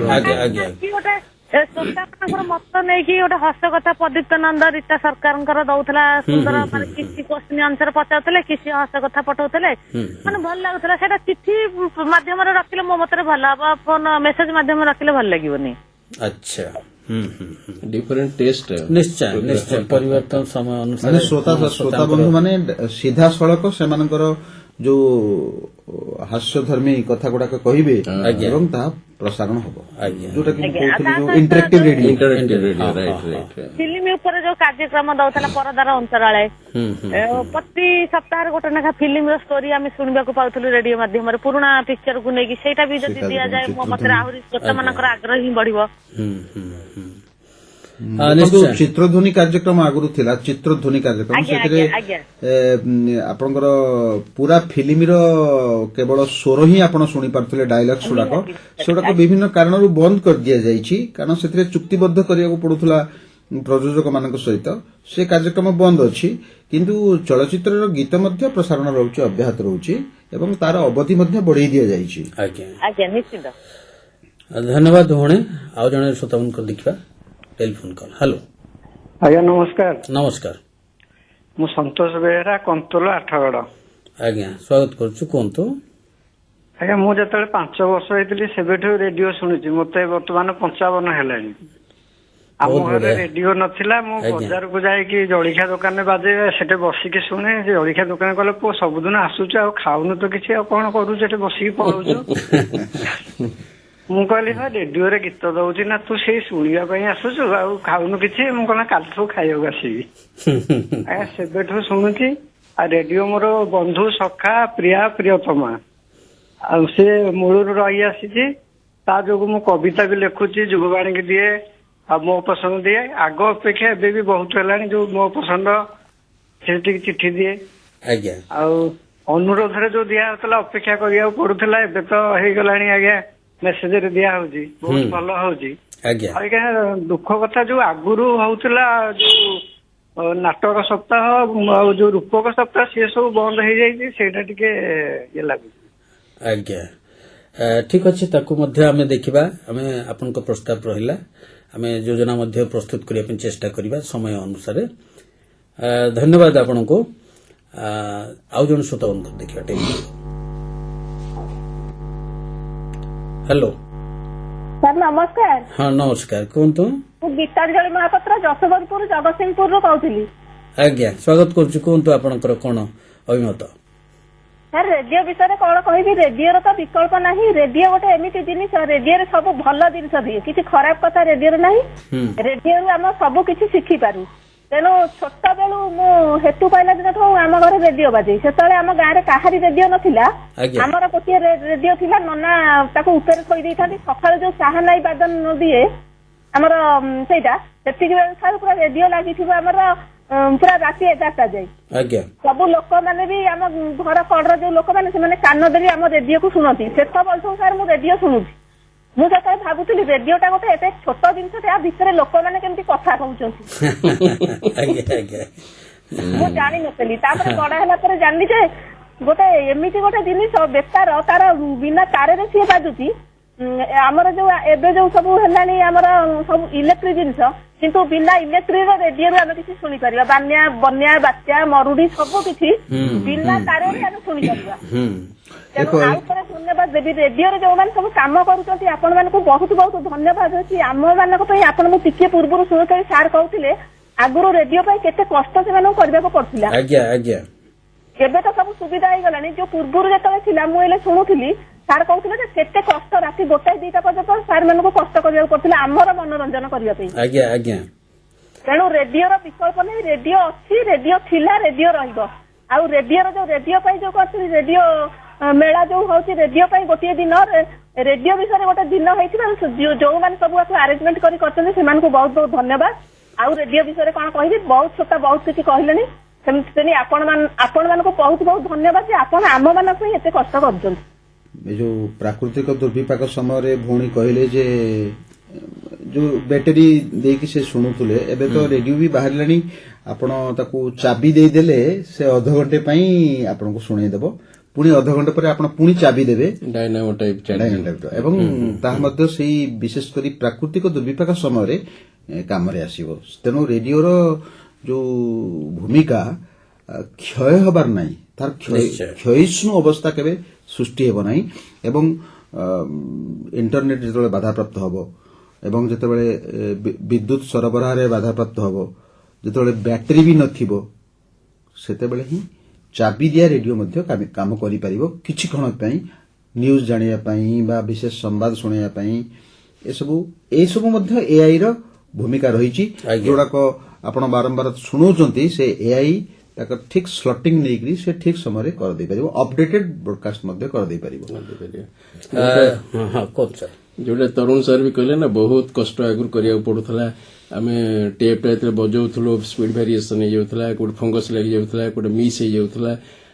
ଗୋଟେ ଶ୍ରୋତାମାନଙ୍କର ମତ ନେଇକି ଗୋଟେ ହସ କଥା ପ୍ରଦୀପ୍ତ ନନ୍ଦ ରୀତା ସରକାରଙ୍କର ଦଉଥିଲା ସୁନ୍ଦର, ମାନେ କିଛି କୋଶ୍ଚିନ୍ ଆନ୍ସର ପଚାରୁଥିଲେ, କିଛି ହସ କଥା ପଠାଉଥିଲେ, ମାନେ ଭଲ ଲାଗୁଥିଲା। ସେଇଟା ଚିଠି ମାଧ୍ୟମରେ ରଖିଲେ ମୋ ମତରେ ଭଲ ହବ, ଫୋନ ମେସେଜ ମାଧ୍ୟମରେ ରଖିଲେ ଭଲ ଲାଗିବନି। ଆଚ୍ଛା, ଡିଫରେଣ୍ଟ ଟେଷ୍ଟ, ନିଶ୍ଚୟ ନିଶ୍ଚୟ ପରିବର୍ତ୍ତନ ସମୟ ଅନୁସାରେ ମାନେ ଶ୍ରୋତା ବନ୍ଧୁ ମାନେ ସିଧାସଳଖ ସେମାନଙ୍କର ଯୋଉ ହାସ୍ୟଧର୍ମୀ କଥା ଗୁଡାକ କହିବେ ଏବଂ ତାହା ପ୍ରସାରଣ ହବ, ଯୋଉଟା କି କହୁଥିଲି ଯୋଉ ଇଣ୍ଟରାକ୍ଟିଭ ରେଡିଓ। ଫିଲ୍ମ ଉପରେ ଯୋଉ କାର୍ଯ୍ୟକ୍ରମ ଦଉଥିଲା ପରଦାର ଅନ୍ତରାଳେ, ପ୍ରତି ସପ୍ତାହରେ ଗୋଟେ ଲେଖା ଫିଲ୍ମର ଷ୍ଟୋରି ଆମେ ଶୁଣିବାକୁ ପାଉଥିଲୁ ରେଡିଓ ମାଧ୍ୟମରେ, ପୁରୁଣା ପିକ୍ଚରକୁ ନେଇକି। ସେଇଟା ବି ଯଦି ଦିଆଯାଏ ମୋ ମତରେ ଆହୁରି ଶ୍ରୋତାମାନଙ୍କର ଆଗ୍ରହ ହିଁ ବଢିବ। ଚିତ୍ରଧ୍ୱନି କାର୍ଯ୍ୟକ୍ରମ ଆଗରୁ ଥିଲା, ଚିତ୍ରଧ୍ୱନି କାର୍ଯ୍ୟକ୍ରମ, ସେଥିରେ ଆପଣଙ୍କର ପୁରା ଫିଲ୍ମର କେବଳ ସ୍ୱର ହିଁ ଆପଣ ଶୁଣିପାରୁଥିଲେ, ଡାଇଲଗ୍ସ ଗୁଡାକ ସେଗୁଡାକ ବିଭିନ୍ନ କାରଣରୁ ବନ୍ଦ କରିଦିଆଯାଇଛି, କାରଣ ସେଥିରେ ଚୁକ୍ତିବଦ୍ଧ କରିବାକୁ ପଡୁଥିଲା ପ୍ରଯୋଜକ ମାନଙ୍କ ସହିତ। ସେ କାର୍ଯ୍ୟକ୍ରମ ବନ୍ଦ ଅଛି, କିନ୍ତୁ ଚଳଚ୍ଚିତ୍ରର ଗୀତ ମଧ୍ୟ ପ୍ରସାରଣ ରହୁଛି, ଅବ୍ୟାହତ ରହୁଛି ଏବଂ ତାର ଅବଧି ମଧ୍ୟ ବଢେଇ ଦିଆଯାଇଛି। ଆଜ୍ଞା ନିଶ୍ଚିତ। ଧନ୍ୟବାଦ ଭଉଣୀ। ଆଉ ଜଣେ ଶ୍ରୋତାବନ୍ଧୁଙ୍କର ଦେଖିବା ଟେଲିଫୋନ କଲ୍। ହ୍ୟାଲୋ ଆଜ୍ଞା ନମସ୍କାର। ନମସ୍କାର, ମୁଁ ସନ୍ତୋଷ ବେହେରା, କନ୍ତୋଲ, ଆଠଗଡ। ଆଜ୍ଞା ସ୍ୱାଗତ କରୁଛୁ, କୁହନ୍ତୁ। ଆଜ୍ଞା ମୁଁ ଯେତେବେଳେ 5 ବର୍ଷ ହେଇଥିଲି ସେବେଠୁ ରେଡିଓ ଶୁଣିଛି, ମତେ ବର୍ତ୍ତମାନ 55 ହେଲାଣି। ଆମ ଘରେ ରେଡିଓ ନଥିଲା, ମୁଁ ବଜାରକୁ ଯାଇକି ଜଳଖିଆ ଦୋକାନରେ ବାଜେଇବା ସେଠି ବସିକି ଶୁଣେ। ଜଳଖିଆ ଦୋକାନ କହିଲେ ପୁଅ ସବୁଦିନ ଆସୁଛୁ ଆଉ ଖାଉନୁ ତ କିଛି, ଆଉ କଣ କରୁଛୁ ଏଠି ବସିକି ପଳଉଛୁ। ମୁଁ କହିଲି ହଁ ରେଡିଓରେ ଗୀତ ଦଉଛି ନା, ତୁ ସେଇ ଶୁଣିବା ପାଇଁ ଆସୁଛୁ ଆଉ ଖାଉନୁ କିଛି। ମୁଁ କହିଲି କାଲିଠୁ ଖାଇବାକୁ ଆସିବି। ଆଜ୍ଞା ସେବେଠୁ ଶୁଣୁଛି। ଆଉ ରେଡିଓ ମୋର ବନ୍ଧୁ, ସଖା, ପ୍ରିୟା, ପ୍ରିୟତମା। ଆଉ ସେ ମୂଳରୁ ରହି ଆସିଛି। ତା ଯୋଗୁ ମୁଁ କବିତା ବି ଲେଖୁଛି, ଯୁବବାଣୀକି ଦିଏ, ଆଉ ମୋ ପସନ୍ଦ ଦିଏ। ଆଗ ଅପେକ୍ଷା ଏବେ ବି ବହୁତ ହେଲାଣି ଯୋଉ ମୋ ପସନ୍ଦ ସେଠିକି ଚିଠି ଦିଏ। ଆଉ ଅନୁରୋଧରେ ଯୋଉ ଦିଆ ହଉଥିଲା ଅପେକ୍ଷା କରିବାକୁ ପଡୁଥିଲା, ଏବେ ତ ହେଇଗଲାଣି ଆଜ୍ଞା ମେସେଜରେ ଦିଆ ହଉଛି, ବହୁତ ଭଲ ହଉଛି। ଆଜ୍ଞା ଦୁଃଖ କଥା ଯୋଉ ଆଗରୁ ହଉଥିଲା ଯୋଉ ନାଟକ ସପ୍ତାହ ଆଉ ଯୋଉ ରୂପକ ସପ୍ତାହ, ସେ ସବୁ ବନ୍ଦ ହେଇଯାଇଛି, ସେଇଟା ଟିକେ ଇଏ ଲାଗୁଛି। ଆଜ୍ଞା ଠିକ ଅଛି, ତାକୁ ମଧ୍ୟ ଆମେ ଦେଖିବା। ଆମେ ଆପଣଙ୍କ ପ୍ରସ୍ତାବ ରହିଲା, ଆମେ ଯୋଜନା ମଧ୍ୟ ପ୍ରସ୍ତୁତ କରିବା ପାଇଁ ଚେଷ୍ଟା କରିବା ସମୟ ଅନୁସାରେ। ଧନ୍ୟବାଦ ଆପଣଙ୍କୁ। ଆଉ ଜଣେ ଶ୍ରୋତାବନ୍ଧୁ ଦେଖିବା ଟେଲିଫୋନ। ହ୍ୟାଲୋ ସାର୍ ନମସ୍କାର। ହଁ ନମସ୍କାର, କୁହନ୍ତୁ। ମୁଁ ଗୀତାଞ୍ଜଳି ମହାପାତ୍ର, ଯଶୋବନ୍ତପୁର ଜଗତସିଂହପୁରରୁ କହୁଥିଲି। ଆଜ୍ଞା ସ୍ୱାଗତ କରୁଛୁ, କୁହନ୍ତୁ ଆପଣଙ୍କର କଣ ଅଭିମତ। ସାର୍ ରେଡିଓ ବିଷୟରେ କଣ କହିବି? ରେଡିଓର ତ ବିକଳ୍ପ ନାହିଁ। ରେଡିଓ ଗୋଟେ ଏମିତି ଜିନିଷ, ରେଡିଓରେ ସବୁ ଭଲ ଜିନିଷ ଦିଏ, କିଛି ଖରାପ କଥା ରେଡିଓରେ ନାହିଁ। ରେଡିଓରୁ ଆମେ ସବୁ କିଛି ଶିଖିପାରୁ। ତେଣୁ ଛୋଟ ବେଳୁ ମୁଁ ହେତୁ ପାଇଲା ଦିନଠୁ ଆମ ଘରେ ରେଡିଓ ବାଜେ। ସେତେବେଳେ ଆମ ଗାଁରେ କାହାରି ରେଡିଓ ନଥିଲା, ଆମର ଗୋଟିଏ ରେଡିଓ ଥିଲା। ନନା ତାକୁ ଉପରେ ଥୋଇ ଦେଇଥାନ୍ତି, ସକାଳୁ ଯୋଉ ସାହାନାଇ ବାଦନ ଦିଏ ଆମର ସେଇଟା, ସେତିକି ବେଳେ ଠାରୁ ପୁରା ରେଡିଓ ଲାଗିଥିବ ଆମର ପୁରା ରାତି 11ଟା ଯାଏ। ସବୁ ଲୋକମାନେ ବି ଆମ ଘର କଡର ଯୋଉ ଲୋକମାନେ ସେମାନେ କାନ ଦେଇ ଆମ ରେଡିଓକୁ ଶୁଣନ୍ତି। ସେତେବେଳଠୁ ସାର୍ ମୁଁ ରେଡିଓ ଶୁଣୁଛି। ମୁଁ ସେତେବେଳେ ଭାବୁଥିଲି ରେଡିଓଟା ଗୋଟେ ଏତେ ଛୋଟ ଜିନିଷ, ତା ଭିତରେ ଲୋକମାନେ କେମିତି କଥା କହୁଛନ୍ତି ମୁଁ ଜାଣିନଥିଲି। ତାପରେ ବଡ ହେଲା ପରେ ଜାଣିଲି ଯେ ଗୋଟେ ଏମିତି ଗୋଟେ ଜିନିଷ ବେତାର, ତାର ବିନା ତାରରେ ସିଏ ବାଜୁଛି। ଆମର ଯୋଉ ଏବେ ଯୋଉ ସବୁ ହେଲାଣି ଆମର ସବୁ ଇଲେକ୍ଟ୍ରିକ ଜିନିଷ, କିନ୍ତୁ ବିନା ଇଲେକ୍ଟ୍ରିକ ରେଡିଓରୁ ଆମେ କିଛି ଶୁଣିପାରିବା। ବନ୍ୟା ବାତ୍ୟା ମରୁଡି ସବୁ କିଛି ବିନା ତାରରେ ଆମେ ଶୁଣିପାରିବା। ତେଣୁ ଆଉ ଥରେ ଧନ୍ୟବାଦ ଦେବି ରେଡିଓରେ ଯୋଉମାନେ ସବୁ କାମ କରୁଛନ୍ତି, ଆପଣ ମାନଙ୍କୁ ବହୁତ ବହୁତ ଧନ୍ୟବାଦ ଅଛି। ଆମ ମାନଙ୍କ ପାଇଁ ଆପଣ ମୁଁ ଟିକେ ପୂର୍ବରୁ ଶୁଣୁଥିଲି ସାର୍ କହୁଥିଲେ ଆଗରୁ ରେଡିଓ ପାଇଁ କେତେ କଷ୍ଟ ସେମାନଙ୍କୁ କରିବାକୁ ପଡୁଥିଲା। ଏବେ ତ ସବୁ ସୁବିଧା ହେଇଗଲାଣି। ଯୋଉ ପୂର୍ବରୁ ଯେତେବେଳେ ଥିଲା ମୁଁ ଏଲେ ଶୁଣୁଥିଲି ସାର୍ କହୁଥିଲେ ଯେ କେତେ କଷ୍ଟ, ରାତି 1-2ଟା ପର୍ଯ୍ୟନ୍ତ ସାର୍ ମାନଙ୍କୁ କଷ୍ଟ କରିବାକୁ ପଡୁଥିଲା ଆମର ମନୋରଞ୍ଜନ କରିବା ପାଇଁ। ତେଣୁ ରେଡିଓର ବିକଳ୍ପ ନାହିଁ। ରେଡିଓ ଅଛି, ରେଡିଓ ଥିଲା, ରେଡିଓ ରହିବ। ଆଉ ରେଡିଓର ଯୋଉ ରେଡିଓ ପାଇଁ ଯୋଉ କରୁଛନ୍ତି ରେଡିଓ ମେଳା ଯୋଉ ହଉଛି ରେଡିଓ ପାଇଁ ଗୋଟିଏ ଦିନ, ରେଡିଓ ବିଷୟରେ ଗୋଟେ ଦିନ ହେଇଥିବା ଯୋଉମାନେ ସବୁ ଆରେଞ୍ଜମେଣ୍ଟ କରି କରିଛନ୍ତି ସେମାନଙ୍କୁ ବହୁତ ବହୁତ ଧନ୍ୟବାଦ। ଆଉ ରେଡିଓ ବିଷୟରେ କଣ କହିବି, ବହୁତ ଛୋଟ ବହୁତ କିଛି କହିଲେଣି। ସେମିତି ଆପଣ ମାନଙ୍କୁ ବହୁତ ବହୁତ ଧନ୍ୟବାଦ ଯେ ଆପଣ ଆମ ମାନଙ୍କ ପାଇଁ ଏତେ କଷ୍ଟ କରୁଛନ୍ତି। ଏ ଯୋଉ ପ୍ରାକୃତିକ ଦୁର୍ବିପାକ ସମୟରେ ଭଉଣୀ କହିଲେ ଯେ ଯୋଉ ବ୍ୟାଟେରୀ ଦେଇକି ସେ ଶୁଣୁଥିଲେ, ଏବେ ତ ରେଡିଓ ବି ବାହାରିଲାଣି। ଆପଣ ତାକୁ ଚାବି ଦେଇଦେଲେ ସେ ଅଧଘଣ୍ଟେ ପାଇଁ ଆପଣଙ୍କୁ ଶୁଣେଇଦେବ। ପୁଣି ଅଧଘଣ୍ଟେ ପରେ ଆପଣ ପୁଣି ଚାବି ଦେବେ ଡାଇନାମୋ ଟାଇପ୍, ଏବଂ ତାହା ମଧ୍ୟ ସେଇ ବିଶେଷ କରି ପ୍ରାକୃତିକ ଦୁର୍ବିପାକ ସମୟରେ କାମରେ ଆସିବ। ତେଣୁ ରେଡିଓର ଯୋଉ ଭୂମିକା କ୍ଷୟ ହେବାର ନାହିଁ, ତାର କ୍ଷୟିଷ୍ଣୁ ଅବସ୍ଥା କେବେ ସୃଷ୍ଟି ହେବ ନାହିଁ। ଏବଂ ଇଣ୍ଟରନେଟ୍ ଯେତେବେଳେ ବାଧାପ୍ରାପ୍ତ ହେବ ଏବଂ ଯେତେବେଳେ ବିଦ୍ୟୁତ୍ ସରବରାହରେ ବାଧାପ୍ରାପ୍ତ ହେବ, ଯେତେବେଳେ ବ୍ୟାଟେରୀ ବି ନଥିବ, ସେତେବେଳେ ହିଁ ଚାବି ଦିଆ ରେଡିଓ ମଧ୍ୟ କାମ କରିପାରିବ କିଛି କ୍ଷଣ ପାଇଁ, ନ୍ୟୁଜ୍ ଜାଣିବା ପାଇଁ ବା ବିଶେଷ ସମ୍ବାଦ ଶୁଣିବା ପାଇଁ। ଏସବୁ ମଧ୍ୟ ଏଆଇର ଭୂମିକା ରହିଛି। ଯୋଉଗୁଡାକ ଆପଣ ବାରମ୍ବାର ଶୁଣୁଛନ୍ତି, ସେ ଏଆଇ ତାକୁ ଠିକ୍ ସ୍ଲଟିଂ ନେଇକରି ସେ ଠିକ୍ ସମୟରେ କରିଦେଇପାରିବ। ଅପଡେଟେଡ୍ ବ୍ରଡକାଷ୍ଟ ମଧ୍ୟ କରିଦେଇପାରିବ। ଯୋଉଟା ତରୁଣ ସାର୍ ବି କହିଲେ ନା, ବହୁତ କଷ୍ଟ ଆଗରୁ କରିବାକୁ ପଡୁଥିଲା। ଆମେ ଟେପ୍ଟା ଯେତେବେଳେ ବଜାଉଥିଲୁ ସ୍ପିଡ୍ ଭେରିଏସନ୍ ହେଇଯାଉଥିଲା, କୋଉଠି ଫଙ୍ଗସ୍ ଲାଗିଯାଉଥିଲା, କୋଉଠି ମିସ୍ ହେଇଯାଉଥିଲା।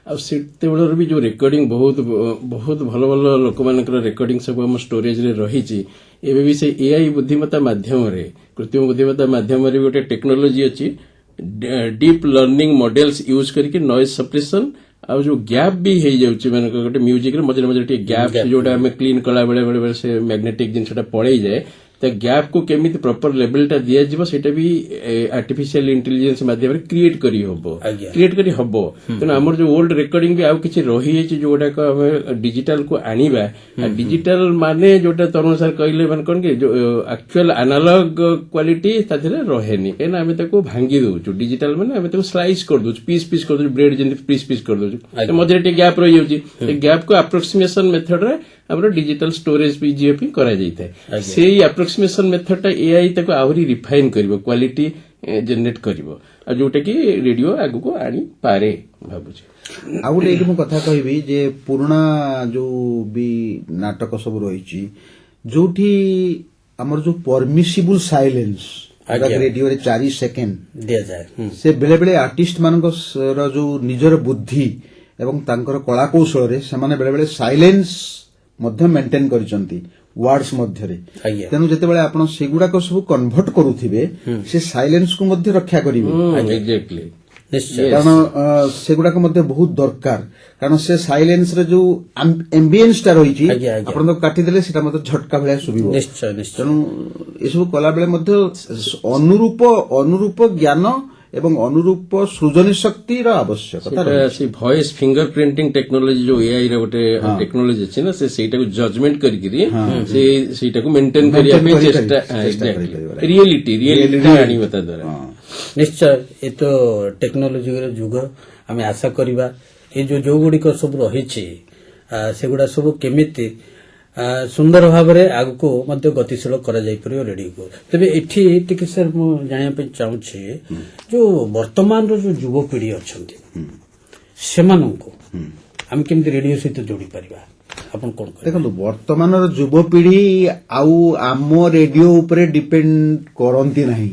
ଆଉ ସେତେବେଳର ବି ଯୋଉ ରେକର୍ଡିଂ ବହୁତ ଭଲ ଭଲ ଲୋକମାନଙ୍କର ରେକର୍ଡିଂ ସବୁ ଆମ ଷ୍ଟୋରେଜରେ ରହିଛି। ଏବେ ବି ସେ ଏଆଇ ବୁଦ୍ଧିମତ୍ତା ମାଧ୍ୟମରେ, କୃତ୍ରିମ ବୁଦ୍ଧିମତ୍ତା ମାଧ୍ୟମରେ ଗୋଟେ ଟେକ୍ନୋଲୋଜି ଅଛି, ଡିପ୍ ଲର୍ଣ୍ଣିଂ ମଡେଲ୍ସ ୟୁଜ୍ କରିକି ନଏଜ୍ ସପ୍ରେସନ୍ ଆଉ ଯୋଉ ଗ୍ୟାପ୍ ବି ହେଇଯାଉଛି, ମାନେ ଗୋଟେ ମ୍ୟୁଜିକ୍ରେ ମଝିରେ ମଝିରେ ଟିକେ ଗ୍ୟାପ୍, ଯୋଉଟା ଆମେ କ୍ଲିନ୍ କଲା ବେଳେ ସେ ମ୍ୟାଗ୍ନେଟିକ୍ ଜିନିଷଟା ପଳେଇଯାଏ, ତା ଗ୍ୟାପକୁ କେମିତି ପ୍ରପର ଲେଭେଲଟା ଦିଆଯିବ ସେଇଟା ବି ଆର୍ଟିଫିସିଆଲ ଇଣ୍ଟେଲିଜେନ୍ସ ମାଧ୍ୟମରେ କ୍ରିଏଟ୍ କରି ହବ। ତେଣୁ ଆମର ଯୋଉ ଓଲ୍ଡ ରେକର୍ଡିଂ ବି ଆଉ କିଛି ରହିଯାଇଛି ଯୋଉଗୁଡାକ ଆମେ ଡିଜିଟାଲକୁ ଆଣିବା। ଡିଜିଟାଲ ମାନେ ଯୋଉଟା ତରୁଣ ସାର୍ କହିଲେ, ମାନେ କଣ କି ଆକ୍ଚୁଆଲ ଆନାଲଗ କ୍ୱାଲିଟି ତା ଦେହରେ ରହେନି, କାହିଁକିନା ଆମେ ତାକୁ ଭାଙ୍ଗି ଦଉଛୁ। ଡିଜିଟାଲ ମାନେ ଆମେ ତାକୁ ସ୍ଲାଇସ୍ କରିଦଉଛୁ, ପିସ୍ କରିଦଉଛୁ, ବ୍ରେଡ୍ ଯେମିତି ପିସ୍ କରିଦଉଛୁ, ମଝିରେ ଟିକେ ଗ୍ୟାପ୍ ରହିଯାଉଛି। ସେ ଗ୍ୟାପକୁ ଆପ୍ରୋକ୍ସିମେସନ ମେଥଡରେ ଆମର ଡିଜିଟାଲ ଷ୍ଟୋରେଜ ପିଜିଏଫ୍ କରାଯାଇଥାଏ। ସେଇ ଆପ୍ରୋକ୍ସିମେସନ ମେଥଡଟା ଏଆଇ ତାକୁ ଆହୁରି ରିଫାଇନ୍ କରିବ, କ୍ୱାଲିଟି ଜେନେରେଟ୍ କରିବ, ଆଉ ଯୋଉଟା କି ରେଡିଓ ଆଗକୁ ଆଣିପାରେ ଭାବୁଛି। ଆଉ ଗୋଟେ ଏଇଠି ମୁଁ କଥା କହିବି ଯେ ପୁରୁଣା ଯୋଉ ବି ନାଟକ ସବୁ ରହିଛି, ଯୋଉଠି ଆମର ଯୋଉ ପରମିସିବୁଲ ସାଇଲେନ୍ସ ରେଡିଓରେ 4 ସେକେଣ୍ଡ ଦିଆଯାଏ, ସେ ବେଳେବେଳେ ଆର୍ଟିଷ୍ଟ ମାନଙ୍କର ଯୋଉ ନିଜର ବୁଦ୍ଧି ଏବଂ ତାଙ୍କର କଳାକୌଶଳରେ ସେମାନେ ବେଳେବେଳେ ସାଇଲେନ୍ସ ମଧ୍ୟ ମେଣ୍ଟେନ୍ କରିଛନ୍ତି ୱାର୍ଡସ୍ ମଧ୍ୟରେ। ତେଣୁ ଯେତେବେଳେ ଆପଣ ସେଗୁଡାକ ସବୁ କନଭର୍ଟ କରୁଥିବେ, ସେ ସାଇଲେନ୍ସକୁ ମଧ୍ୟ ରକ୍ଷା କରିବେ। କାରଣ ସେଗୁଡାକ ମଧ୍ୟ ବହୁତ ଦରକାର, କାରଣ ସେ ସାଇଲେନ୍ସରେ ଯୋଉ ଆମ୍ବିଏନ୍ସଟା ରହିଛି, ଆପଣ ତାକୁ କାଟିଦେଲେ ସେଟା ମଧ୍ୟ ଝଟକା ଭଳିଆ ଶୁଭିବ। ତେଣୁ ଏସବୁ କଲାବେଳେ ମଧ୍ୟ ଅନୁରୂପ ଜ୍ଞାନ ଏବଂ ଅନୁରୂପ ସୃଜନୀ ଶକ୍ତିର ଆବଶ୍ୟକତା। ସେ ଭଏସ୍ ଫିଙ୍ଗର ପ୍ରିଣ୍ଟିଂ ଟେକ୍ନୋଲୋଜି ଯୋଉ ଏଆଇ ର ଗୋଟେ ଟେକ୍ନୋଲୋଜି ଅଛି ନା, ସେଇଟାକୁ ଜଜମେଣ୍ଟ କରିକିରି ସେଇଟାକୁ ମେଣ୍ଟେନ୍ କରିବା ପାଇଁ ଚେଷ୍ଟା, ରିଏଲିଟି ଆଣିବ ତା ଦ୍ୱାରା। ନିଶ୍ଚୟ ଏ ତ ଟେକ୍ନୋଲୋଜିର ଯୁଗ। ଆମେ ଆଶା କରିବା जो गुड़िक सब रही सेगुड़ा सब केमिति सुंदर भाव में आगको गतिशील कर रेडियो को तेरे ये सर मुझे जानापी चाहूँगी जो वर्तमान जो युवपीढ़ी अच्छा से आम केमती रेडियो सहित जोड़ी पारिबा आपण कोन देखो वर्तमान युवपीढ़ी आम रेडियो उपरे डिपेंड करती नहीं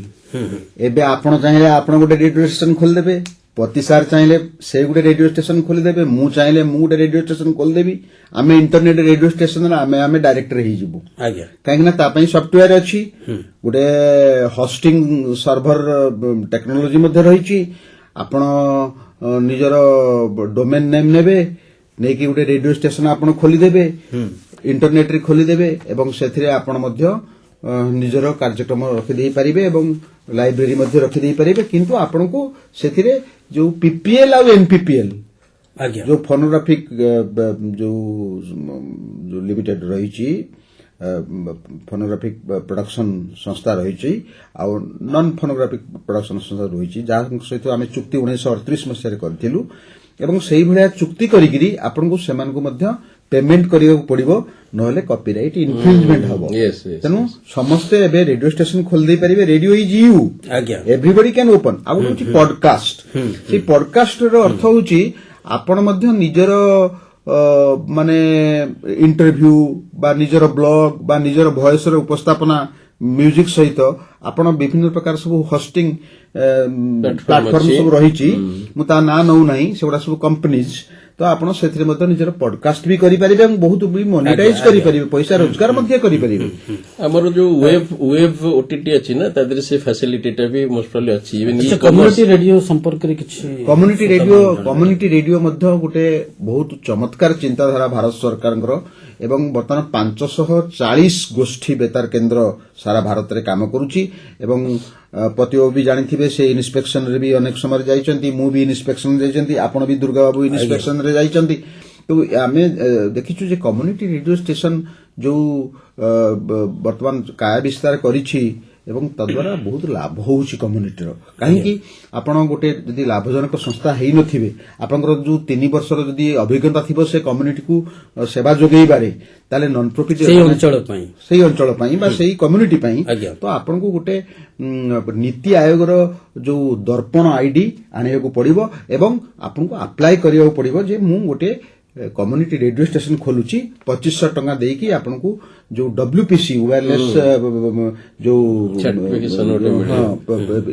एबे आपण चाहे आपण गोटे रेडियो स्टेशन खोलदेबे पति सार चाहे से गोटे रेडियो स्टेशन खोलीदेवे मु चाहे मु गोटे रेडियो स्टेशन खोलदेवी आम इंटरनेट रेडियो स्टेशन आम डायरेक्टर हो कहीं सफ्टवेयर अच्छी गोटे होस्टिंग सर्भर टेक्नोलोजी रही आपण निजर डोमेन नेम नेबे नहीं कि गोटे रेडियो स्टेशन आपण खोलीदेवे इंटरनेट रे खोलीदेवे एवं से आपण निजर कार्यक्रम रखिदे पारिबे एवं लाइब्रेरी मध्य रखिदे पारिबे किंतु आपण को सेथिरे जो पीपीएल और एनपीपीएल जो फोनोग्राफिक जो लिमिटेड रही फोनोग्राफिक प्रोडक्शन संस्था रही नॉन फोनोग्राफिक प्रोडक्शन संस्था रही जहाँ सहित आम चुक्ति 1938 मसीह करूँ एवं से भाया चुक्ति करी आपन को सेमान को मध्य पेमेंट करिया पड़िबो नहले कॉपीराइट इन्फ्रिंजमेंट हबो तेनु समस्त एबे रेडियो स्टेशन खोल दे परिबे radio is you everybody can open आ होची पॉडकास्ट से पॉडकास्ट रो अर्थ होची आपण मध्य निजर माने इंटरव्यू बा निजर ब्लॉग बा निजर वॉइस रो उपस्थापना म्यूजिक सहित आपण विभिन्न प्रकार सब होस्टिंग प्लेटफॉर्म सब रही मुता ना नौ नहीं सेगुड़ा सब कंपनीज तो आपण सेथिरे मध्य निजर पॉडकास्ट भी करि परिबे और बहुत भी मोनेटाइज करि परिबे पैसा रोजगार मध्य करि परिबे हमर जो वेब ओटीटी अछि ना तादर से फैसिलिटीटा भी मोस्ट प्रोबब्ली अछि इवन कम्युनिटी रेडियो संपर्क रे किछि कम्युनिटी रेडियो मध्य गोटे बहुत चमत्कार चिंताधारा भारत सरकार एवं बर्तमान 540 गोष्ठी बेतार केन्द्र सारा भारत रे काम करूची एवं पतिओ भी जानिथिबे से इन्स्पेक्शन रे भी अनेक समय जाइचंती मु भी इन्स्पेक्शन जाइचंती आपण भी दुर्गा बाबू इन्स्पेक्शन रे जाइचंती तो आमे देखिछु जे कम्युनिटी रेडियो स्टेशन जो वर्तमान काय विस्तार करिछि एवं तद्वारा बहुत लाभ होउछि कम्युनिटी रो काहेकि आपण गोटे जदि लाभजनक संस्था हेइ नथिबे आपनकर जो 3 वर्ष रो जदि अभिज्ञता थिबो से कम्युनिटी को सेवा जोगेई बारे ताले नॉन प्रॉफिट सेही अंचल पई बा सेही कम्युनिटी पई तो आपन को गोटे नीति आयोग रो जो दर्पण आईडी आनिया को पड़िबो एवं आपन को अप्लाई करिया को पड़िबो जे मु गोटे कम्युनिटी रेडियो स्टेशन खोलुची 2500 टंका देकी आपन को जो डब्ल्यूपीसी वायरलेस जो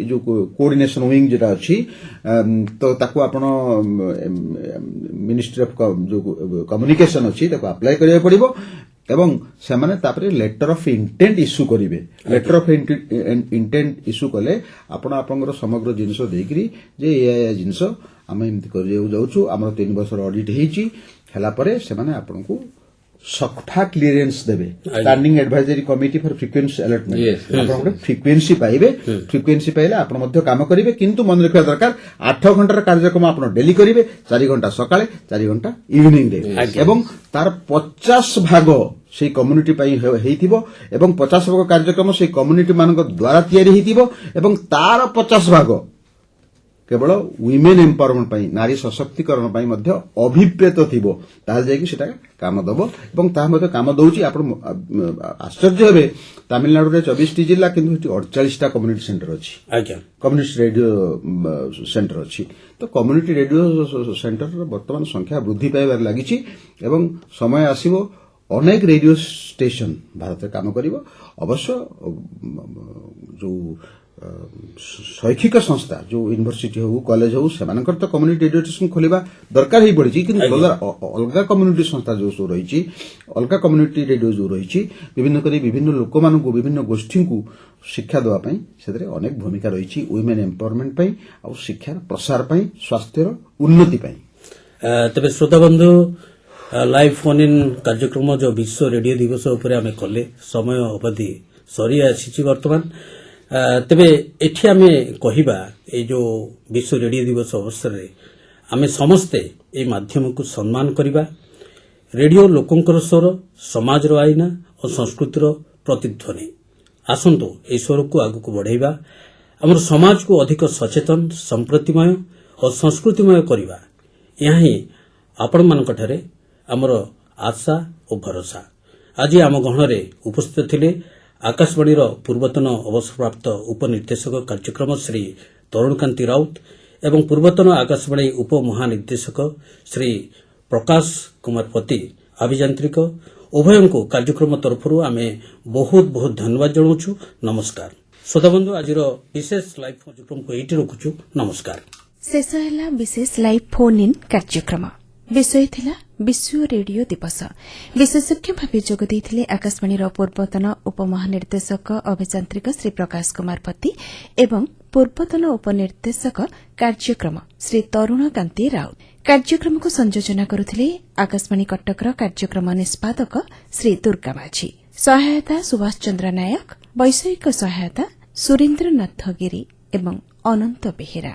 जो कोऑर्डिनेशन विंग जेटा अछि तो ताको आपण मिनिस्ट्री ऑफ जो कम्युनिकेशन अछि ताको अप्लाई करिया पड़िबो एवं से माने तापरे लेटर ऑफ इंटेंट इश्यू करिवे लेटर ऑफ इंटेंट इश्यू कले आपण आपनकर समग्र जिंस देकरी जे ए जिंस आम एमती कर जाऊँ आम 3 वर्ष ऑडिट होला परे से माने आपन को सफा क्लियरेंस देबे standing advisory committee for frequency allotment आपन फ्रीक्वेंसी पाइबे फ्रीक्वेंसी पाइले आपन मध्य काम करिवे किंतु मन रखिया दरकार 8 घंटार कार्यक्रम आपन डेली करिवे 4 घंटा सकाळे 4 घंटा इवनिंग रे एवं तार 50 भाग से कम्युनिटी पई हेइथिबो एवं 50 भाग कार्यक्रम से कम्युनिटी मानक द्वारा तयारी हेइथिबो एवं तार 50 भाग केवल वीमेन एम्पावरमेंट पई नारी सशक्तिकरण पई मध्य अभिप्रेत थिबो ताल जाय कि सेटा काम दबो एवं ता मध्य काम दउची आपण आश्चर्य हेबे तमिलनाडु रे 24 टी जिल्ला किंतु 48 टा कम्युनिटी सेंटर अछि कम्युनिटी रेडियो सेंटर अछि तो कम्युनिटी रेडियो सेंटर वर्तमान संख्या वृद्धि पाइबार लागिछि एवं समय आसीबो अनेक रेडियो स्टेशन भारत रे काम करिवो अवश्य जो शैक्षिक संस्था जो यूनिवर्सिटी हो कॉलेज हो सेमानकर तो कम्युनिटी रेडियो स्टेशन खोलिबा दरकार ही पड़ी कि अलग कम्युनिटी संस्था जो सब रही अलग कम्युनिटी रेडियो जो रही विभिन्न लोक मान विभिन्न गोष्ठी को शिक्षा देवाई से अनेक भूमिका रही वुमेन एम्पावरमेंट पई और शिक्षार प्रसार पई स्वास्थ्यर उन्नति पई तबे श्रोता बंधु लाइव फोन इन कार्यक्रम जो विश्व रेडियो दिवस उपरे आमे कले समय अवधि सरी आसी वर्तमान तेबे एठी आमे कहिबा ए जो विश्व रेडियो दिवस अवसर रे आमे समस्ते ए माध्यम को सम्मान करिबा रेडियो लोकंकर स्वर समाज रो आईना और संस्कृतिर प्रतिध्वनि आसंतो ए स्वर को आगु को बढ़ाइबा हमर समाज को अधिक सचेतन संप्रतिमय और संस्कृतिमय करिबा यही ଆପଣମାନଙ୍କଠାରେ ଆମର ଆଶା ଓ ଭରସା। ଆଜି ଆମ ଗହଣରେ ଉପସ୍ଥିତ ଥିଲେ ଆକାଶବାଣୀର ପୂର୍ବତନ ଅବସରପ୍ରାପ୍ତ ଉପନିର୍ଦ୍ଦେଶକ କାର୍ଯ୍ୟକ୍ରମ ଶ୍ରୀ ତରୁଣକାନ୍ତି ରାଉତ ଏବଂ ପୂର୍ବତନ ଆକାଶବାଣୀ ଉପମହାନିର୍ଦ୍ଦେଶକ ଶ୍ରୀ ପ୍ରକାଶ କୁମାର ପତି ଆଭିଯାନ୍ତ୍ରିକ ଉଭୟଙ୍କୁ କାର୍ଯ୍ୟକ୍ରମ ତରଫରୁ ଆମେ ବହୁତ ବହୁତ ଧନ୍ୟବାଦ ଜଣାଉଛୁ। ନମସ୍କାର। ଶ୍ରୋତାବନ୍ଧୁ, ଆଜିର ବିଶେଷ ଲାଇଭ୍ କାର୍ଯ୍ୟକ୍ରମକୁ ଏଇଠି ରଖୁଛୁ। ନମସ୍କାର। ଶେଷ ହେଲା ବିଶେଷ ଲାଇଭ୍ ଫୋନ୍ ଇନ୍ କାର୍ଯ୍ୟକ୍ରମ। ବିଷୟ ଥିଲା ବିଶ୍ୱ ରେଡିଓ ଦିବସ। ବିଶେଷଜ୍ଞ ଭାବେ ଯୋଗ ଦେଇଥିଲେ ଆକାଶବାଣୀର ପୂର୍ବତନ ଉପମହାନିର୍ଦ୍ଦେଶକ ଅଭିଯାନ୍ତ୍ରିକ ଶ୍ରୀ ପ୍ରକାଶ କୁମାର ପତି ଏବଂ ପୂର୍ବତନ ଉପନିର୍ଦ୍ଦେଶକ କାର୍ଯ୍ୟକ୍ରମ ଶ୍ରୀ ତରୁଣକାନ୍ତି ରାଉତ। କାର୍ଯ୍ୟକ୍ରମକୁ ସଂଯୋଜନା କରୁଥିଲେ ଆକାଶବାଣୀ କଟକର କାର୍ଯ୍ୟକ୍ରମ ନିଷ୍ପାଦକ ଶ୍ରୀ ଦୁର୍ଗା ମାଝୀ। ସହାୟତା ସୁଭାଷ ଚନ୍ଦ୍ର ନାୟକ, ବୈଷୟିକ ସହାୟତା ସୁରେନ୍ଦ୍ରନାଥ ଗିରି ଏବଂ ଅନନ୍ତ ବେହେରା।